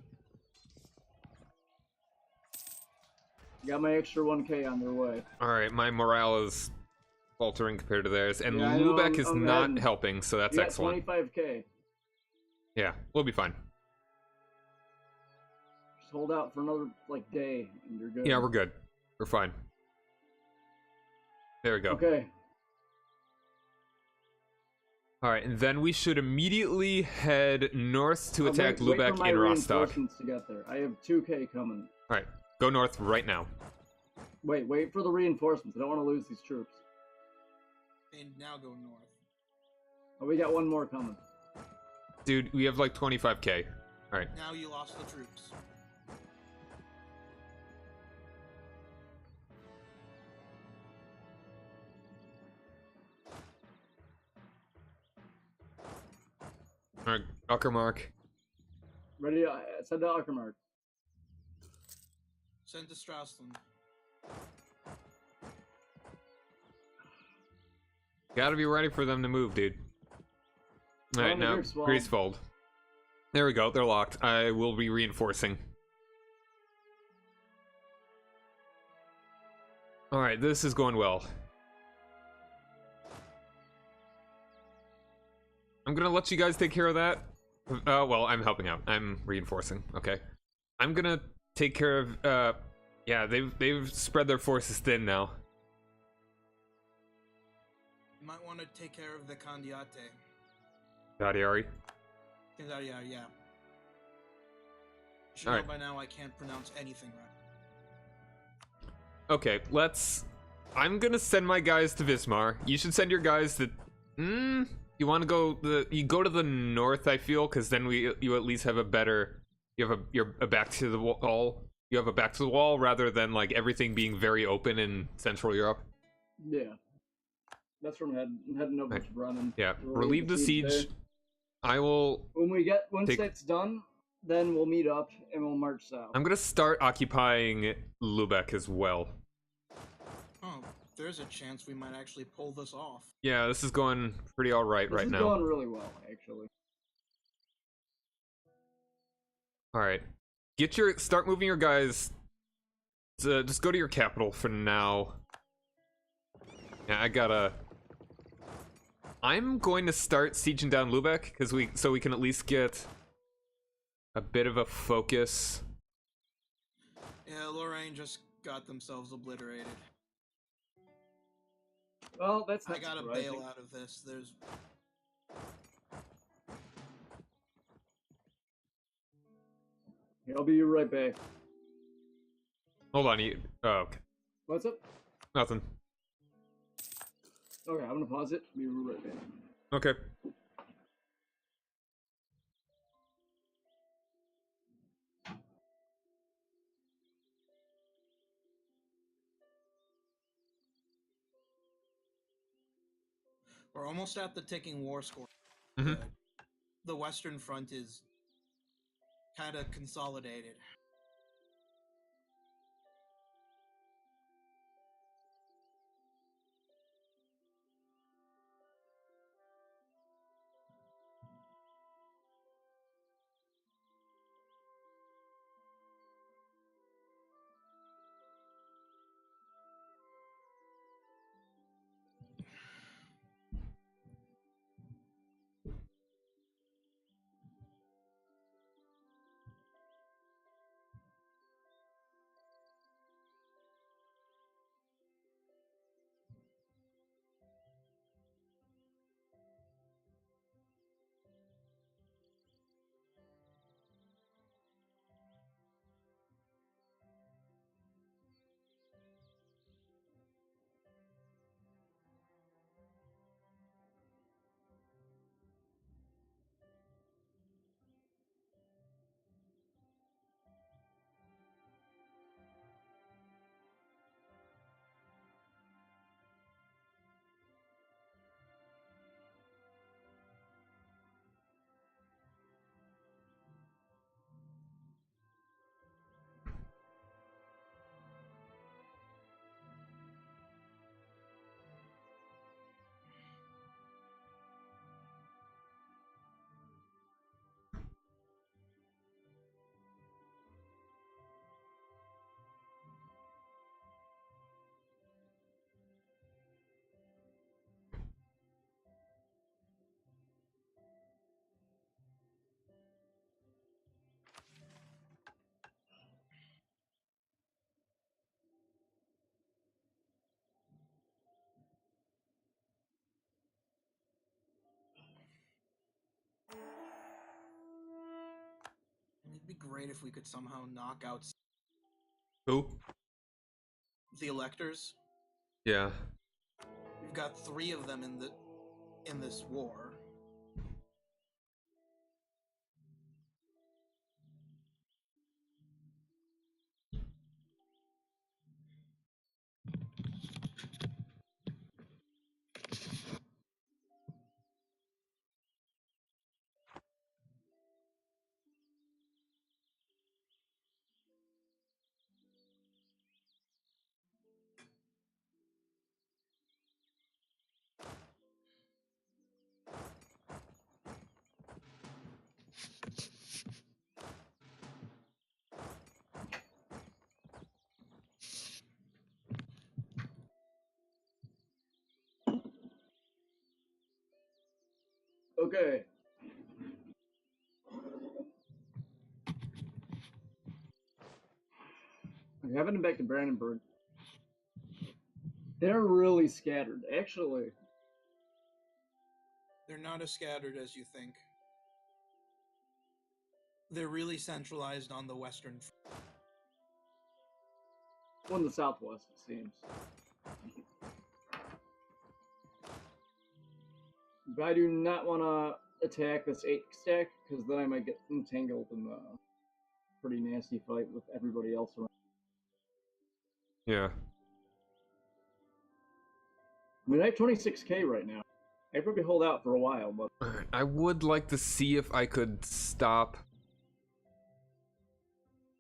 Got my extra 1k on their way. Alright, my morale is faltering compared to theirs, and Yeah, I know, Lubeck is I'm not adding. helping, so that's You got excellent. 25k. Yeah, we'll be fine. Just hold out for another day, and you're good. Yeah, we're good. We're fine. There we go. Okay. Alright, and then we should immediately head north to attack Wait Lubeck for my in Rostock. reinforcements to get there. I have 2k coming. Alright, go north right now. Wait for the reinforcements. I don't want to lose these troops. And now go north. Oh, we got one more coming. Dude, we have like 25k. Alright. Now you lost the troops. Alright, Uckermark. Ready? Send to Ackermark. Send to Straussland. Gotta be ready for them to move, dude. Alright, now, Grieswald. There we go, they're locked. I will be reinforcing. Alright, this is going well. I'm gonna let you guys take care of that. Well, I'm helping out. I'm reinforcing. Okay. I'm gonna take care of, yeah, they've spread their forces thin now. You might want to take care of the Candiate. Gadiari. Yeah. You should All know right. by now I can't pronounce anything right. Okay, I'm gonna send my guys to Vismar. You should send your guys to... You want to go... You go to the north, I feel, because then you at least have a better... You're a back to the wall. You have a back to the wall rather than like everything being very open in Central Europe. Yeah. That's where I'm heading over to Bremen. Yeah, relieve the siege. There. I will... Once that's done, then we'll meet up and we'll march south. I'm gonna start occupying Lubeck as well. Oh, there's a chance we might actually pull this off. Yeah, this is going pretty alright right now. This is going really well, actually. Alright. Start moving your guys to, just go to your capital for now. Yeah, I'm going to start sieging down Lubeck, so we can at least get a bit of a focus. Yeah, Lorraine just got themselves obliterated. Well, that's not I gotta surprising. bail out of this. Okay, I'll be right back. Hold on, you. Oh, okay. What's up? Nothing. Okay, I'm gonna pause it. Be right back. Okay. We're almost at the ticking war score. Mm-hmm. The Western Front is kind of consolidated. It'd be great if we could somehow knock out Who? the Electors. Yeah. We've got 3 of them in this war. Okay. I'm having them back to Brandenburg. They're really scattered, actually. They're not as scattered as you think. They're really centralized on the Western Front. Well, in the southwest, it seems. But I do not want to attack this 8 stack, because then I might get entangled in a pretty nasty fight with everybody else around. Yeah. I mean, I have 26k right now. I could probably hold out for a while, but Alright, I would like to see if I could stop.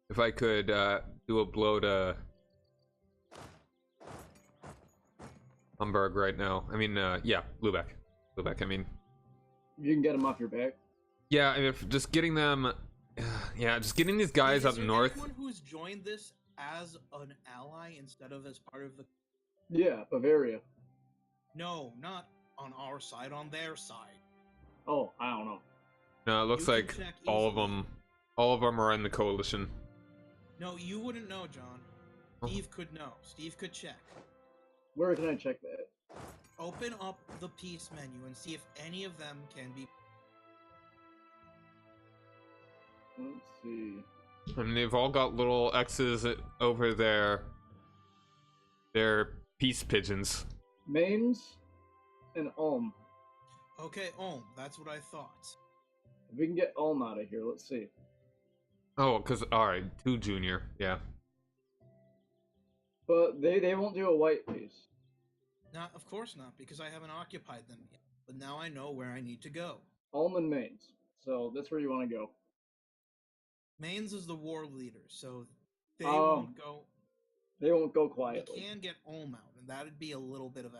If I could do a blow to Hamburg right now. I mean, yeah, Lubeck. Lubeck, I mean. you can get them off your back. Yeah, I mean, if just getting them. Yeah, just getting these guys up Is there north. anyone who's joined this as an ally instead of as part of the... Yeah, Bavaria. No, not on our side, on their side. Oh, I don't know. No, it looks You can like check all of easily. them. All of them are in the coalition. No, you wouldn't know, John. Oh. Steve could know. Steve could check. Where can I check that? Open up the peace menu and see if any of them can be... Let's see. And they've all got little X's over their peace pigeons. Mainz and Ulm. Okay, Ulm. That's what I thought. If we can get Ulm out of here, let's see. Oh, because, alright, 2 junior, yeah. But they won't do a white peace. Not, of course not, because I haven't occupied them yet. But now I know where I need to go. Ulm and Mainz. So that's where you want to go. Mainz is the war leader, so they Oh. won't go. They won't go We quietly. can get Ulm out, and that'd be a little bit of a.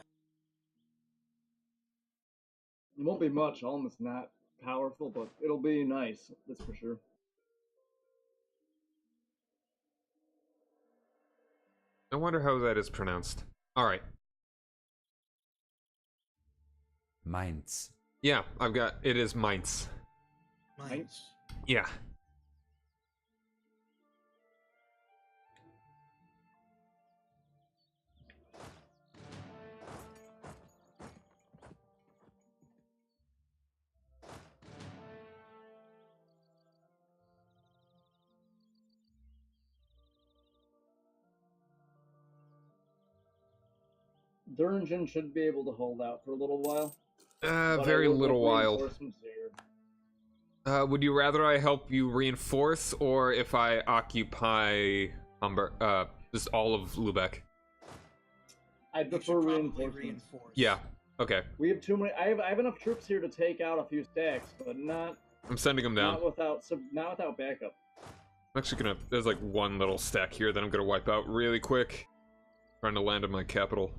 It won't be much. Ulm is not powerful, but it'll be nice. That's for sure. I wonder how that is pronounced. Alright. Mainz. Yeah, I've got, it is Mainz. Mainz. Yeah. Thuringen should be able to hold out for a little while. but I Very will little get while. reinforcements here. Would you rather I help you reinforce, or if I occupy just all of Lubeck? I You prefer should probably reinforcements. reinforce. Yeah. Okay. We have too many. I have enough troops here to take out a few stacks, but not I'm sending them down. not without backup. I'm actually gonna. There's like one little stack here that I'm gonna wipe out really quick. Trying to land in my capital.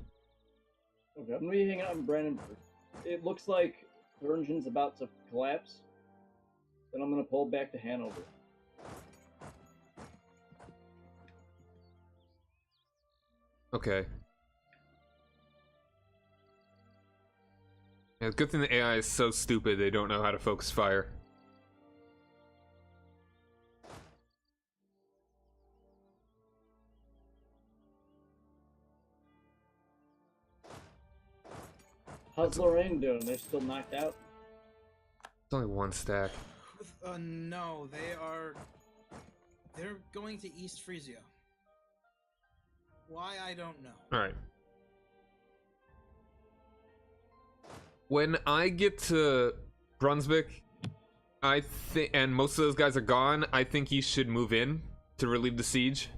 Okay, I'm gonna be hanging out in Brandenburg. It looks like Thuringen's about to collapse. Then I'm gonna pull back to Hanover. Okay. Yeah, good thing the AI is so stupid they don't know how to focus fire. How's Lorraine doing? They're still knocked out? It's only one stack. No, they are. They're going to East Frisia. Why, I don't know. Alright. When I get to Brunswick, I think, and most of those guys are gone, I think you should move in to relieve the siege.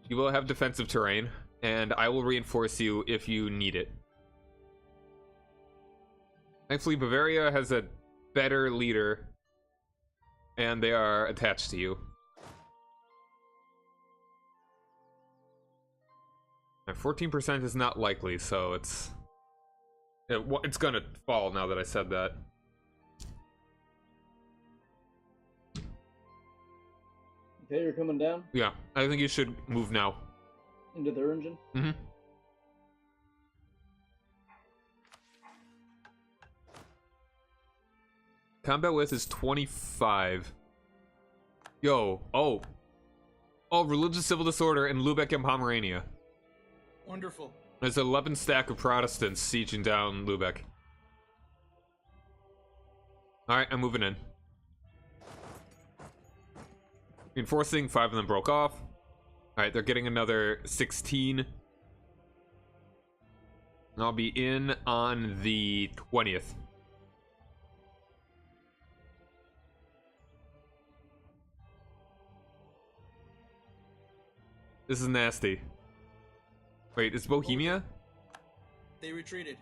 You will have defensive terrain, and I will reinforce you if you need it. Thankfully, Bavaria has a better leader, and they are attached to you. And 14% is not likely, so it's gonna fall now that I said that. Okay, you're coming down Yeah, I think you should move now. into Thuringen? Mm-hmm. Combat width is 25. Yo, oh, religious civil disorder in Lubeck and Pomerania. Wonderful. There's 11 stack of Protestants sieging down Lubeck. Alright, I'm moving in. Reinforcing, 5 of them broke off. Alright, they're getting another 16. And I'll be in on the 20th. This is nasty. Wait, is Bohemia? They retreated.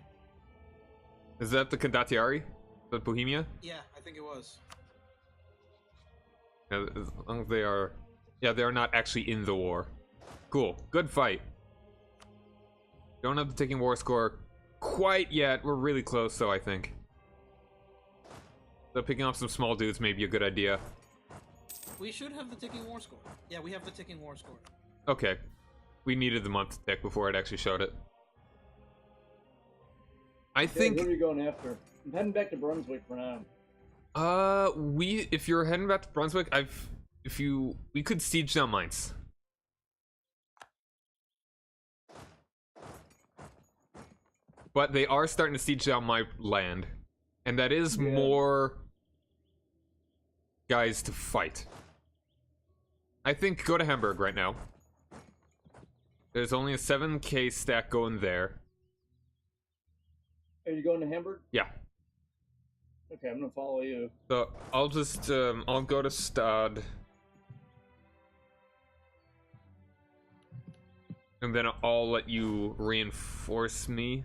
Is that the Condottieri? Is that Bohemia? Yeah, I think it was. Yeah, as long as they are... Yeah, they are not actually in the war. Cool. Good fight. Don't have the ticking war score quite yet. We're really close, though, I think. So picking off some small dudes may be a good idea. We should have the ticking war score. Yeah, we have the ticking war score. Okay. We needed the month to tick before it actually showed it. I think... Where are you going after? I'm heading back to Brunswick for now. if you're heading back to Brunswick, we could siege down Mainz. But they are starting to siege down my land. And that is more guys to fight. I think go to Hamburg right now. There's only a 7k stack going there. Are you going to Hamburg? Yeah. Okay, I'm gonna follow you. So I'll just I'll go to Stad. And then I'll let you reinforce me.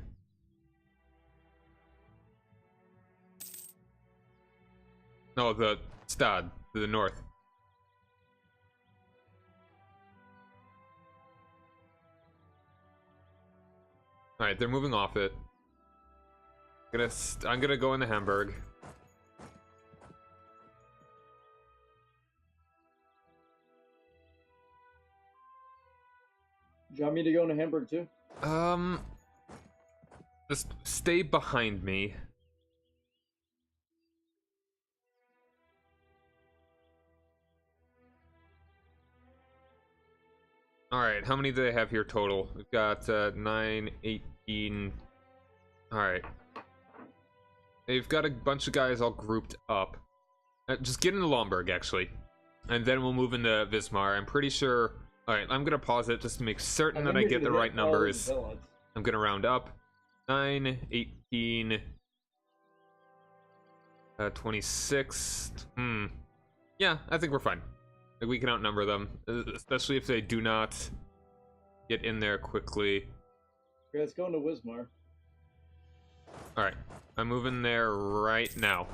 No, the Stad to the north. All right, they're moving off it. I'm gonna go into Hamburg. Do you want me to go into Hamburg too? Just stay behind me. Alright, how many do they have here total? We've got 9, 18. Alright. They've got a bunch of guys all grouped up. Just get into Lomberg, actually. And then we'll move into Wismar. I'm pretty sure... Alright, I'm gonna pause it just to make certain that I get the right numbers. I'm gonna round up. 9, 18... 26... Yeah, I think we're fine. Like, we can outnumber them, especially if they do not get in there quickly. Okay, let's go into Wismar. Alright, I'm moving there right now.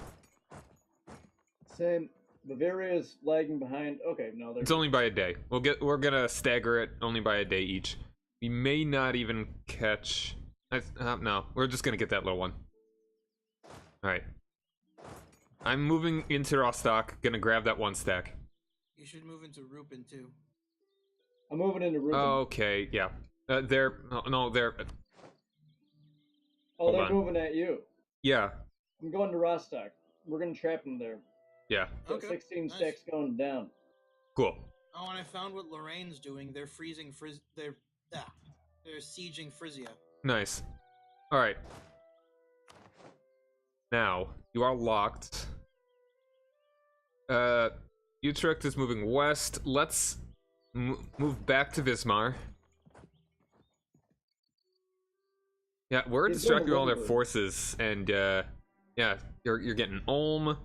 Same. Bavaria's lagging behind. Okay, no, they're... It's only by a day. We're gonna stagger it only by a day each. We may not even catch... no, we're just gonna get that little one. Alright. I'm moving into Rostock, gonna grab that one stack. You should move into Rupin too. I'm moving into Rupin. Okay, yeah. They're... No, they're... Oh, they're moving at you. Yeah. I'm going to Rostock. We're gonna trap them there. Yeah. Okay, 16 nice. stacks going down. Cool. Oh, and I found what Lorraine's doing. They're freezing they're sieging Frisia. Nice. Alright. Now, you are locked. Utrecht is moving west. Let's move back to Wismar. Yeah, we're distracting all their forces, and yeah, you're getting Ulm.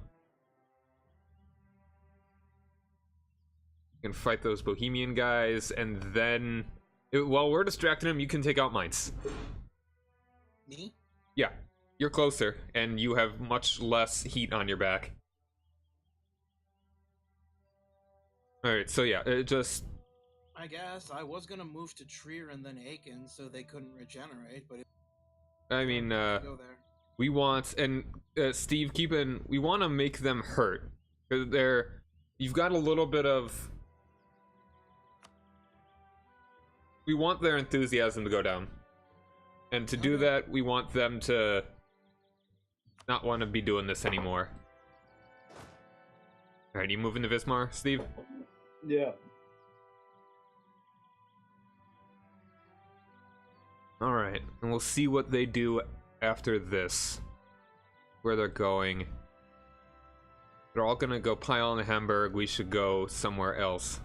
You can fight those Bohemian guys, and then while we're distracting them, you can take out Mainz. Me? Yeah, you're closer, and you have much less heat on your back. Alright, so yeah, it just... I guess I was gonna move to Trier and then Aachen so they couldn't regenerate, but... I mean, go there. we want... And, Steve, we want to make them hurt. Because you've got a little bit of... We want their enthusiasm to go down. And to do that, we want them to not want to be doing this anymore. Alright, you moving to Wismar, Steve? Yeah. Alright, and we'll see what they do after this. Where they're going. They're all gonna go pile in Hamburg. We should go somewhere else.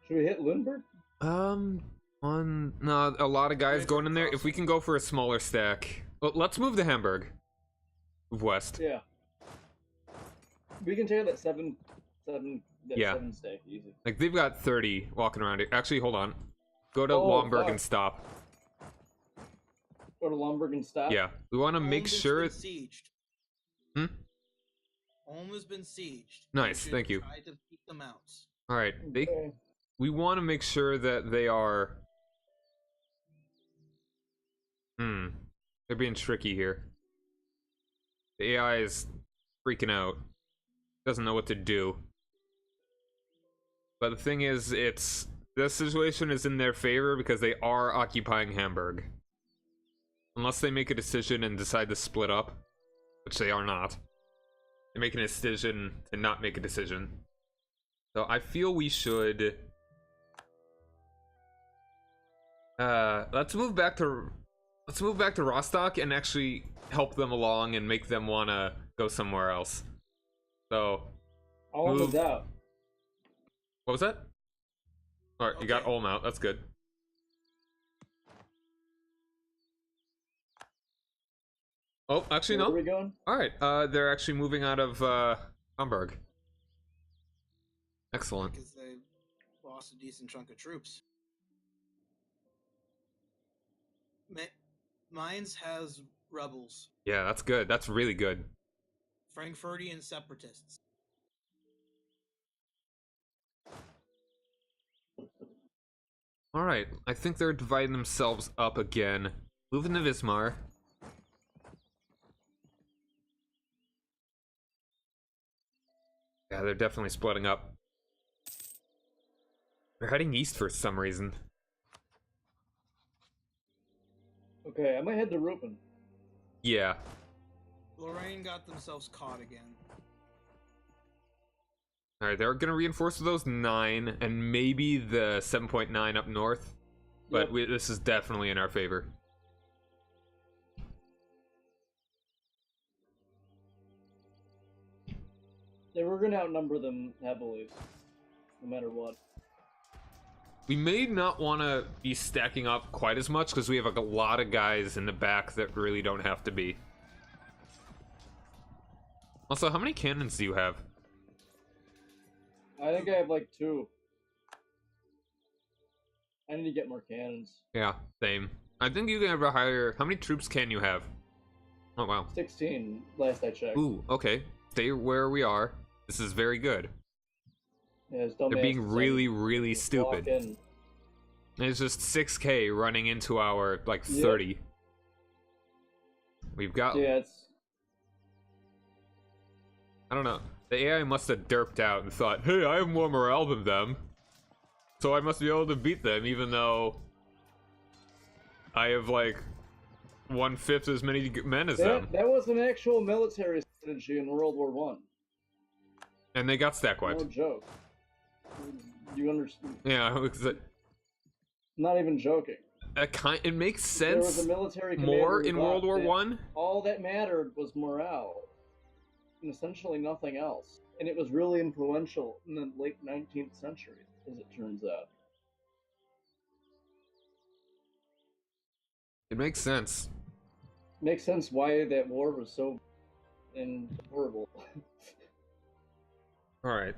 Should we hit Lindbergh? No, a lot of guys going in there. If we can go for a smaller stack. Well, let's move to Hamburg. Move west. Yeah. We can take that seven Yeah. 7 stack easy. Like, they've got 30 walking around here. Actually, hold on. Go to Oh, Lomberg fuck. and stop. Go to Lomberg and stop? Yeah. We want to make Ulm has sure... been sieged. Hmm? Ulm has been sieged. Nice, We should thank you. Try to keep them out. Alright, Okay. we want to make sure that they are... They're being tricky here. The AI is freaking out. Doesn't know what to do. But the thing is, this situation is in their favor because they are occupying Hamburg. Unless they make a decision and decide to split up, which they are not. They're making a decision to not make a decision. So I feel we should... let's move back to Let's move back to Rostock and actually help them along and make them want to go somewhere else. So, All moved out. what was that? Alright, you got Okay. Ulm out. That's good. Oh, actually, Where no. are we going? Alright, they're actually moving out of Hamburg. Excellent. Because they lost a decent chunk of troops. Mainz has rebels, Yeah, that's good. That's really good. Frankfurtian separatists. Alright, I think they're dividing themselves up again. Moving to Wismar. Yeah, they're definitely splitting up. They're heading east for some reason. Okay, I might head to Rupin. Yeah. Lorraine got themselves caught again. Alright, they're gonna reinforce those 9 and maybe the 7.9 up north. But Yep. this is definitely in our favor. Yeah, we're gonna outnumber them heavily, no matter what. We may not want to be stacking up quite as much because we have a lot of guys in the back that really don't have to be. Also, how many cannons do you have? I think I have like 2. I need to get more cannons. Yeah, same. I think you can have a higher... How many troops can you have? Oh, wow. 16, last I checked. Ooh, okay. Stay where we are. This is very good. Yeah, it's They're being dumbasses really, just really walk stupid. in. It's just 6k running into our, like, 30. We've got... Yeah, it's... I don't know. The AI must have derped out and thought, hey, I have more morale than them. So I must be able to beat them, even though I have, like, 1/5 as many men as them. That was an actual military strategy in World War One. And they got stack wiped. No joke. You understand? Yeah, Not even joking. it makes There was sense a military more commander who in thought World War that One. All that mattered was morale, and essentially nothing else. And it was really influential in the late 19th century, as it turns out. It makes sense. Makes sense why that war was so horrible. Alright.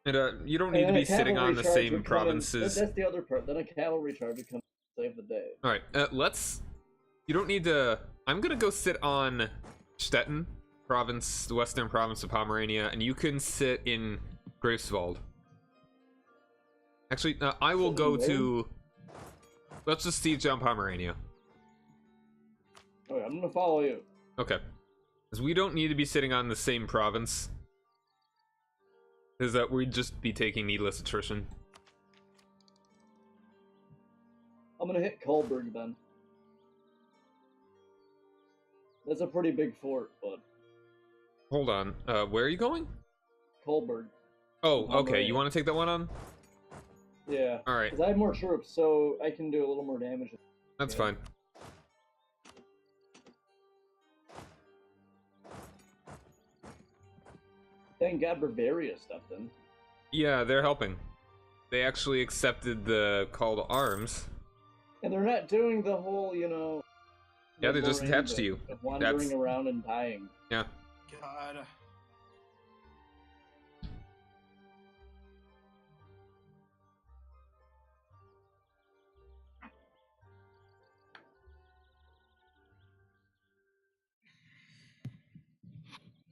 And you don't And need to then a be sitting on cavalry the charge same would come in- provinces. That's the other part. Then a cavalry charge would come and save the day. Alright, let's... You don't need to... I'm gonna go sit on Stettin province, the western province of Pomerania, and you can sit in Greifswald. Actually, I will go to... Let's just siege on Pomerania. Okay, I'm gonna follow you. Okay. Because we don't need to be sitting on the same province. Because that we'd just be taking needless attrition. I'm gonna hit Kolberg then. That's a pretty big fort, but Hold on. Where are you going? Kolberg. Oh, okay. Pomerania. You want to take that one on? Yeah. Alright. Because I have more troops, so I can do a little more damage. That's Yeah. fine. Thank God Bavaria stepped in. Yeah, they're helping. They actually accepted the call to arms. And they're not doing the whole, Yeah, they're just Lorraine attached to bit you. of wandering That's- around and dying. Yeah. God.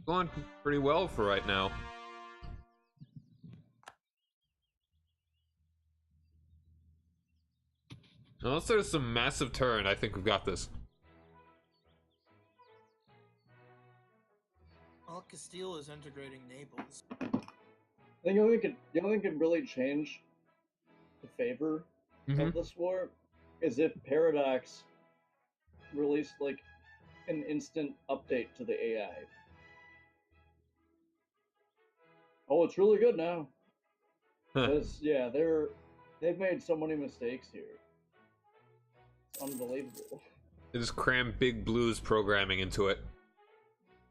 Going pretty well for right now. Unless there's some massive turn, I think we've got this. Well, Castile is integrating Naples. I think the only thing could really change the favor Mhm. of this war is if Paradox released like an instant update to the AI. Oh, it's really good now. Huh. Because yeah, they've made so many mistakes here. It's unbelievable. They just cram Big Blue's programming into it.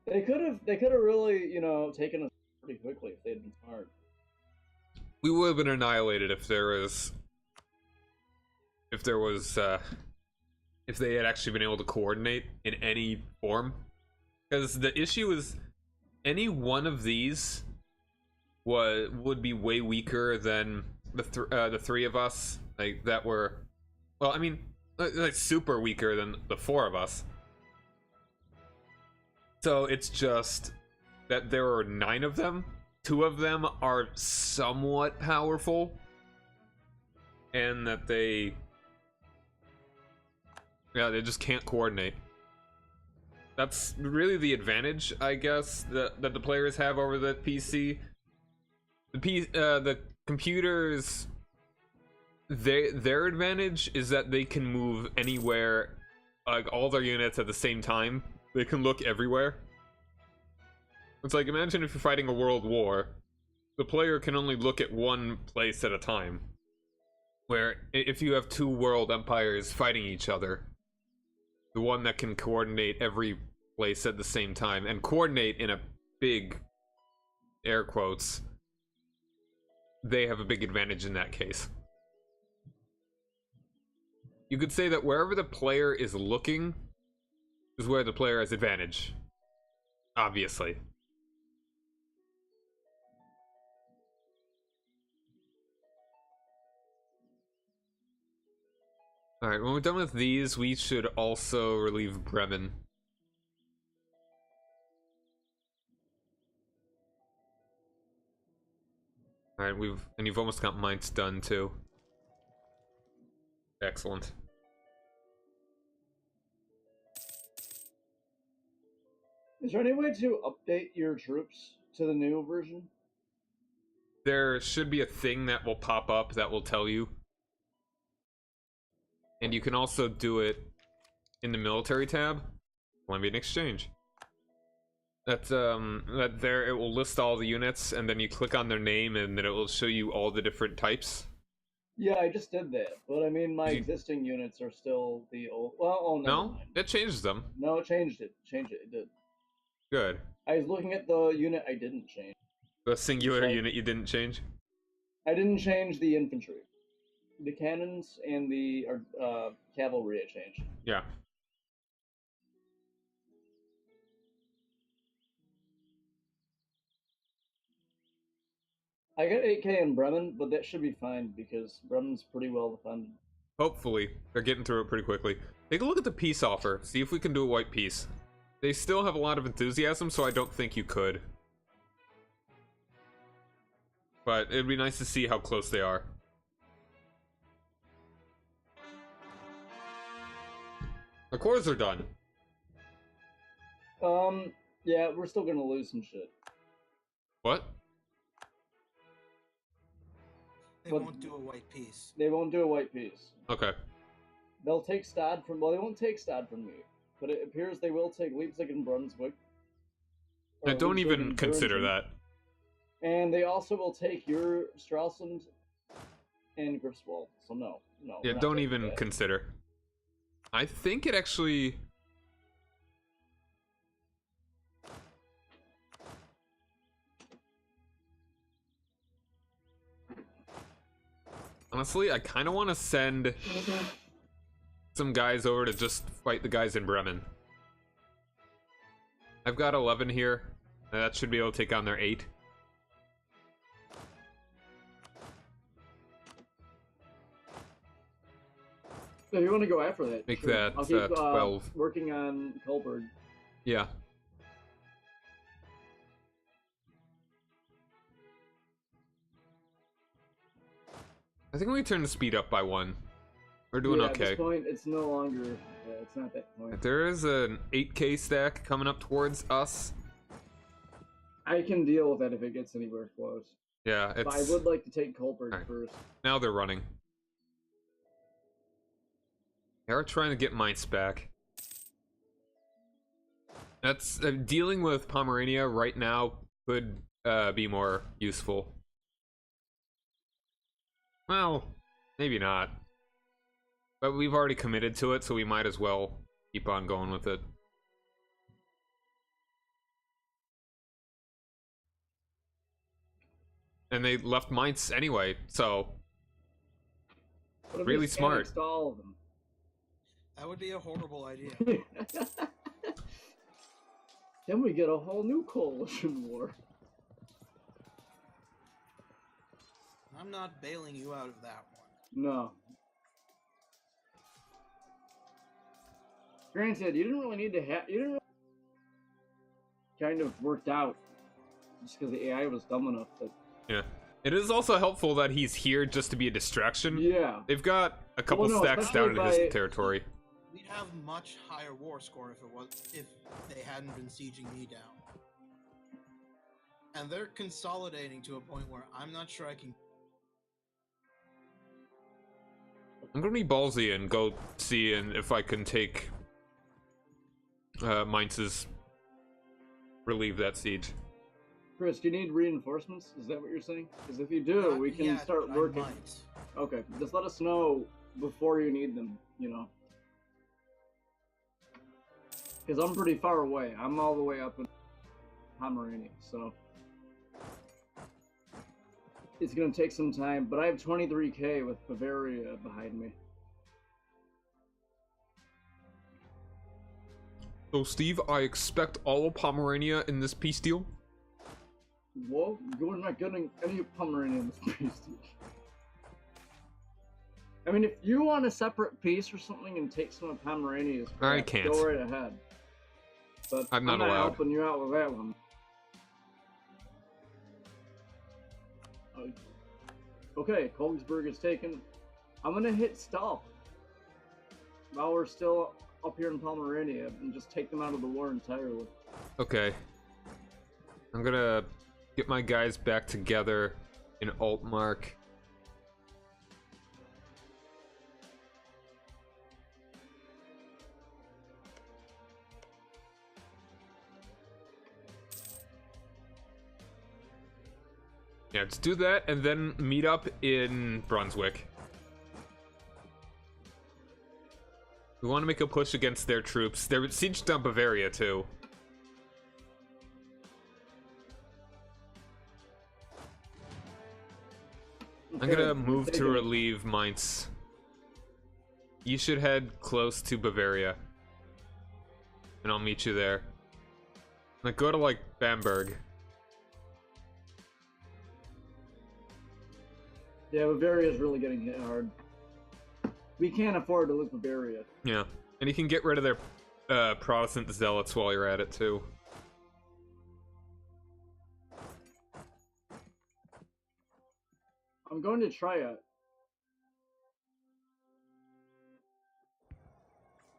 They could have really, taken us pretty quickly if they'd been smart. We would have been annihilated if they had actually been able to coordinate in any form. Because the issue is, any one of these would be way weaker than the three of us. Like, that were, well, I mean, like super weaker than the four of us. So it's just that there are 9 of them. 2 of them are somewhat powerful, and that they just can't coordinate. That's really the advantage, I guess, that the players have over the PC. The computers, their advantage is that they can move anywhere, like all their units at the same time. They can look everywhere. It's like, imagine if you're fighting a world war, the player can only look at one place at a time. Where if you have 2 world empires fighting each other, the one that can coordinate every place at the same time, and coordinate in a big air quotes, they have a big advantage in that case. You could say that wherever the player is looking is where the player has advantage. Obviously. Alright, when we're done with these, we should also relieve Bremen. Alright, you've almost got Mainz done too. Excellent. Is there any way to update your troops to the new version? There should be a thing that will pop up that will tell you. And you can also do it in the military tab. Columbian Exchange. That there, it will list all the units, and then you click on their name, and then it will show you all the different types. Yeah, I just did that, but I mean, my existing units are still the old. Well, oh no. No, it changes them. No, it changed it. It did. Good. I was looking at the unit I didn't change. The singular unit you didn't change? I didn't change the infantry. The cannons and the cavalry I changed. Yeah. I got 8k in Bremen, but that should be fine because Bremen's pretty well defended. Hopefully. They're getting through it pretty quickly. Take a look at the peace offer. See if we can do a white peace. They still have a lot of enthusiasm, so I don't think you could. But it'd be nice to see how close they are. The cores are done. Yeah, we're still gonna lose some shit. What? They won't do a white piece. They won't do a white piece. Okay. They'll take Stad from... Well, they won't take Stad from me. But it appears they will take Leipzig and Brunswick. I don't even consider that. And they also will take your Stralsund and Grifswald. So no. Yeah, don't even consider. I think it actually... Honestly, I kind of want to send some guys over to just fight the guys in Bremen. I've got 11 here. That should be able to take on their 8. So you want to go after that? Make sure. that I'll keep, 12. Working on Kolberg. Yeah. I think we turn the speed up by 1. We're doing okay. At this point, it's no longer... Yeah, it's not that point. There is an 8k stack coming up towards us. I can deal with that if it gets anywhere close. Yeah, it's... But I would like to take Kolberg first. Now they're running. They're trying to get Mainz back. That's... dealing with Pomerania right now could be more useful. Well, maybe not. But we've already committed to it, so we might as well keep on going with it. And they left Mainz anyway, so What if really we smart. annexed all of them? That would be a horrible idea. Then we get a whole new coalition war. I'm not bailing you out of that one. No. Granted, you didn't really need to have. You didn't really kind of worked out just because the AI was dumb enough that. Yeah. It is also helpful that he's here just to be a distraction. Yeah. They've got a couple Well, no, stacks down in especially his territory. We'd have much higher war score if they hadn't been sieging me down. And they're consolidating to a point where I'm not sure I can. I'm gonna be ballsy and go see if I can take Mainz's relieve that siege. Chris, do you need reinforcements? Is that what you're saying? Because if you do, we can Yeah, start I working. might. Okay, just let us know before you need them, you know. Because I'm pretty far away. I'm all the way up in Pomerania, so it's going to take some time. But I have 23k with Bavaria behind me. So, Steve, I expect all of Pomerania in this peace deal. Whoa, you're not getting any Pomerania in this peace deal. I mean, if you want a separate piece or something and take some of Pomerania's crap, I can't. go right ahead. But I'm not allowed. helping you out with that one. Okay, Kongsberg is taken. I'm gonna hit stop while we're still up here in Pomerania and just take them out of the war entirely. Okay. I'm gonna get my guys back together in Altmark. Yeah, let's do that and then meet up in Brunswick. We want to make a push against their troops. They're sieged on Bavaria too. I'm gonna move to relieve Mainz. You should head close to Bavaria. And I'll meet you there. Like, go to, like, Bamberg. Yeah, Bavaria's really getting hit hard. We can't afford to lose Bavaria. Yeah. And you can get rid of their Protestant zealots while you're at it, too. I'm going to try it.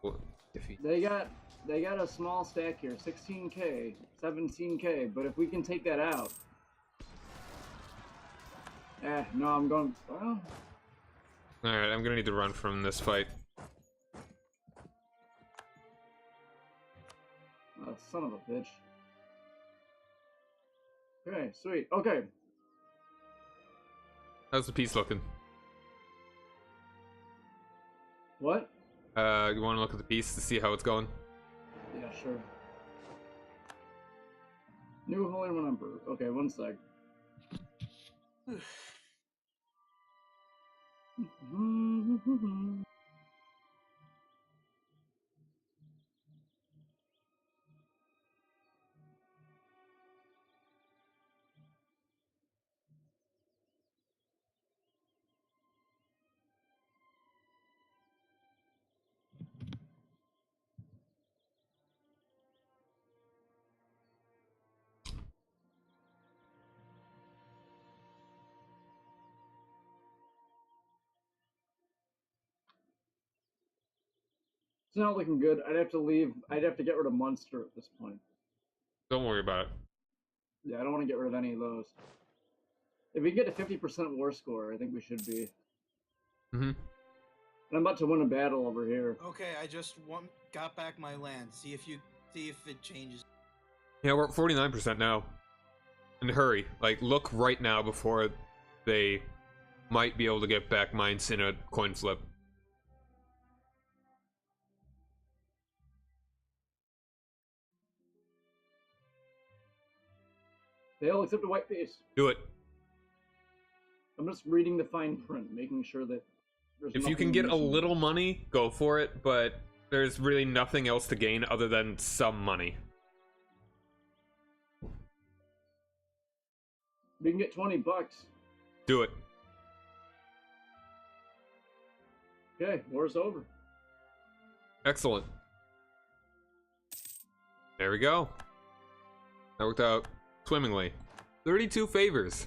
Well, if he... They got a small stack here, 16k, 17k, but if we can take that out. No, I'm going, well. Alright, I'm gonna need to run from this fight. Oh, son of a bitch. Okay, sweet. Okay. How's the peace looking? What? You wanna look at the piece to see how it's going? Yeah, sure. New Holy One Emperor. Okay, one sec. It's not looking good. I'd have to leave. I'd have to get rid of Munster at this point. Don't worry about it. Yeah, I don't want to get rid of any of those. If we get a 50% war score, I think we should be. Mm-hmm. And I'm about to win a battle over here. Okay, I just got back my land. See if it changes. Yeah, we're at 49% now. And hurry. Like, look right now before they might be able to get back Mainz in a coin flip. Fail except a white face. Do it. I'm just reading the fine print, making sure that there's If you nothing can get a missing. little money, go for it, but there's really nothing else to gain other than some money. We can get $20. Do it. Okay, war's over. Excellent. There we go. That worked out swimmingly. 32 favors.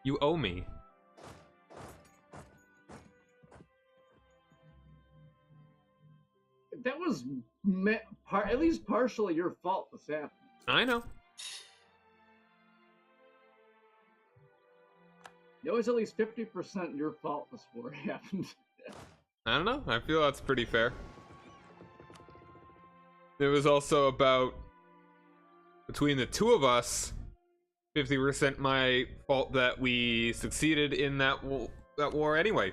You owe me. That was at least partially your fault this happened. I know. It was at least 50% your fault this war happened. I don't know. I feel that's pretty fair. It was also about, between the two of us, 50% my fault that we succeeded in that war anyway.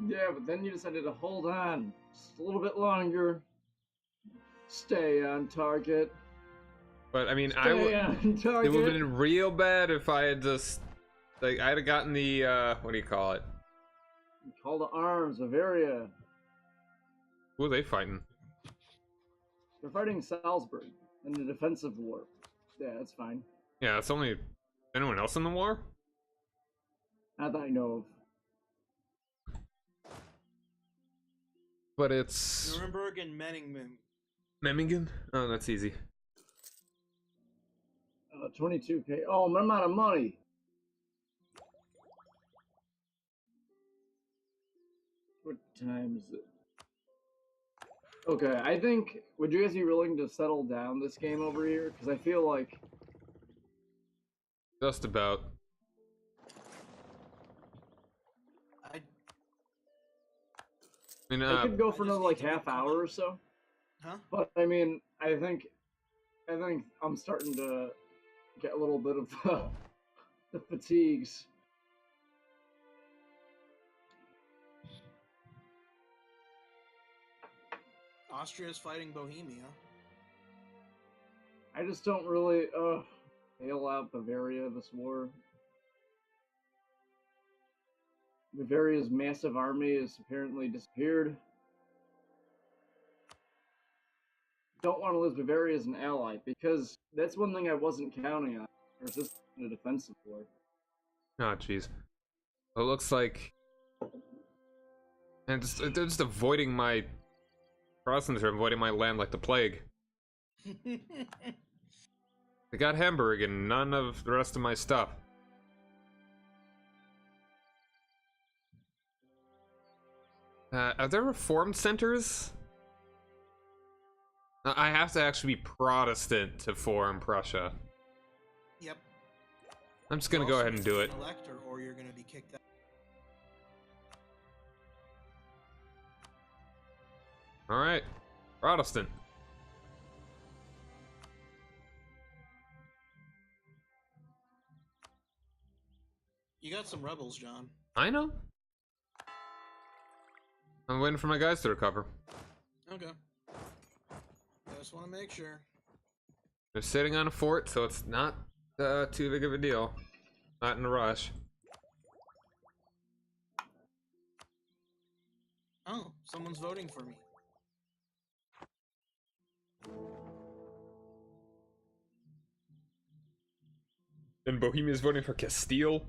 Yeah, but then you decided to hold on just a little bit longer. Stay on target. But I mean, Stay on it target. would have been real bad if I had just, like, I'd have gotten the, what do you call it? Call to arms, Bavaria. Who are they fighting? They're fighting Salzburg in the defensive war. Yeah, that's fine. Yeah, it's only anyone else in the war? Not that I know of. But it's Nuremberg and Memmingen. Memmingen? Oh, that's easy. 22k. Oh, I'm out of money. What time is it? Okay, I think, would you guys be willing to settle down this game over here? Because I feel like... Just about. I mean, I could go for another, like, half hour or so. Huh? But, I mean, I think I'm starting to get a little bit of the fatigues. Austria is fighting Bohemia. I just don't really, bail out Bavaria this war. Bavaria's massive army has apparently disappeared. Don't want to lose Bavaria as an ally, because that's one thing I wasn't counting on. Or is this in a defensive war? oh jeez. It looks like, and they're just avoiding my Protestants are avoiding my land like the plague. They got Hamburg and none of the rest of my stuff. Are there reformed centers? I have to actually be Protestant to form Prussia. Yep. I'm just gonna go ahead and do it. Elector, or you're gonna be kicked out. Alright. Protestant. You got some rebels, John. I know. I'm waiting for my guys to recover. Okay. I just want to make sure. They're sitting on a fort, so it's not too big of a deal. Not in a rush. Oh, someone's voting for me. And Bohemia's voting for Castile.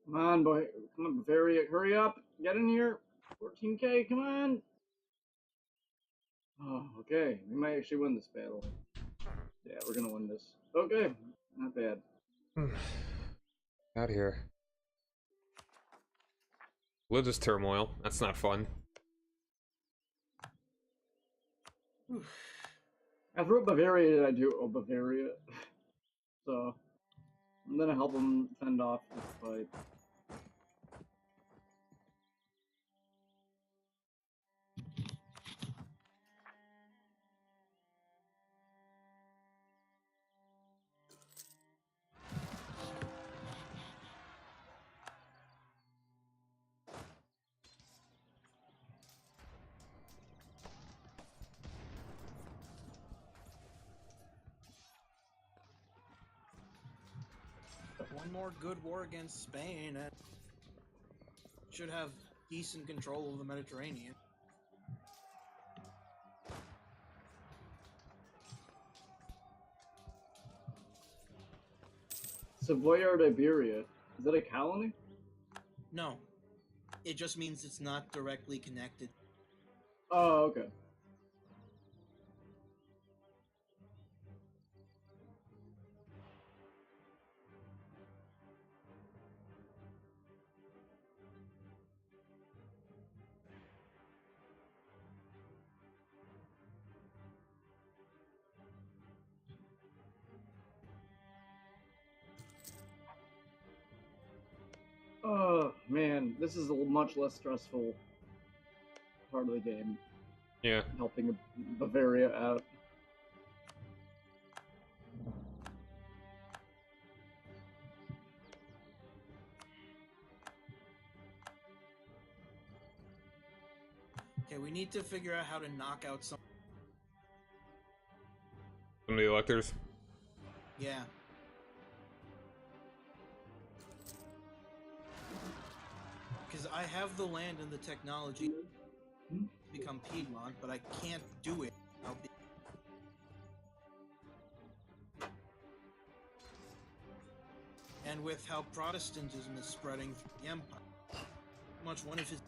Come on, boy. Come on, Bavaria. Hurry up. Get in here. 14k, come on. Oh, okay. We might actually win this battle. Yeah, we're gonna win this. Okay. Not bad. Out here. Religious turmoil. That's not fun. After what Bavaria did I do? Oh, Bavaria. So, I'm gonna help them fend off this fight. one more good war against Spain and should have decent control of the Mediterranean. Savoyard, Iberia. Is that a colony? No, it just means it's not directly connected. Oh, okay. Oh man, this is a much less stressful part of the game. Yeah. Helping Bavaria out. Okay, we need to figure out how to knock out some. Some of the electors. Yeah. Because I have the land and the technology to become Piedmont, but I can't do it. And with how Protestantism is spreading through the empire, much one of his.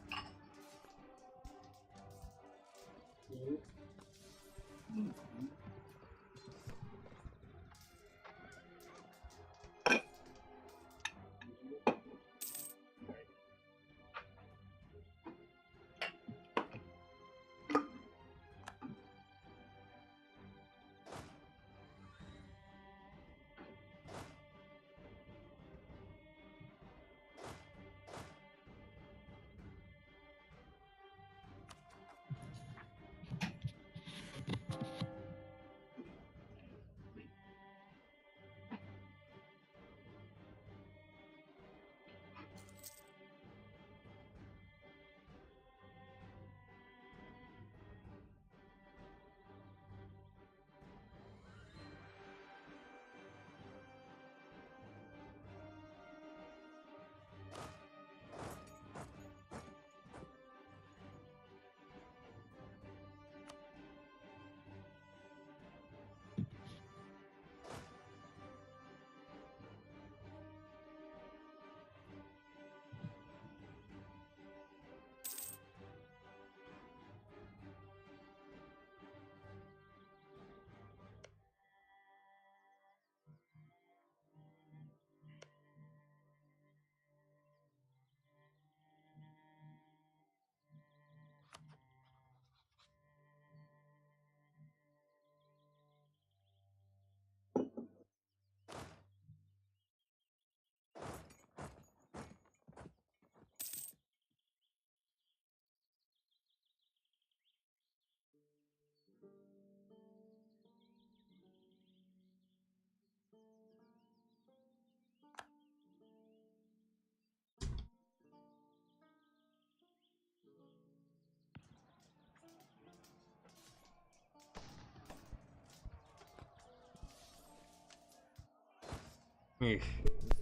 Eesh.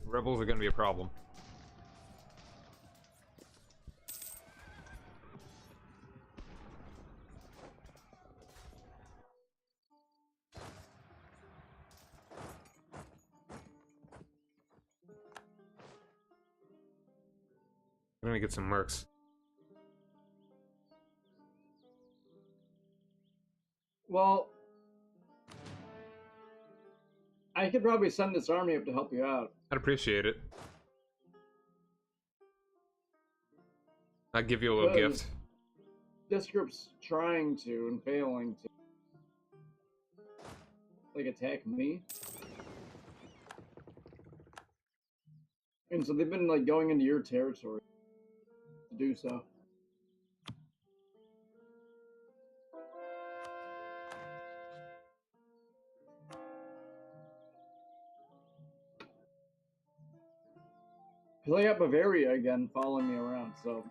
Rebels are gonna be a problem. I'm gonna get some mercs. Well, I could probably send this army up to help you out. I'd appreciate it. I'd give you a little gift. This group's trying to and failing to, like, attack me. And so they've been, like, going into your territory to do so. Because I got Bavaria again following me around, so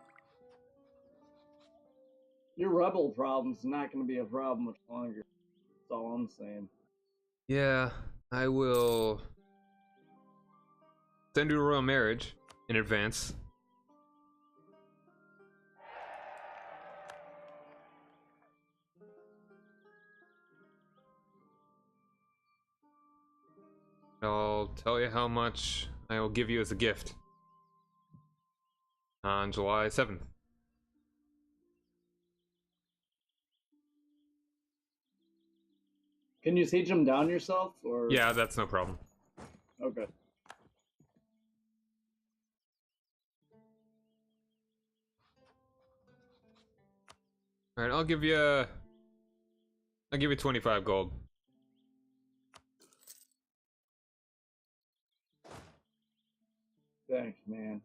your rebel problem's not going to be a problem much longer. That's all I'm saying. Yeah, I will Send you a royal marriage in advance. I'll tell you how much I will give you as a gift on July 7th. Can you siege them down yourself, or? Yeah, that's no problem. Okay. All right, I'll give you 25 gold. Thanks, man.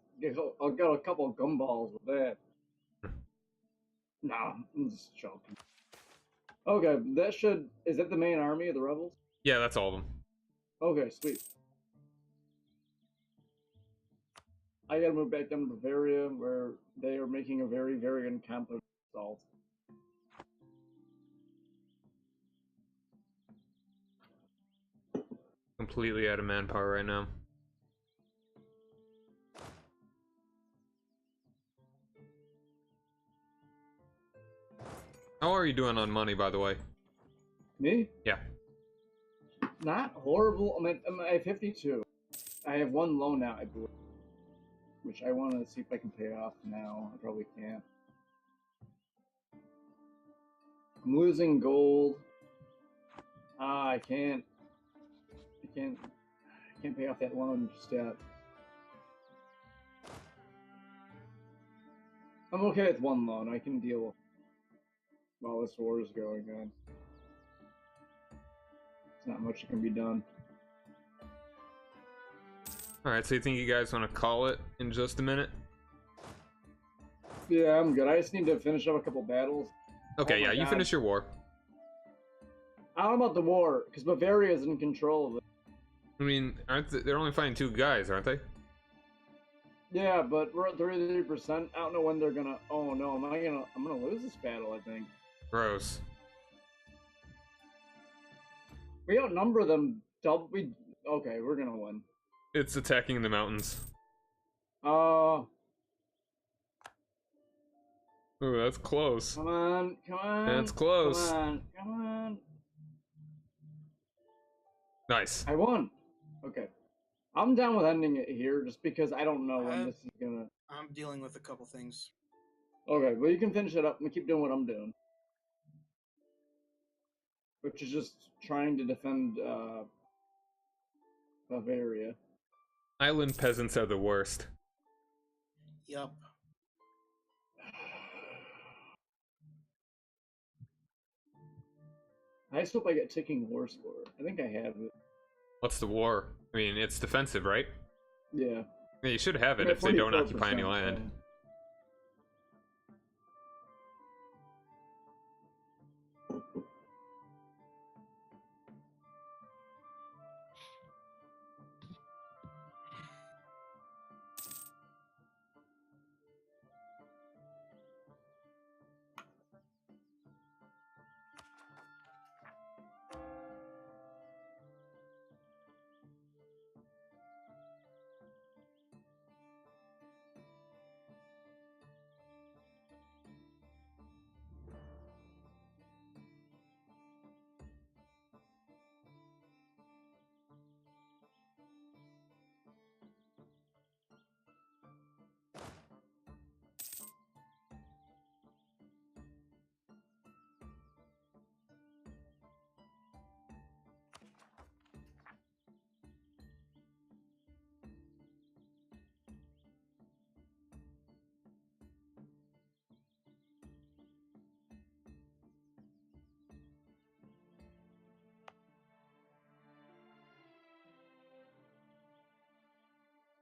I'll get a couple of gumballs with that. Nah, I'm just joking. Okay, that should... Is that the main army of the rebels? Yeah, that's all of them. Okay, sweet. I gotta move back down to Bavaria, where they are making a very, very incompetent assault. Completely out of manpower right now. How are you doing on money, by the way? Me? Yeah. Not horrible. I'm at 52. I have one loan out, I believe, which I want to see if I can pay off now. I probably can't. I'm losing gold. I can't pay off that loan just yet. I'm okay with one loan. I can deal with while this war is going on. There's not much that can be done. Alright, so you think you guys want to call it in just a minute? Yeah, I'm good. I just need to finish up a couple battles. Okay, Oh my yeah, you God. finish your war. I don't know about the war, because Bavaria is in control of it. I mean, they're only fighting 2 guys, aren't they? Yeah, but we're at 33%. I don't know when they're gonna... Oh no, I'm gonna lose this battle, I think. Gross. We outnumber them okay, we're gonna win. It's attacking the mountains. Uh... Ooh, that's close. Come on, come on. That's close. Come on, come on. Nice. I won. Okay. I'm down with ending it here, just because I don't know when this is gonna... I'm dealing with a couple things. Okay, well you can finish it up and keep doing what I'm doing. Which is just trying to defend, Bavaria. Island peasants are the worst. Yup. I just hope I get ticking war score. I think I have it. What's the war? I mean, it's defensive, right? Yeah. Yeah, you should have it I'm at if they don't 44%, occupy any land. so-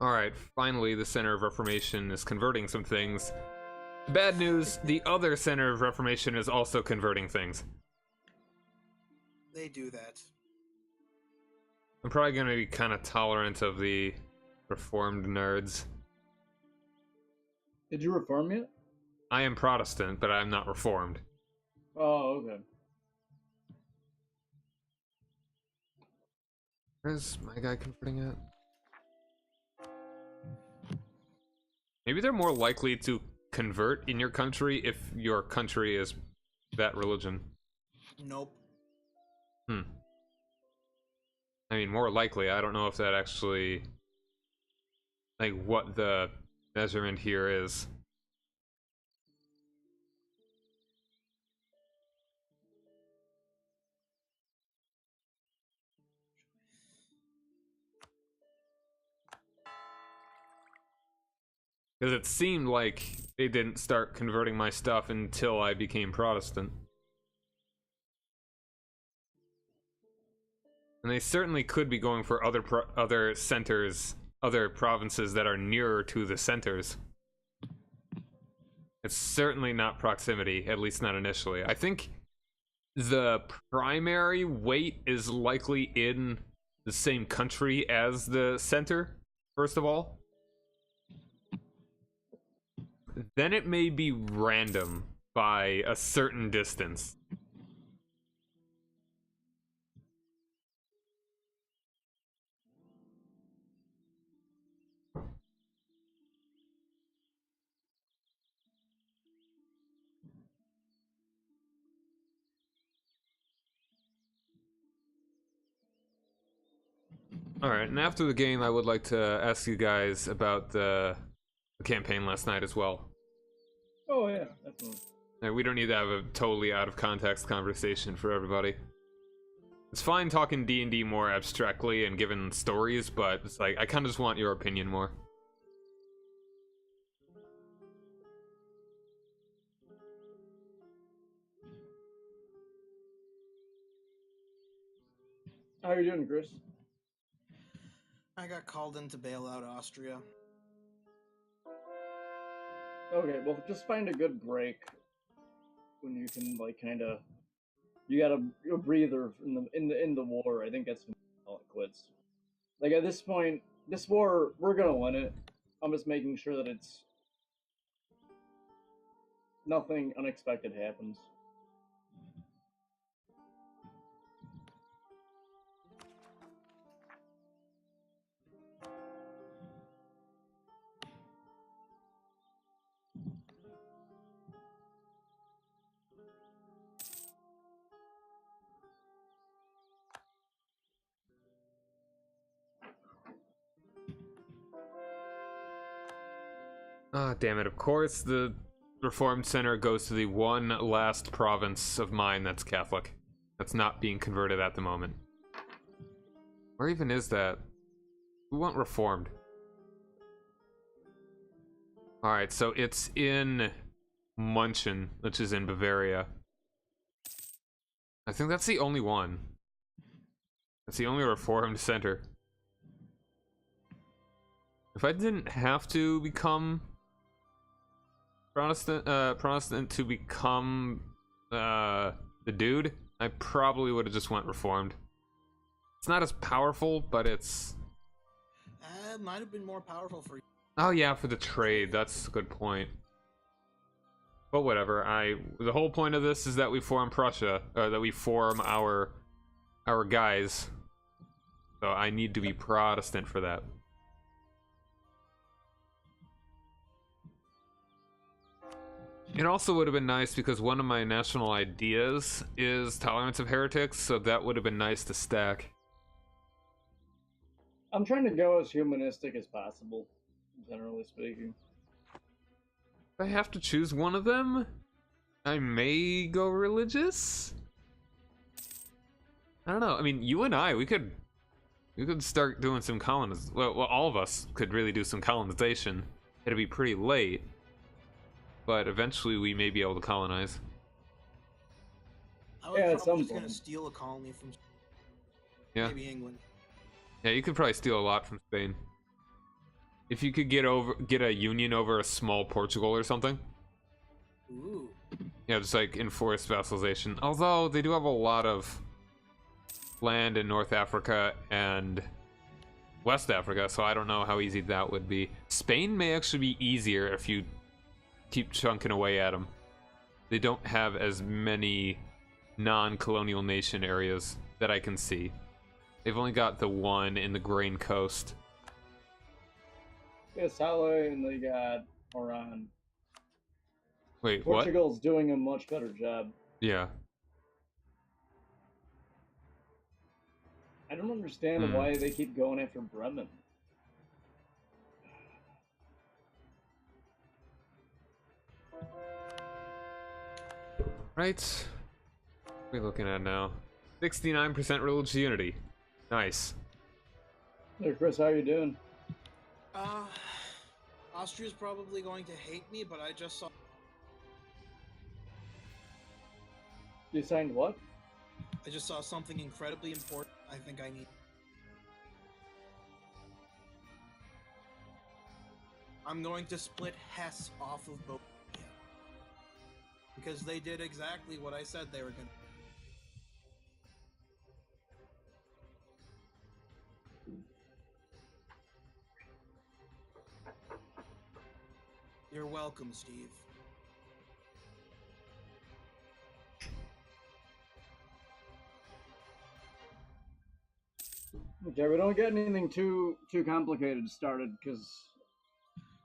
Alright, finally the Center of Reformation is converting some things. Bad news, the other Center of Reformation is also converting things. They do that. I'm probably gonna be kind of tolerant of the Reformed nerds. Did you reform yet? I am Protestant, but I'm not Reformed. Oh, okay. Where's my guy converting at? Maybe they're more likely to convert in your country if your country is that religion. Nope. I mean, more likely. I don't know if that actually, like, what the measurement here is. Because it seemed like they didn't start converting my stuff until I became Protestant. And they certainly could be going for other centers, other provinces that are nearer to the centers. It's certainly not proximity, at least not initially. I think the primary weight is likely in the same country as the center, first of all. Then it may be random by a certain distance. Alright, and after the game, I would like to ask you guys about the campaign last night as well. Oh yeah, definitely. We don't need to have a totally out of context conversation for everybody. It's fine talking D&D more abstractly and given stories, but it's like, I kind of just want your opinion more. How are you doing, Chris? I got called in to bail out Austria. Okay, well, just find a good break when you can, like, kind of. You got a breather in the war. I think that's when you call it quits. Like at this point, this war, we're gonna win it. I'm just making sure that it's nothing unexpected happens. Ah, damn it. Of course, the Reformed Center goes to the one last province of mine that's Catholic. That's not being converted at the moment. Where even is that? We want Reformed. Alright, so it's in Munchen, which is in Bavaria. I think that's the only one. That's the only Reformed center. If I didn't have to become Protestant to become the dude, I probably would have just went Reformed. It's not as powerful, but it's... It might have been more powerful for you. Oh yeah, for the trade, that's a good point. But whatever, the whole point of this is that we form Prussia, or that we form our guys. So I need to be Protestant for that. It also would have been nice because one of my national ideas is tolerance of heretics, so that would have been nice to stack. I'm trying to go as humanistic as possible, generally speaking. If I have to choose one of them, I may go religious. I don't know. I mean, you and I, we could start doing some colonization. Well, all of us could really do some colonization. It'd be pretty late, but eventually we may be able to colonize. I was Yeah, at probably some just gonna point. steal a colony from maybe England. Yeah, you could probably steal a lot from Spain. If you could get a union over a small Portugal or something. Ooh. Yeah, just like enforce vassalization. Although they do have a lot of land in North Africa and West Africa, so I don't know how easy that would be. Spain may actually be easier if you keep chunking away at them. They don't have as many non-colonial nation areas that I can see. They've only got the one in the Grain Coast. They got Saleh and they got are on. Wait, what? Portugal's doing a much better job. Yeah. I don't understand why they keep going after Bremen. Right. What are we looking at now? 69% religious unity. Nice. Hey Chris, how you doing? Austria's probably going to hate me, but I just saw. You signed what? I just saw something incredibly important. I think I need. I'm going to split Hesse off of Bohemia because they did exactly what I said they were going to. You're welcome, Steve. Okay, we don't get anything too complicated started, because...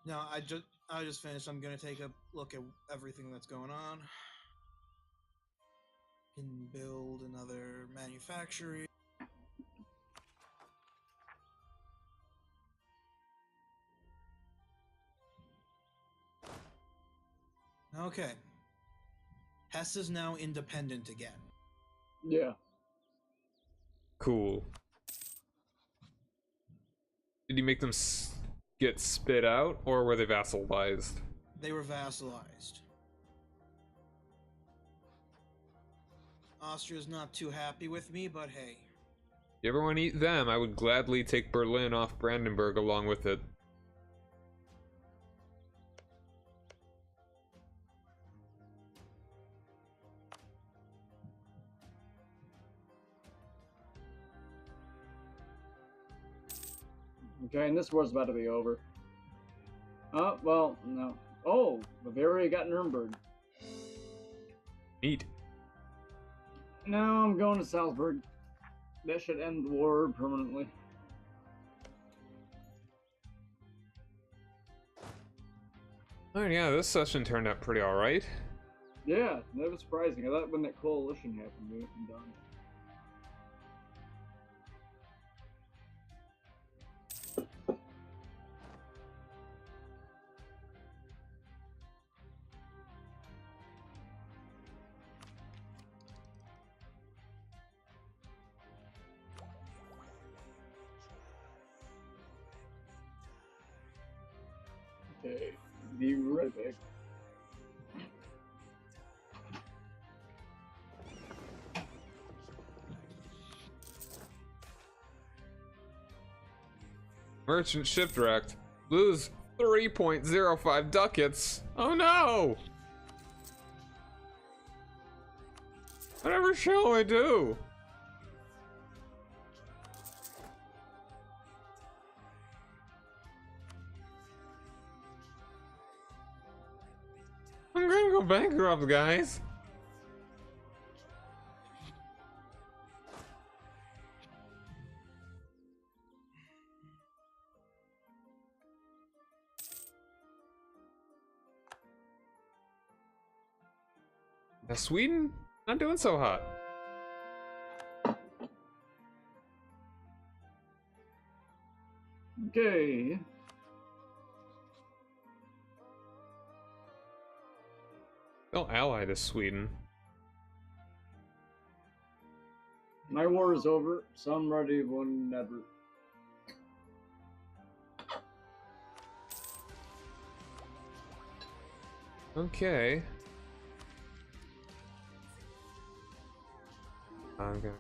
No, I just finished. I'm gonna take a look at everything that's going on. Can build another manufacturing. Okay. Hesse is now independent again. Yeah. Cool. Did you make them get spit out, or were they vassalized? They were vassalized. Austria's not too happy with me, but hey. If you ever want to eat them, I would gladly take Berlin off Brandenburg along with it. Okay, and this war's about to be over. Oh, well, no. Oh, Bavaria got Nuremberg. Neat. Now I'm going to Salzburg. That should end the war permanently. Oh yeah, this session turned out pretty alright. Yeah, that was surprising. I thought when that coalition happened, we would have been done. Okay, be right back. Merchant shipwrecked. Lose 3.05 ducats. Oh no! Whatever shall I do? I'm gonna go bankrupt, guys. Now, Sweden, not doing so hot. Okay. Still allied to Sweden. My war is over, so I'm ready whenever. Okay. I'm gonna.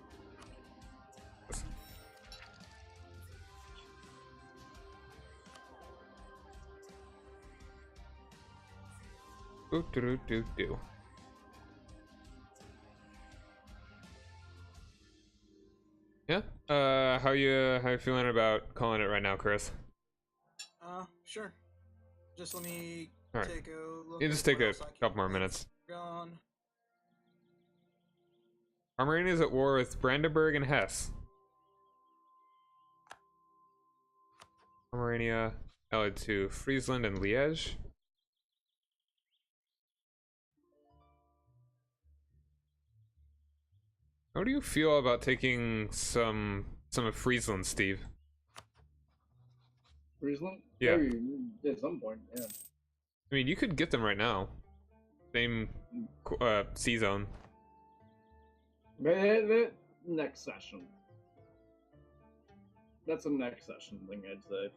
Do. Yeah. How you feeling about calling it right now, Chris? Sure. Just let me All right. take a look. You just at take what a else I can couple more get minutes. Gone. Pomerania is at war with Brandenburg and Hesse. Pomerania allied to Friesland and Liège. How do you feel about taking some of Friesland, Steve? Friesland? Yeah. Maybe at some point, yeah. I mean, you could get them right now. Same C zone. That next session. That's a next session thing, I'd say.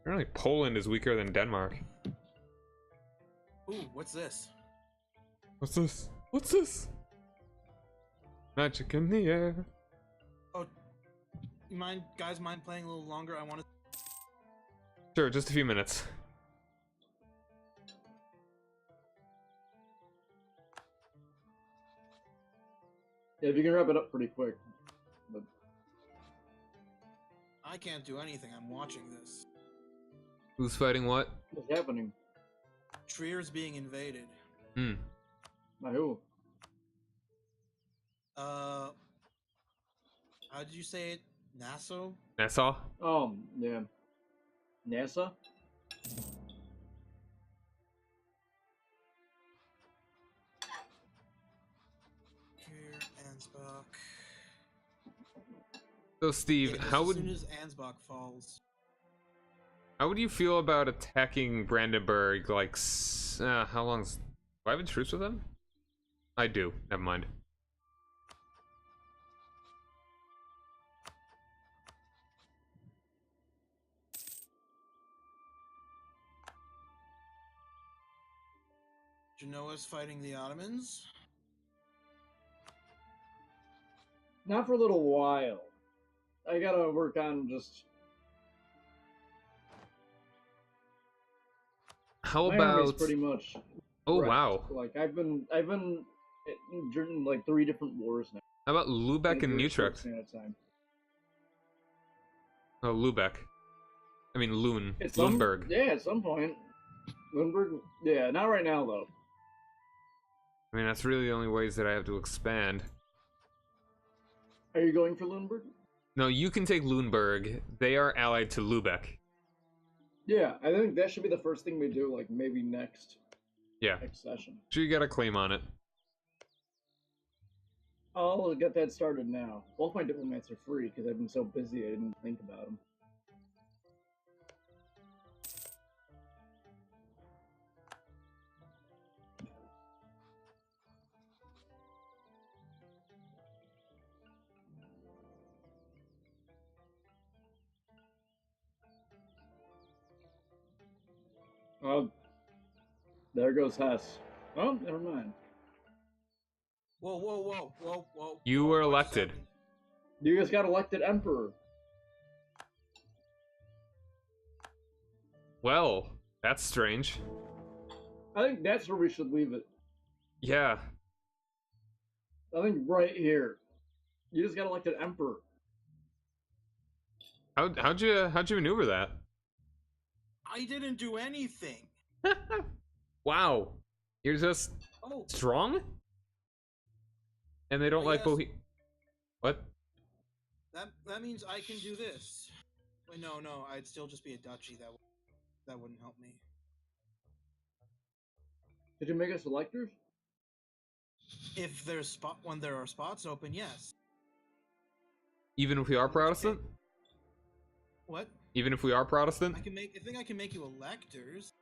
Apparently, Poland is weaker than Denmark. Ooh, what's this? What's this? What's this? Magic in the air. Oh, you guys mind playing a little longer? I want to. Sure, just a few minutes. Yeah, if you can wrap it up pretty quick. But I can't do anything. I'm watching this. Who's fighting what? what's happening? Trier's being invaded. Hmm. By who? How did you say it? Nassau? Nassau? Yeah. NASA? Trier, Ansbach. So, Steve, Yeah, how as would soon as Ansbach falls. how would you feel about attacking Brandenburg? Like, how long's? Do I have a truce with them? I do. Never mind. Genoa's fighting the Ottomans. Not for a little while. I gotta work on just. How My army's about? pretty much. Oh wrecked. wow. Like I've been during like 3 different wars now. How about Lubeck in a and very short Utrecht? span of time. Oh, Lubeck. I mean Lune. At some- Lundberg. Yeah, at some point. Lundberg. Yeah, not right now though. I mean, that's really the only ways that I have to expand. Are you going for Lundberg? No, you can take Lundberg. They are allied to Lubeck. Yeah, I think that should be the first thing we do. Like maybe next Yeah. session. Sure, you got a claim on it. I'll get that started now. Both my diplomats are free because I've been so busy I didn't think about them. Oh, there goes Hess. Oh, never mind. Whoa, whoa, whoa, whoa, whoa. You whoa, were what just elected. happened? You just got elected emperor. Well, that's strange. I think that's where we should leave it. Yeah. I think right here. You just got elected emperor. How'd you maneuver that? I didn't do anything. Wow. You're just Oh, strong? And they don't like yes. Bohe... What? that means I can do this. Wait, no, I'd still just be a duchy. That wouldn't help me. Did you make us electors? If there's when there are spots open, yes. Even if we are Protestant? What? Even if we are Protestant? I think I can make you electors.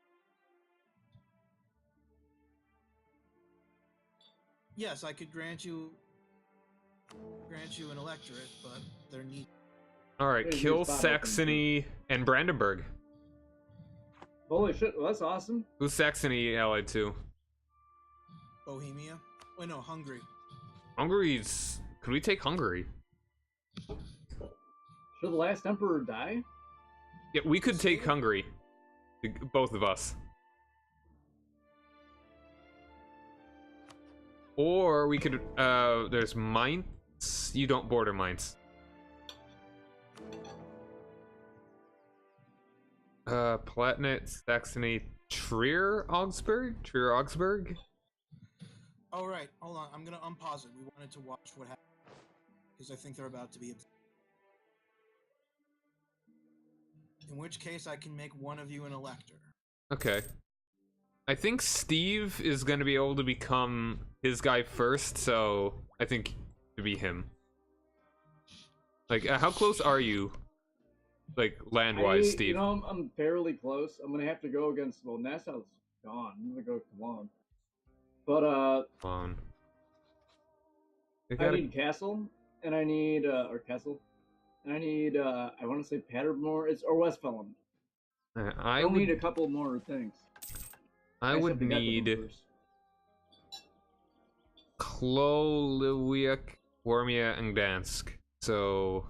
Yes, I could grant you an electorate, but they're neat. Alright, There's kill your spot Saxony and Brandenburg. Holy shit, well, that's awesome. Who's Saxony allied to? Bohemia? Wait, no, Hungary. Hungary's... Could we take Hungary? Should the last emperor die? Yeah, we could take Hungary. Both of us. Or we could, there's Mainz. You don't border Mainz. Palatinate, Saxony, Augsburg? Augsburg? All right, hold on. I'm gonna unpause it. We wanted to watch what happened because I think they're about to be. In which case, I can make one of you an elector. Okay. I think Steve is going to be able to become his guy first, so I think to be him. Like, how close are you? Like, land-wise, Steve? You know, I'm fairly close. I'm gonna have to go against. Well, Nassau's gone. I'm gonna go Cologne. But On. I need Castle, and I need or Castle, and I need I want to say Paderborn. It's or Westfalen. I would would need a couple more things. I would need Klowiec, Warmia, and Gdansk. So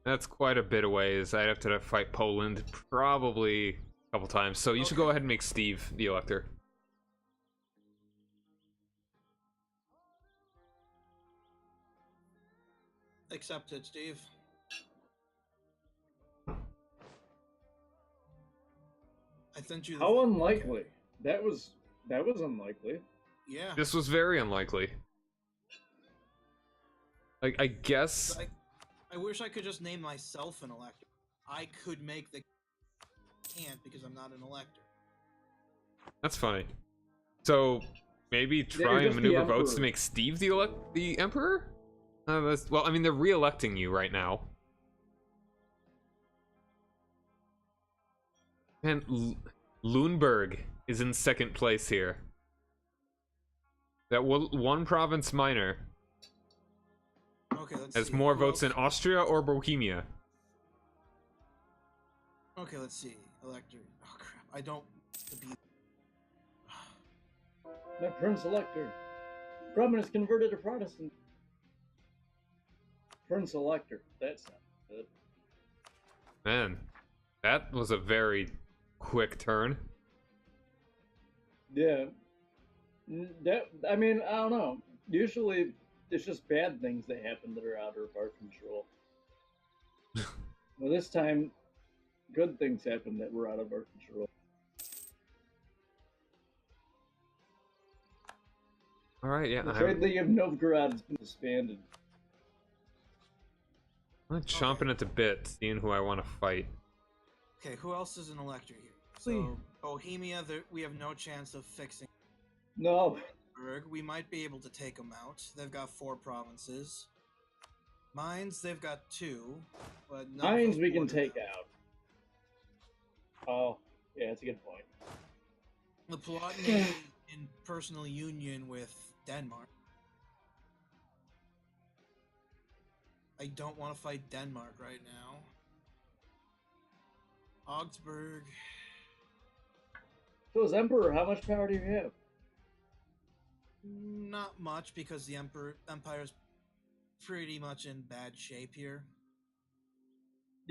that's quite a bit away. I'd have to fight Poland probably a couple times. So you should go ahead and make Steve the Elector. Accepted, Steve. I sent you. How unlikely? That was unlikely. Yeah. This was very unlikely. Like, I guess. I wish I could just name myself an elector. I could make the can't because I'm not an elector. That's funny. So maybe try and maneuver votes to Emperor. make Steve the Emperor? Well, I mean, they're re-electing you right now. And Lüneburg is in second place here. That one province minor Okay, let's has see. more Who votes else? than Austria or Bohemia. Okay, let's see. Elector. Oh crap! I don't. To be. My Prince Elector. Brahmin is converted to Protestant. Prince Elector. That sounds good. Man, that was a very quick turn. Yeah. I mean, I don't know. Usually, it's just bad things that happen that are out of our control. Well, this time, good things happen that were out of our control. All right, yeah. The Trade League of Novgorod has been disbanded. I'm chomping at the bit, seeing who I want to fight. Okay, who else is an elector here? So Bohemia, we have no chance of fixing. No. We might be able to take them out. They've got 4 provinces. Mines, they've got 2, but Mines we can take out. Oh, yeah, that's a good point. The Palatinate in personal union with Denmark. I don't want to fight Denmark right now. Augsburg. So as Emperor, how much power do you have? Not much, because the Empire's pretty much in bad shape here.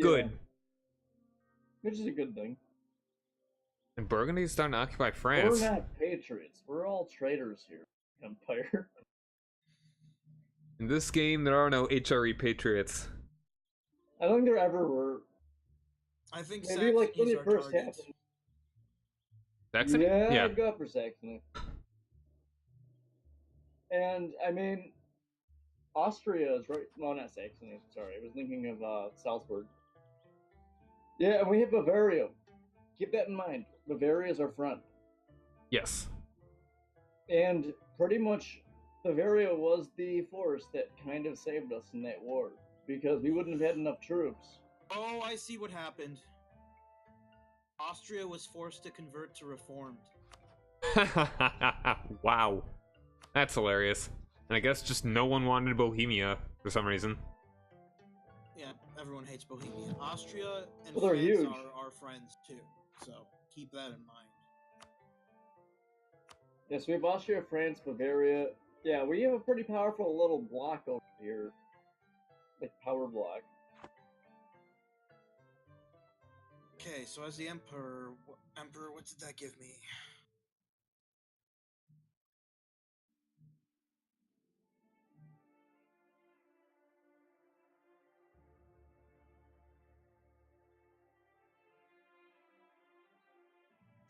Good. Which is a good thing. And Burgundy's starting to occupy France. We're not patriots. We're all traitors here, Empire. In this game, there are no HRE patriots. I don't think there ever were. I think Maybe like when Saxony's it our first target. happened. Saxony? Yeah, I'd go for Saxony. And I mean, Austria is right. No, not Saxony. Sorry, I was thinking of Salzburg. Yeah, and we have Bavaria. Keep that in mind. Bavaria is our friend. Yes. And pretty much, Bavaria was the force that kind of saved us in that war because we wouldn't have had enough troops. Oh, I see what happened. Austria was forced to convert to Reformed. Wow. That's hilarious. And I guess just no one wanted Bohemia for some reason. Yeah, everyone hates Bohemia. Austria and Well, they're France huge. are our friends too, so keep that in mind. Yes, we have Austria, France, Bavaria. Yeah, we have a pretty powerful little block over here. Like power block. Okay, so as the Emperor, what did that give me?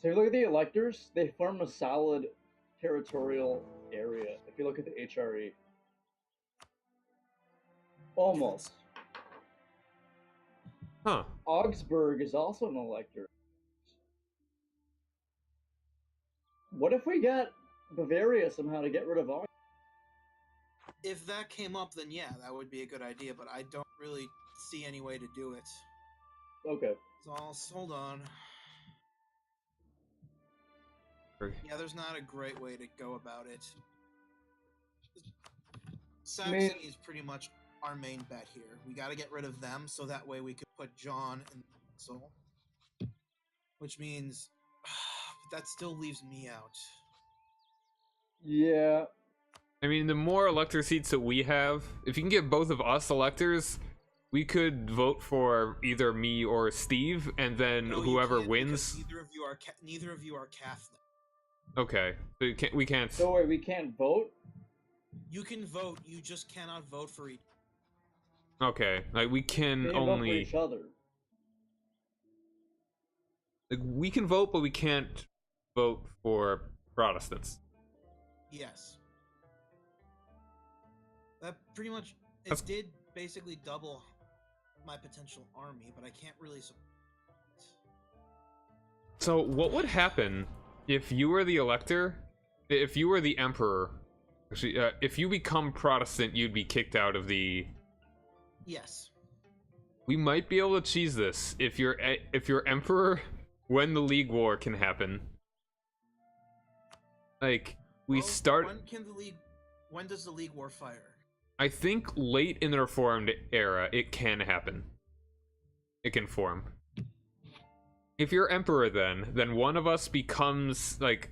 So if you look at the electors, they form a solid territorial area. If you look at the HRE. Almost. Huh. Augsburg is also an elector. What if we got Bavaria somehow to get rid of all? If that came up, then yeah, that would be a good idea. But I don't really see any way to do it. Okay. So hold on. Yeah, there's not a great way to go about it. Saxony is pretty much our main bet here. We got to get rid of them, so that way we could put John in the council. Which means that still leaves me out. Yeah. I mean, the more elector seats that we have, if you can get both of us electors, we could vote for either me or Steve, and then No, whoever you can't, wins. Neither of you are Catholic. Okay, so we can't. So wait, we can't vote? You can vote, you just cannot vote for each. Okay, like we can They vote for only. each other. Like, we can vote, but we can't vote for Protestants. Yes. That pretty much That's- did basically double my potential army, but I can't really support. So what would happen if you were the elector? If you were the emperor? Actually, if you become Protestant, you'd be kicked out of the. Yes. We might be able to cheese this if you're emperor when the League War can happen. Like we Well, start. When does the League War fire? I think late in the Reformed era, it can happen. It can form. If you're emperor, then one of us becomes like.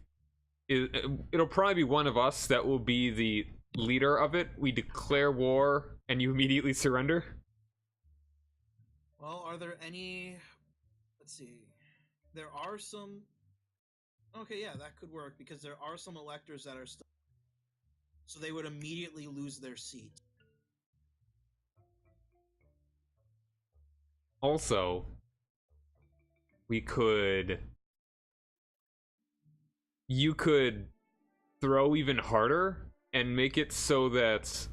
It'll probably be one of us that will be the leader of it. We declare war, and you immediately surrender. Well, are there any? Let's see. There are some. Okay, yeah, that could work because there are some electors that are still. So they would immediately lose their seat. Also, you could throw even harder and make it so that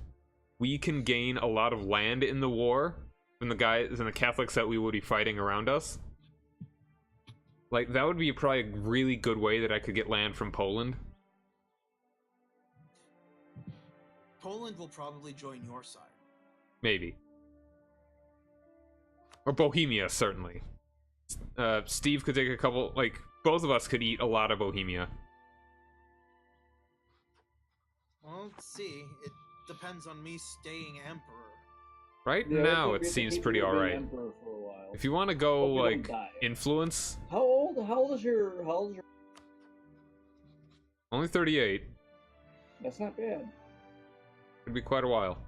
we can gain a lot of land in the war from the guys and the Catholics that we would be fighting around us. Like, that would be probably a really good way that I could get land from Poland. Poland will probably join your side. Maybe. Or Bohemia, certainly. Steve could take a couple, like, both of us could eat a lot of Bohemia. Well, let's see. It depends on me staying emperor. Right Yeah, now, we it could seems be pretty alright. emperor for a while. If you want to go, Hope you don't like, die. influence, How old is your? only 38. That's not bad. Could be quite a while.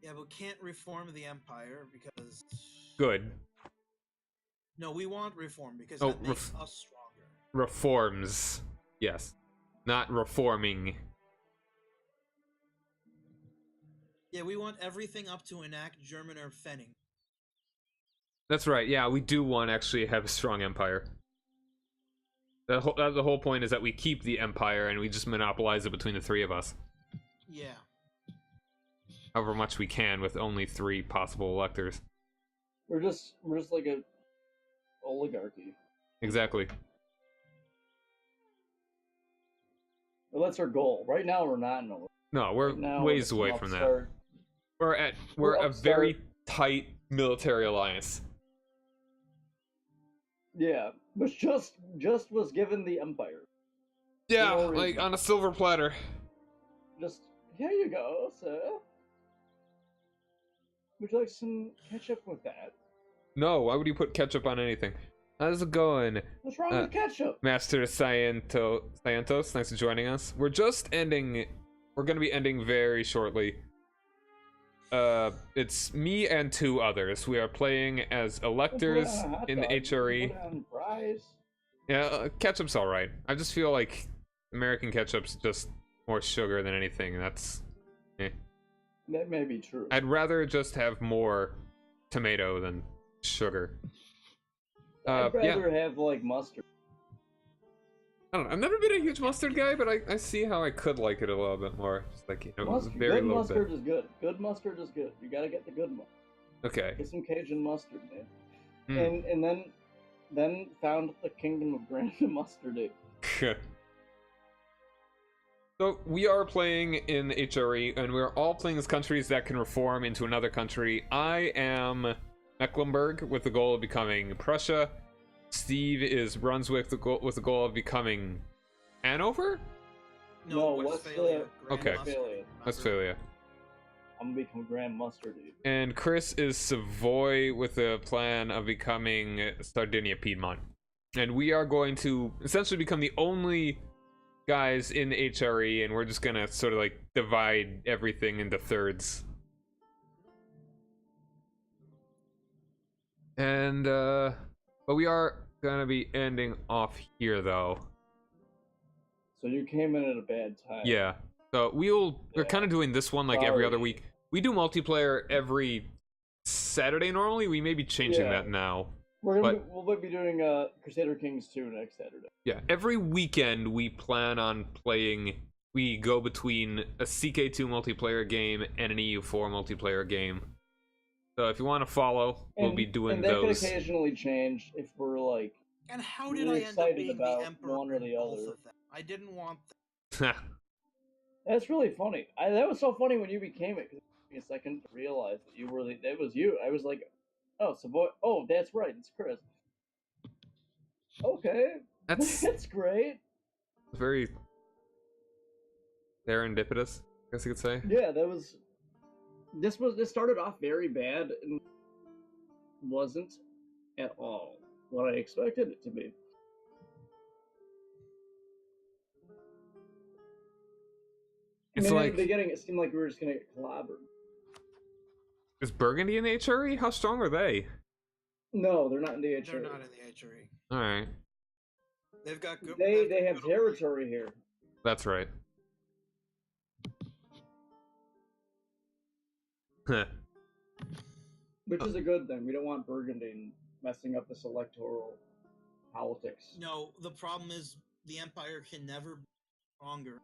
Yeah, but can't reform the empire because. Good. No, we want reform because Oh, that makes us stronger. Reforms. Yes. Not reforming. Yeah, we want everything up to enact German or Fenning. That's right, yeah, we do want to actually have a strong empire. The whole point is that we keep the empire and we just monopolize it between the three of us. Yeah. However much we can with only 3 possible electors. We're just like a oligarchy. Exactly. Well, that's our goal. Right now, we're not in a. No, we're Right now, ways we're away some from that. upstart. We're a upstart. very tight military alliance. Yeah, which just was given the empire. Yeah, no like reason. on a silver platter. Just here you go, sir. Would you like some ketchup with that? No, why would you put ketchup on anything? How's it going? What's wrong with ketchup? Master Scientos, thanks for joining us. We're just ending. We're gonna be ending very shortly. It's me and 2 others. We are playing as electors Put on a hot in the dog. HRE. Put on fries. Yeah, ketchup's all right. I just feel like American ketchup's just more sugar than anything. That's. That may be true. I'd rather just have more tomato than sugar. I'd yeah. rather have like mustard. I don't know. I've never been a huge mustard guy, but I see how I could like it a little bit more. Just like, you know, very Good little mustard bit. is good. Good mustard is good. You gotta get the good one. Okay. Get some Cajun mustard, man. Mm. And then found the kingdom of Grand Mustard. So we are playing in HRE, and we're all playing as countries that can reform into another country. I am Mecklenburg with the goal of becoming Prussia. Steve is Brunswick with the goal of becoming Hanover? No, Westphalia. Okay. Grand Westphalia. Mustard. Westphalia. I'm gonna become Grand Mustard, dude. And Chris is Savoy with the plan of becoming Sardinia-Piedmont. And we are going to essentially become the only guys in HRE, and we're just gonna sort of like divide everything into thirds. And but we are gonna be ending off here though. So you came in at a bad time. Yeah. So we're kind of doing this one like every other Sorry. week. We do multiplayer every Saturday normally. We may be changing Yeah. that now. We'll be doing Crusader Kings 2 next Saturday. Yeah, every weekend we plan on playing. We go between a CK2 multiplayer game and an EU4 multiplayer game. So if you want to follow, we'll be doing and that those. could occasionally change if we're like. And how did Really I end up excited being about the emperor one or the in both other. of them? I didn't want that. That's really funny. That was so funny when you became it. Cause it took me a second to realize that you were that was you. I was like, oh, Savoy. Oh, that's right. It's Chris. Okay, That's that's great. very serendipitous, I guess you could say. Yeah, that was. This started off very bad and wasn't at all what I expected it to be. It's In like, the beginning, it seemed like we were just gonna get clobbered. is Burgundy in HRE? How strong are they? No, they're not in the HRE. They're not in the HRE. All right, They've got good. They have territory here. that's right. Heh. Which is a good thing. We don't want Burgundy messing up this electoral politics. No, the problem is the Empire can never be stronger.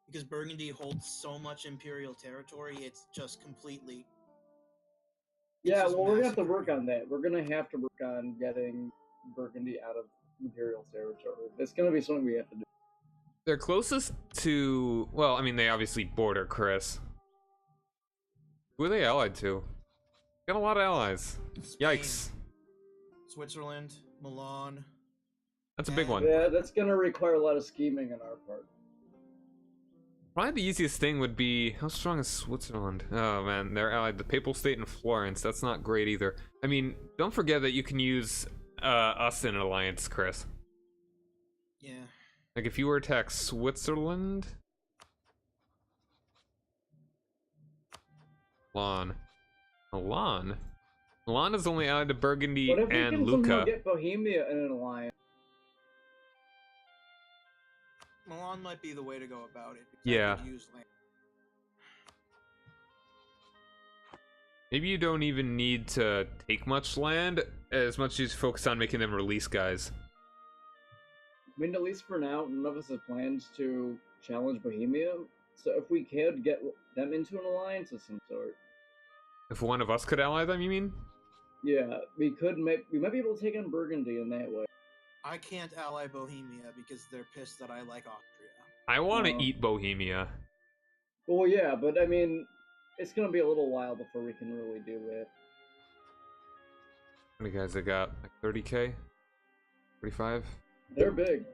Because Burgundy holds so much imperial territory, it's just completely. Yeah, just well, we're gonna have to massacred. work on that. We're gonna have to work on getting Burgundy out of imperial territory. It's gonna be something we have to do. They're closest to. Well, I mean, they obviously border Chris. Who are they allied to? Got a lot of allies. Spain, Yikes. Switzerland, Milan. That's a big one. Yeah, that's gonna require a lot of scheming on our part. Probably the easiest thing would be, how strong is Switzerland? Oh man, they're allied the Papal State and Florence. That's not great either. I mean, don't forget that you can use us in an alliance, Chris. Yeah. Like if you were to attack Switzerland, Milan is only allied to Burgundy What if we and can somehow Lucca. get Bohemia in an alliance? Milan might be the way to go about it. because Yeah. I could use land. Maybe you don't even need to take much land, as much as you focus on making them release guys. I mean, at least for now, none of us have plans to challenge Bohemia. So if we could get them into an alliance of some sort, If one of us could ally them, you mean? yeah, we might be able to take on Burgundy in that way. I can't ally Bohemia because they're pissed that I like Austria. I want to No. eat Bohemia. Well, yeah, but I mean, it's gonna be a little while before we can really do it. How many guys they got? Like 30k? 35? They're big.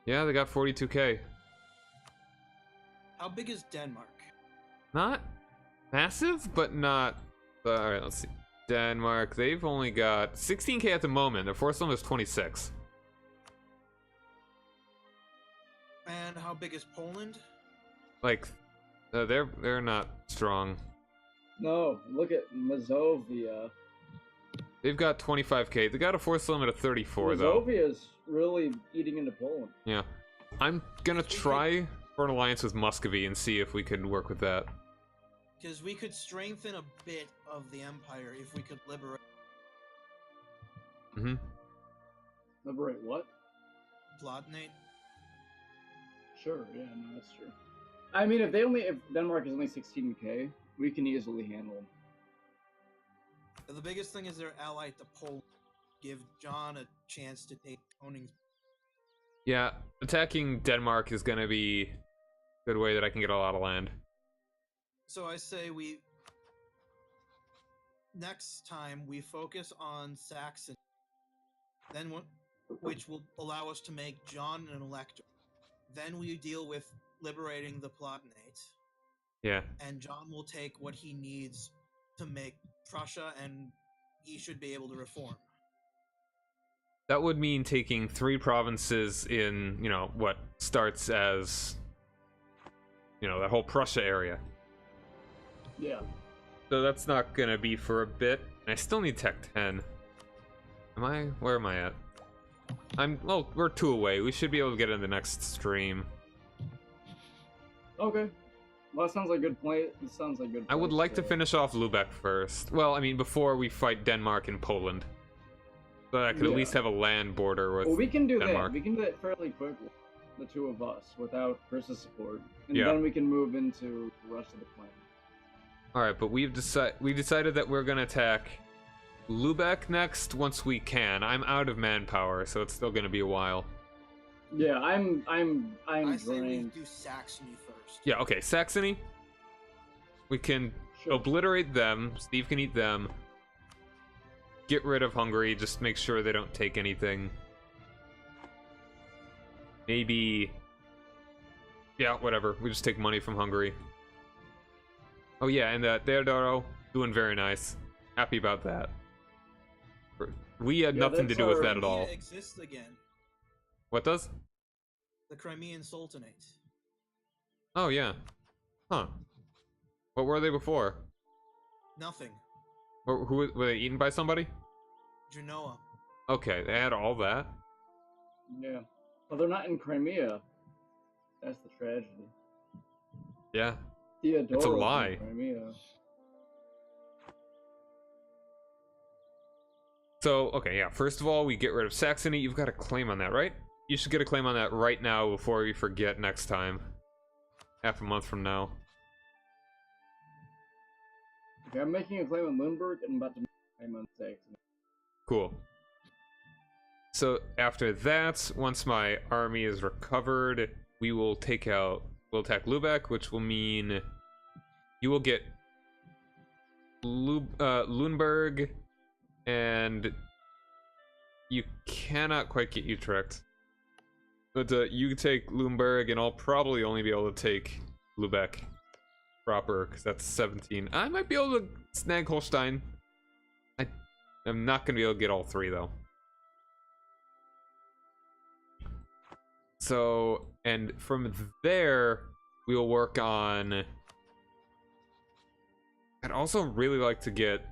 Yeah, they got 42k. How big is Denmark? Not massive, but not. Alright, let's see. Denmark, they've only got 16k at the moment. Their force limit is 26. And how big is Poland? Like, they're not strong. No, look at Mazovia. They've got 25k. They got a force limit of 34 though. Mazovia's really eating into Poland. Yeah. I'm gonna try for an alliance with Muscovy and see if we can work with that. Because we could strengthen a bit of the Empire if we could liberate Mm-hmm. Liberate what? Palatinate. Sure, yeah, no, that's true. I mean, if Denmark is only 16k, we can easily handle them. The biggest thing is they're allied to Poland. Give John a chance to take Konings. Yeah, attacking Denmark is gonna be a good way that I can get a lot of land. So I say next time we focus on Saxony, then which will allow us to make John an elector. Then we deal with liberating the Palatinate. Yeah. And John will take what he needs to make Prussia, and he should be able to reform. That would mean taking 3 provinces in, what starts as, that whole Prussia area. Yeah. So that's not gonna be for a bit. I still need Tech 10. Where am I at? Well, we're 2 away. We should be able to get in the next stream. Okay. Well, that sounds like a good play. It sounds like good. I would like to finish off Lubeck first. Well, I mean, before we fight Denmark and Poland. So that I could at least have a land border with Well, we can do Denmark. that. We can do that fairly quickly, the 2 of us, without Chris's support. And Yeah. then we can move into the rest of the plan. Alright, but we decided that we're gonna attack Lubeck next once we can. I'm out of manpower, so it's still gonna be a while. Yeah, I'm I say we drained. do Saxony first. Yeah, okay, Saxony. We can Sure. obliterate them. Steve can eat them. Get rid of Hungary, just make sure they don't take anything. Maybe... Yeah, whatever. We just take money from Hungary. Oh yeah, and Deodoro, doing very nice. Happy about that. We had nothing to that's do with our- that at all. Crimea exists again. What does? The Crimean Sultanate. Oh yeah. Huh. What were they before? Nothing. Who were they eaten by somebody? Genoa. Okay, they had all that. Yeah. Well, they're not in Crimea. That's the tragedy. Yeah. Theodoro's It's a in lie. Crimea. So, okay, yeah. First of all, we get rid of Saxony. You've got a claim on that, right? You should get a claim on that right now before we forget next time. Half a month from now. Okay, I'm making a claim on Lundberg and I'm about to make a claim on Saxony. Cool. So after that, once my army is recovered, we'll attack Lubeck, which will mean you will get Lundberg, and you cannot quite get Utrecht. But you take Lundberg, and I'll probably only be able to take Lubeck proper, because that's 17. I might be able to snag Holstein. I'm not going to be able to get all 3, though. So, and from there, we will work on... I'd also really like to get...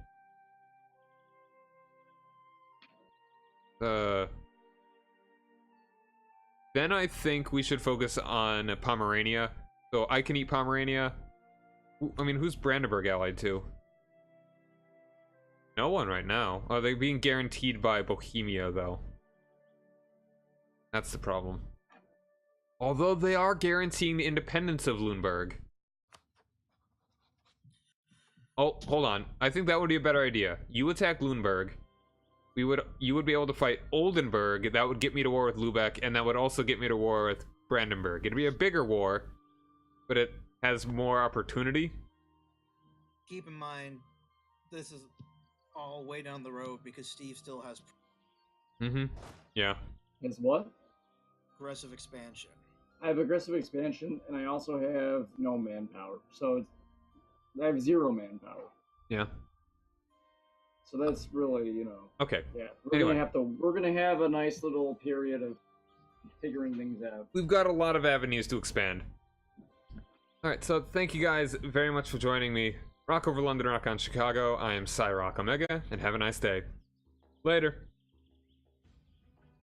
Then I think we should focus on Pomerania. So I can eat Pomerania. I mean, who's Brandenburg allied to? No one right now. Oh, they're being guaranteed by Bohemia, though. That's the problem. Although they are guaranteeing the independence of Lundberg. Oh, hold on. I think that would be a better idea. You attack Lundberg. You would be able to fight Oldenburg. That would get me to war with Lubeck, and that would also get me to war with Brandenburg. It'd be a bigger war, but it has more opportunity. Keep in mind, this is all way down the road because Steve still has Yeah. Is what? aggressive expansion. I have aggressive expansion, and I also have no manpower. So I have 0 manpower. Yeah. So that's really, Okay. yeah. We're gonna have a nice little period of figuring things out. We've got a lot of avenues to expand. Alright, so thank you guys very much for joining me. Rock over London, rock on Chicago. I am Cyrock Omega, and have a nice day. Later.